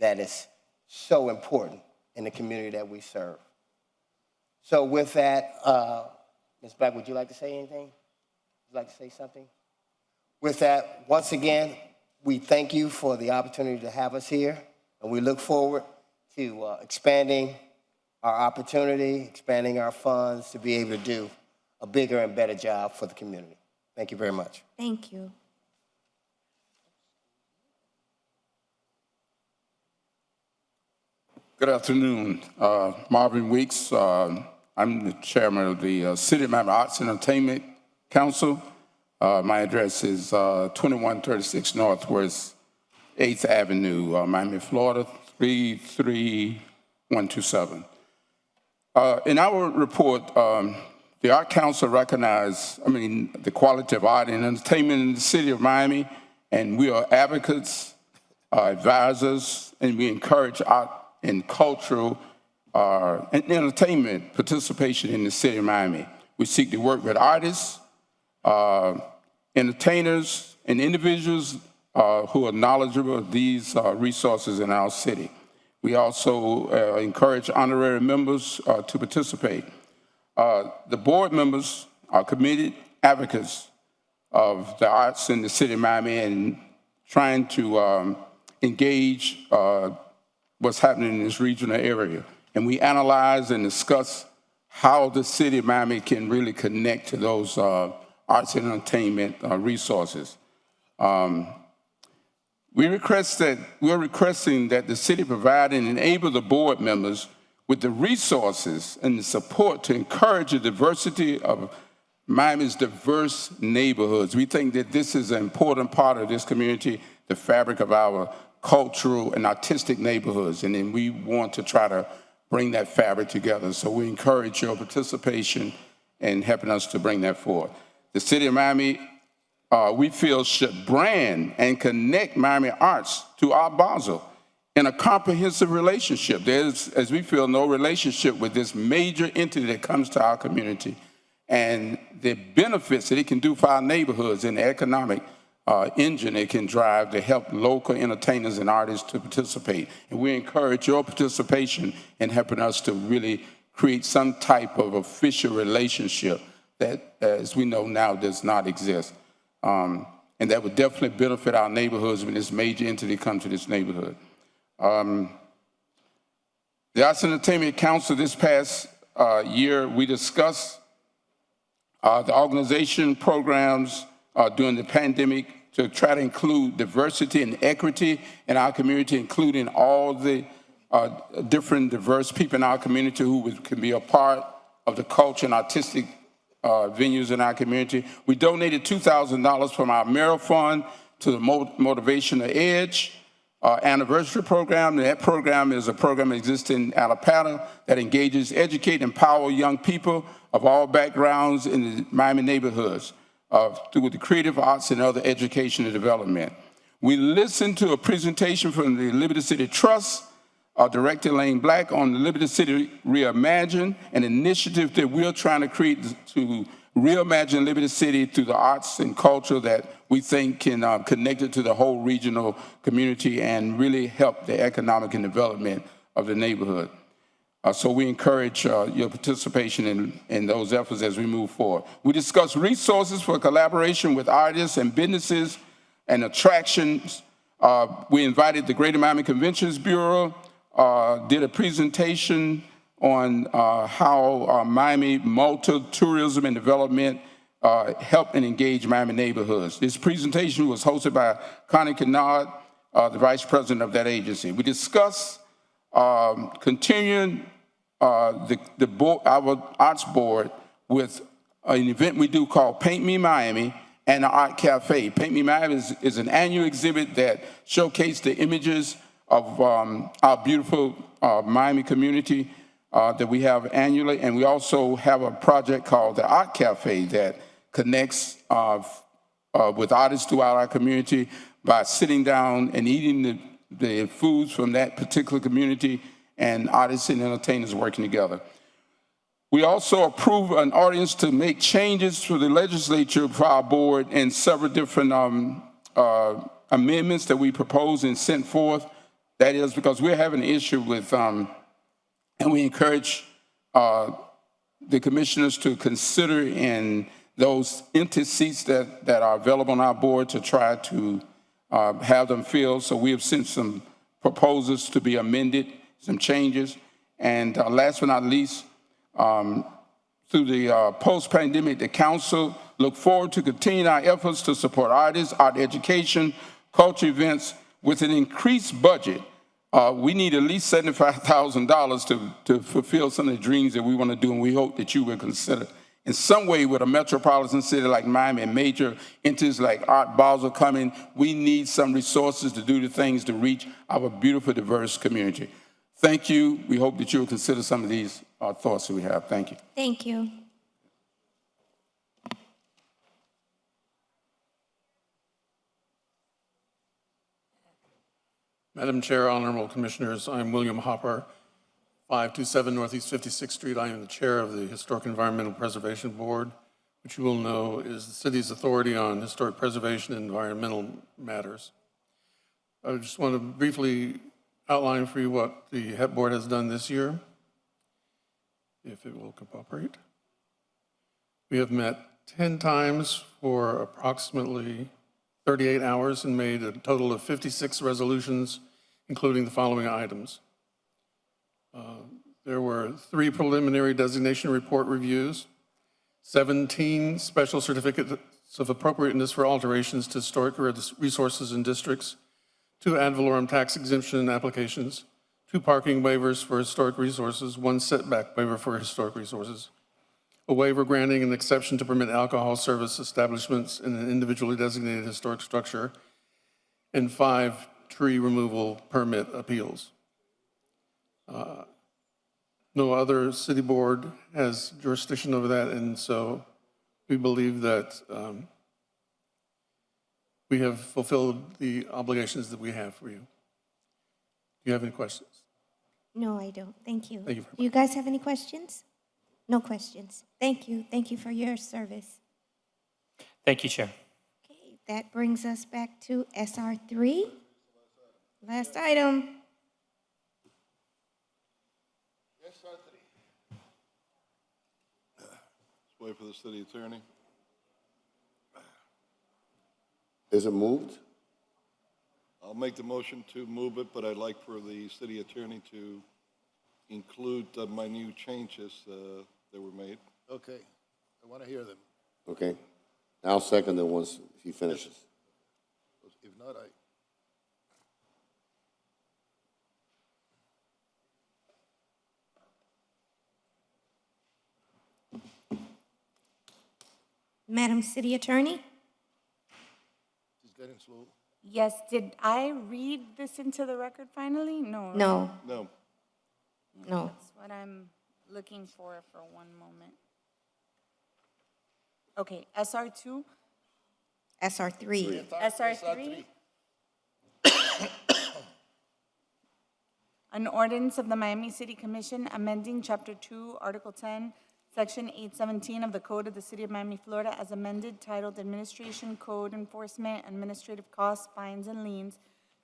that is so important in the community that we serve. So with that, Ms. Black, would you like to say anything? Would you like to say something? With that, once again, we thank you for the opportunity to have us here, and we look forward to expanding our opportunity, expanding our funds to be able to do a bigger and better job for the community. Thank you very much. Thank you. Good afternoon. Marvin Weeks. I'm the chairman of the City of Miami Arts and Entertainment Council. My address is 2136 Northwest 8th Avenue, Miami, Florida, 33127. In our report, the Art Council recognized, the quality of art and entertainment in the city of Miami, and we are advocates, advisors, and we encourage art and cultural and entertainment participation in the city of Miami. We seek to work with artists, entertainers, and individuals who are knowledgeable of these resources in our city. We also encourage honorary members to participate. The board members are committed advocates of the arts in the city of Miami and trying to engage what's happening in this regional area. And we analyze and discuss how the city of Miami can really connect to those arts and entertainment resources. We're requesting that the city provide and enable the board members with the resources and the support to encourage the diversity of Miami's diverse neighborhoods. We think that this is an important part of this community, the fabric of our cultural and artistic neighborhoods, and then we want to try to bring that fabric together. So we encourage your participation in helping us to bring that forward. The city of Miami, we feel, should brand and connect Miami arts to Art Basel in a comprehensive relationship. There's, as we feel, no relationship with this major entity that comes to our community and the benefits that it can do for our neighborhoods and the economic engine it can drive to help local entertainers and artists to participate. And we encourage your participation in helping us to really create some type of official relationship that, as we know now, does not exist. And that would definitely benefit our neighborhoods when this major entity comes to this neighborhood. The Arts and Entertainment Council this past year, we discussed the organization programs during the pandemic to try to include diversity and equity in our community, including all the different diverse people in our community who can be a part of the culture and artistic venues in our community. We donated $2,000 from our Merrill Fund to the Motivational Edge anniversary program. And that program is a program that exists in Alapata that engages, educate, and empower young people of all backgrounds in the Miami neighborhoods through the creative arts and other education and development. We listened to a presentation from the Liberty City Trust, Director Lane Black, on the Liberty City Reimagine, an initiative that we're trying to create to reimagine Liberty City through the arts and culture that we think can connect it to the whole regional community and really help the economic and development of the neighborhood. So we encourage your participation in those efforts as we move forward. We discussed resources for collaboration with artists and businesses and attractions. We invited the Greater Miami Conventions Bureau, did a presentation on how Miami multi-tourism and development help and engage Miami neighborhoods. This presentation was hosted by Connie Kennard, the vice president of that agency. We discussed continuing our arts board with an event we do called Paint Me Miami and the Art Cafe. Paint Me Miami is an annual exhibit that showcases the images of our beautiful Miami community that we have annually. And we also have a project called the Art Cafe that connects with artists throughout our community by sitting down and eating the foods from that particular community and artists and entertainers working together. We also approved an ordinance to make changes to the legislature for our board and several different amendments that we proposed and sent forth. That is because we're having an issue with, and we encourage the commissioners to consider in those empty seats that are available on our board to try to have them filled. So we have sent some proposals to be amended, some changes. And last but not least, through the post-pandemic, the council look forward to continuing our efforts to support artists, art education, culture events with an increased budget. We need at least $75,000 to fulfill some of the dreams that we want to do, and we hope that you will consider in some way with a metropolitan city like Miami and major entities like Art Basel coming. We need some resources to do the things to reach our beautiful, diverse community. Thank you. We hope that you will consider some of these thoughts that we have. Thank you. Thank you. Madam Chair, honorable commissioners, I'm William Hopper, 527 Northeast 56th Street. I am the chair of the Historic Environmental Preservation Board, which you will know is the city's authority on historic preservation and environmental matters. I just want to briefly outline for you what the HEP board has done this year, if it will cooperate. We have met 10 times for approximately 38 hours and made a total of 56 resolutions, including the following items. There were 3 preliminary designation report reviews, 17 special certificates of appropriateness for alterations to historic resources and districts, 2 ad valorem tax exemption applications, 2 parking waivers for historic resources, 1 setback waiver for historic resources, a waiver granting an exception to permit alcohol service establishments in an individually designated historic structure, and 5 tree removal permit appeals. No other city board has jurisdiction over that, and so we believe that we have fulfilled the obligations that we have for you. Do you have any questions? No, I don't. Thank you. Thank you very much. Do you guys have any questions? No questions. Thank you. Thank you for your service. Thank you, Chair. Okay, that brings us back to SR3. Last item. Let's wait for the city attorney. Is it moved? I'll make the motion to move it, but I'd like for the city attorney to include the minute changes that were made. Okay, I want to hear them. Okay. I'll second it once he finishes. If not, Madam City Attorney? She's getting slow. Yes, did I read this into the record finally? No. right? No. No. No. That's what I'm looking for one moment. Okay, SR2? SR3. SR3? An ordinance of the Miami City Commission amending Chapter 2, Article 10, Section 817 of the Code of the City of Miami, Florida, as amended, titled Administration, Code Enforcement, Administrative Costs, Fines, and Liens,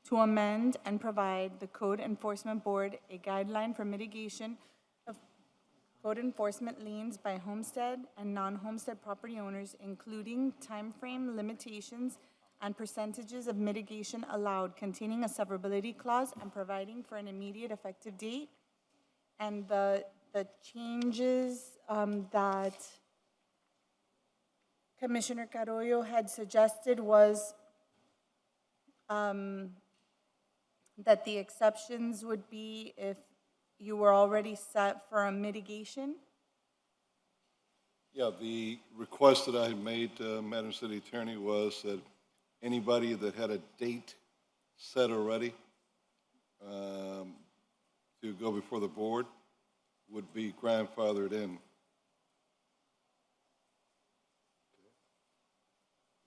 to amend and provide the Code Enforcement Board a guideline for mitigation of code enforcement liens by homestead and non-homestead property owners, including timeframe limitations and percentages of mitigation allowed, containing a severability clause and providing for an immediate effective date. And the changes that Commissioner Carollo had suggested was that the exceptions would be if you were already set for a mitigation. Yeah, the request that I made, Madam City Attorney, was that anybody that had a date set already to go before the board would be grandfathered in.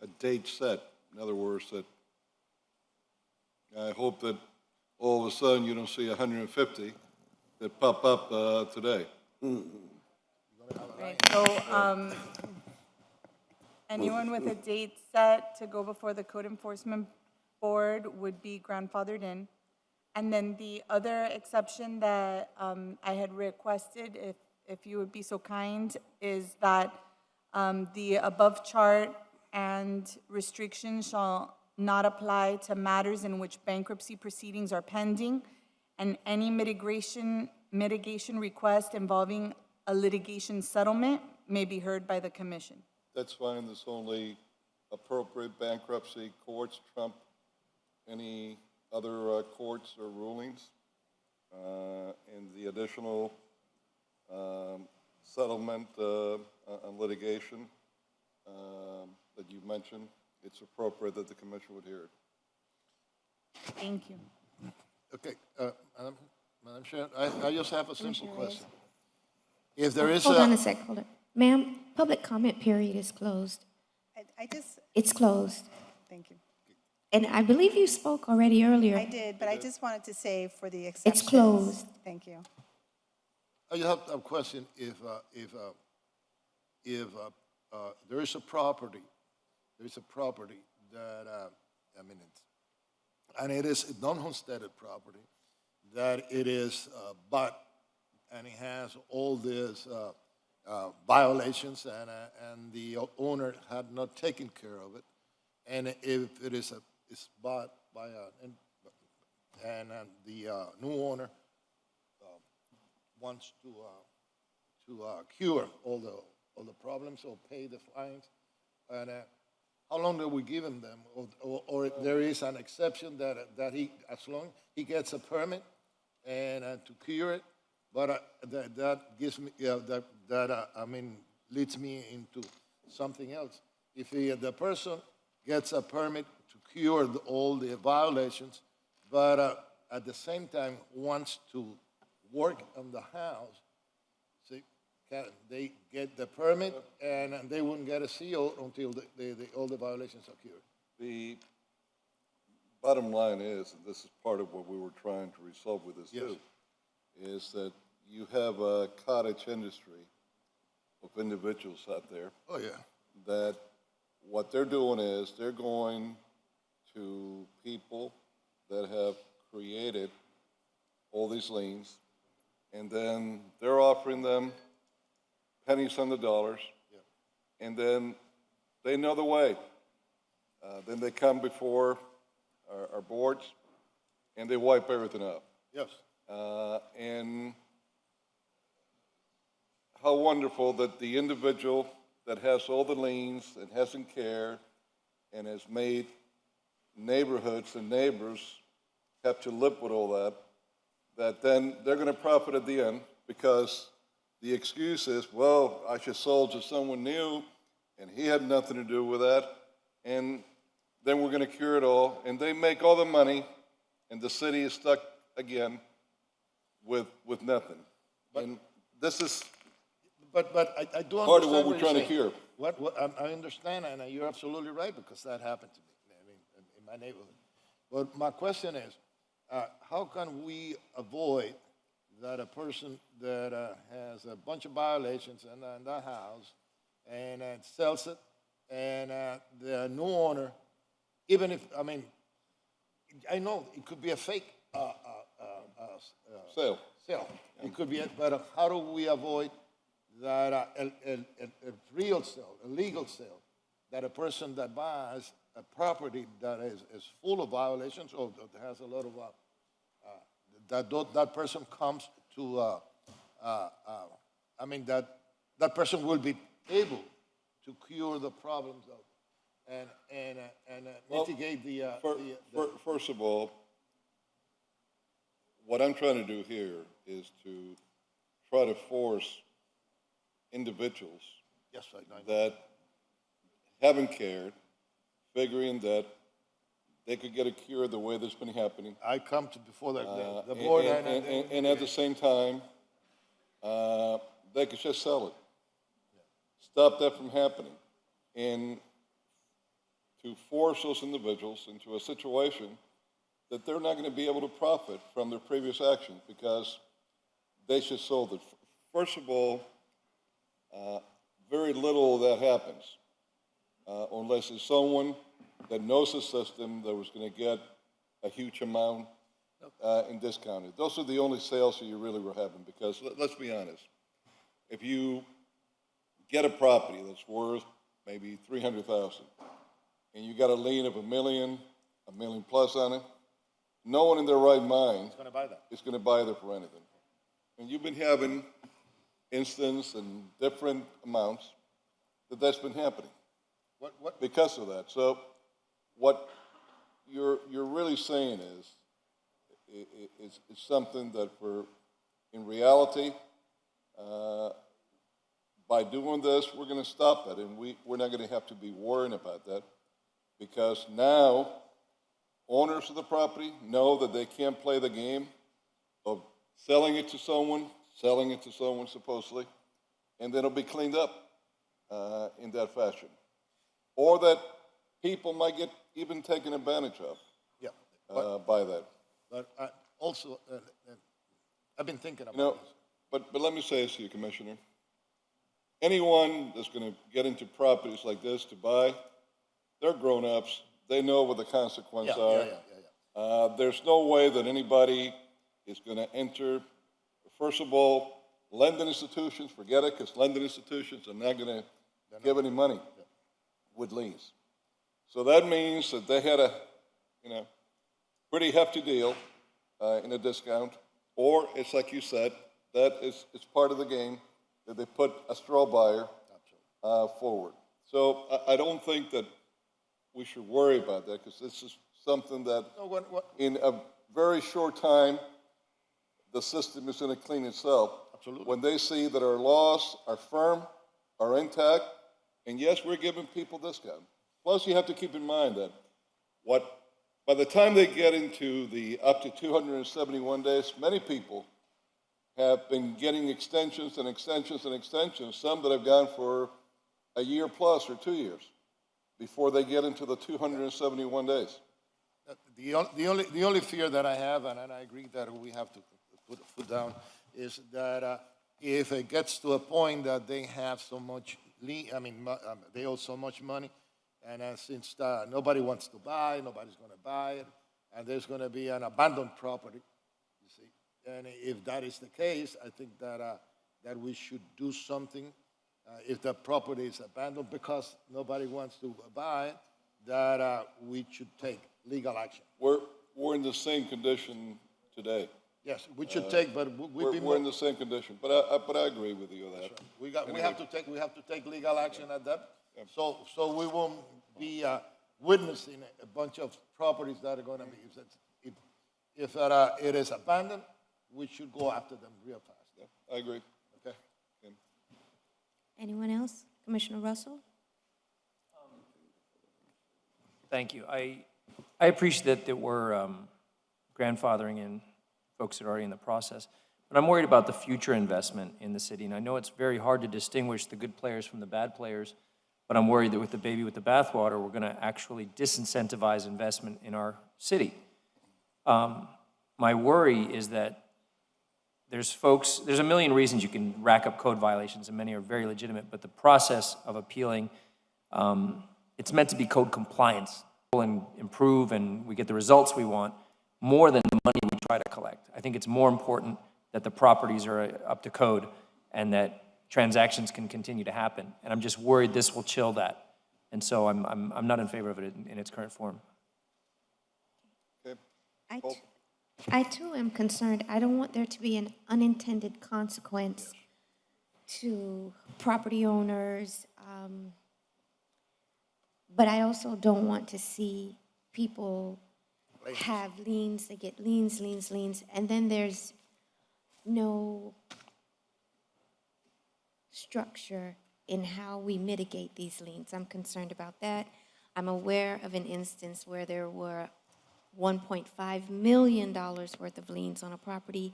A date set, in other words, that I hope that all of a sudden you don't see 150 that pop up today. Right, so anyone with a date set to go before the Code Enforcement board would be grandfathered in. And then the other exception that I had requested, if you would be so kind, is that the above chart and restrictions shall not apply to matters in which bankruptcy proceedings are pending, and any mitigation request involving a litigation settlement may be heard by the commission. That's fine, there's only appropriate bankruptcy courts trump any other courts or rulings. And the additional settlement on litigation that you mentioned, it's appropriate that the commission would hear it. Thank you. Okay, Madam Chair, I just have a simple question. If there is Hold on a sec, hold on. Ma'am, public comment period is closed. It's closed. Thank you. And I believe you spoke already earlier. I did, but I just wanted to say for the exceptions. It's closed. Thank you. I just have a question. If there is a property, that, and it is a non-homesteaded property, that it is bought, and it has all these violations, and the owner had not taken care of it, and if it is it's bought by the new owner wants to cure all the problems or pay the fines, and how long do we give him them, or there is an exception that he, as long he gets a permit and to cure it, but that gives me leads me into something else. If the person gets a permit to cure all the violations, but at the same time wants to work on the house, see, they get the permit and they wouldn't get a CO until all the violations are cured. The bottom line is, and this is part of what we were trying to resolve with this too, is that you have a cottage industry of individuals out there. Oh, yeah. That what they're doing is they're going to people that have created all these liens, and then they're offering them pennies on the dollars, and then they know the way. Then they come before our boards, and they wipe everything up. Yes. And how wonderful that the individual that has all the liens and hasn't cared and has made neighborhoods and neighbors have to live with all that, that then they're going to profit at the end, because the excuse is, well, I should sold to someone new and he had nothing to do with that, and then we're going to cure it all, and they make all the money and the city is stuck again with nothing. And this is But I do understand part of what we're you're trying to saying. cure. I understand, and you're absolutely right, because that happened to me, in my neighborhood. But my question is, how can we avoid that a person that has a bunch of violations in that house and sells it, and the new owner, even if, I know it could be a fake sale. It could be, but how do we avoid that a real sale, a legal sale, that a person that buys a property that is full of violations or that has a lot of, that person comes to, that person will be able to cure the problems of, and mitigate First of all, what I'm trying to do here is to try to force individuals that haven't cared, figuring that they could get a cure the way that's been happening. I come to before the board. And at the same time, they could just sell it. Stop that from happening. And to force those individuals into a situation that they're not going to be able to profit from their previous actions because they just sold it. First of all, very little of that happens unless it's someone that knows the system, that was gonna get a huge amount in discounted. Those are the only sales that you really were having, because let's be honest. If you get a property that's worth maybe 300,000, and you got a lien of $1 million plus on it, no one in their right mind Who's gonna buy that? is gonna buy that for anything. And you've been having instances and different amounts that's been happening because of that. So what you're really saying is something that in reality, by doing this, we're going to stop it, and we're not going to have to be worrying about that, because now owners of the property know that they can't play the game of selling it to someone supposedly, and then it'll be cleaned up in that fashion. Or that people might get even taken advantage of by that. But also, I've been thinking about this. But let me say this to you, Commissioner. Anyone that's going to get into properties like this to buy, they're grown-ups. They know what the consequences are. There's no way that anybody is going to enter. First of all, lending institutions, forget it, because lending institutions are not going to give any money with liens. So that means that they had a, pretty hefty deal in a discount, or it's like you said, that it's part of the game that they put a straw buyer forward. So I don't think that we should worry about that, because this is something that in a very short time, the system is going to clean itself. Absolutely. When they see that our laws are firm, are intact, and yes, we're giving people discount. Plus, you have to keep in mind that by the time they get into the up to 271 days, many people have been getting extensions and extensions and extensions, some that have gone for a year plus or 2 years before they get into the 271 days. The only fear that I have, and I agree that we have to put a foot down, is that if it gets to a point that they have so much, they owe so much money, and since nobody wants to buy, nobody's going to buy it, and there's going to be an abandoned property, you see. And if that is the case, I think that we should do something. If the property is abandoned because nobody wants to buy it, that we should take legal action. We're in the same condition today. Yes, we should take, but we're in the same condition. But I agree with you on that. Right. We have to take legal action at that. So we won't be witnessing a bunch of properties that are going to be. If it is abandoned, we should go after them real fast. Yeah, I agree. Okay. Anyone else? Commissioner Russell? Thank you. I appreciate that we're grandfathering in folks that are already in the process, but I'm worried about the future investment in the city. And I know it's very hard to distinguish the good players from the bad players, but I'm worried that with the baby with the bathwater, we're going to actually disincentivize investment in our city. My worry is that there's a million reasons you can rack up code violations, and many are very legitimate, but the process of appealing, it's meant to be code compliance and improve, and we get the results we want more than the money we try to collect. I think it's more important that the properties are up to code and that transactions can continue to happen. And I'm just worried this will chill that. And so I'm not in favor of it in its current form. Okay. I too am concerned. I don't want there to be an unintended consequence to property owners, but I also don't want to see people have liens. They get liens, and then there's no structure in how we mitigate these liens. I'm concerned about that. I'm aware of an instance where there were $1.5 million worth of liens on a property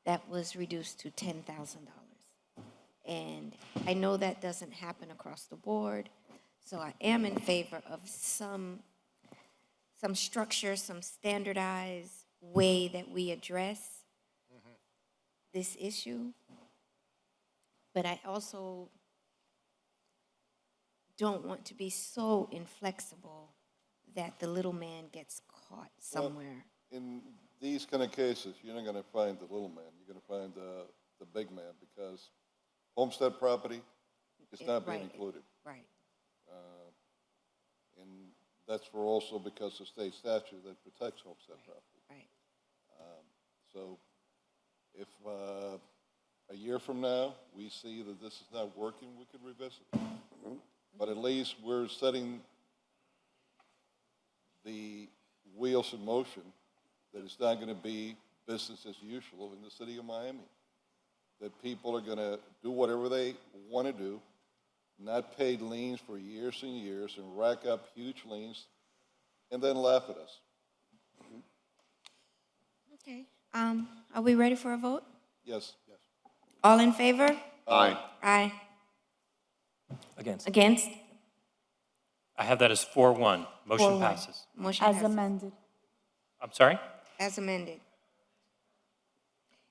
that was reduced to $10,000. And I know that doesn't happen across the board, so I am in favor of some structure, some standardized way that we address this issue. But I also don't want to be so inflexible that the little man gets caught somewhere. In these kind of cases, you're not gonna find the little man, you're gonna find the big man, because homestead property is not being Right. included. Right. And that's for also because of state statute that protects homestead property. Right. So if a year from now, we see that this is not working, we could revisit it. But at least we're setting the wheels in motion that it's not going to be business as usual in the city of Miami. That people are going to do whatever they want to do, not pay liens for years and years, and rack up huge liens, and then laugh at us. Okay. Are we ready for a vote? Yes. All in favor? Aye. Aye. Against. Against? I have that as 4-1. Motion 4-1. passes. Motion As passes. amended. I'm sorry? As amended.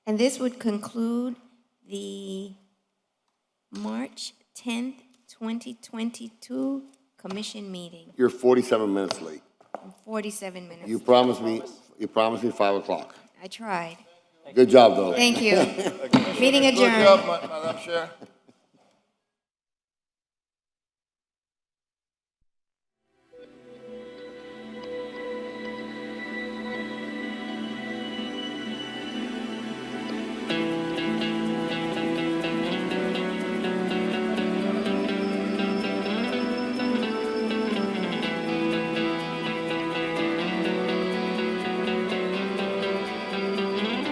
And this would conclude the March 10th, 2022 commission meeting. You're 47 minutes late. 47 minutes. You promised me 5 o'clock. I tried. Good job, though. Thank you. Meeting Good adjourned. job, Madam Chair.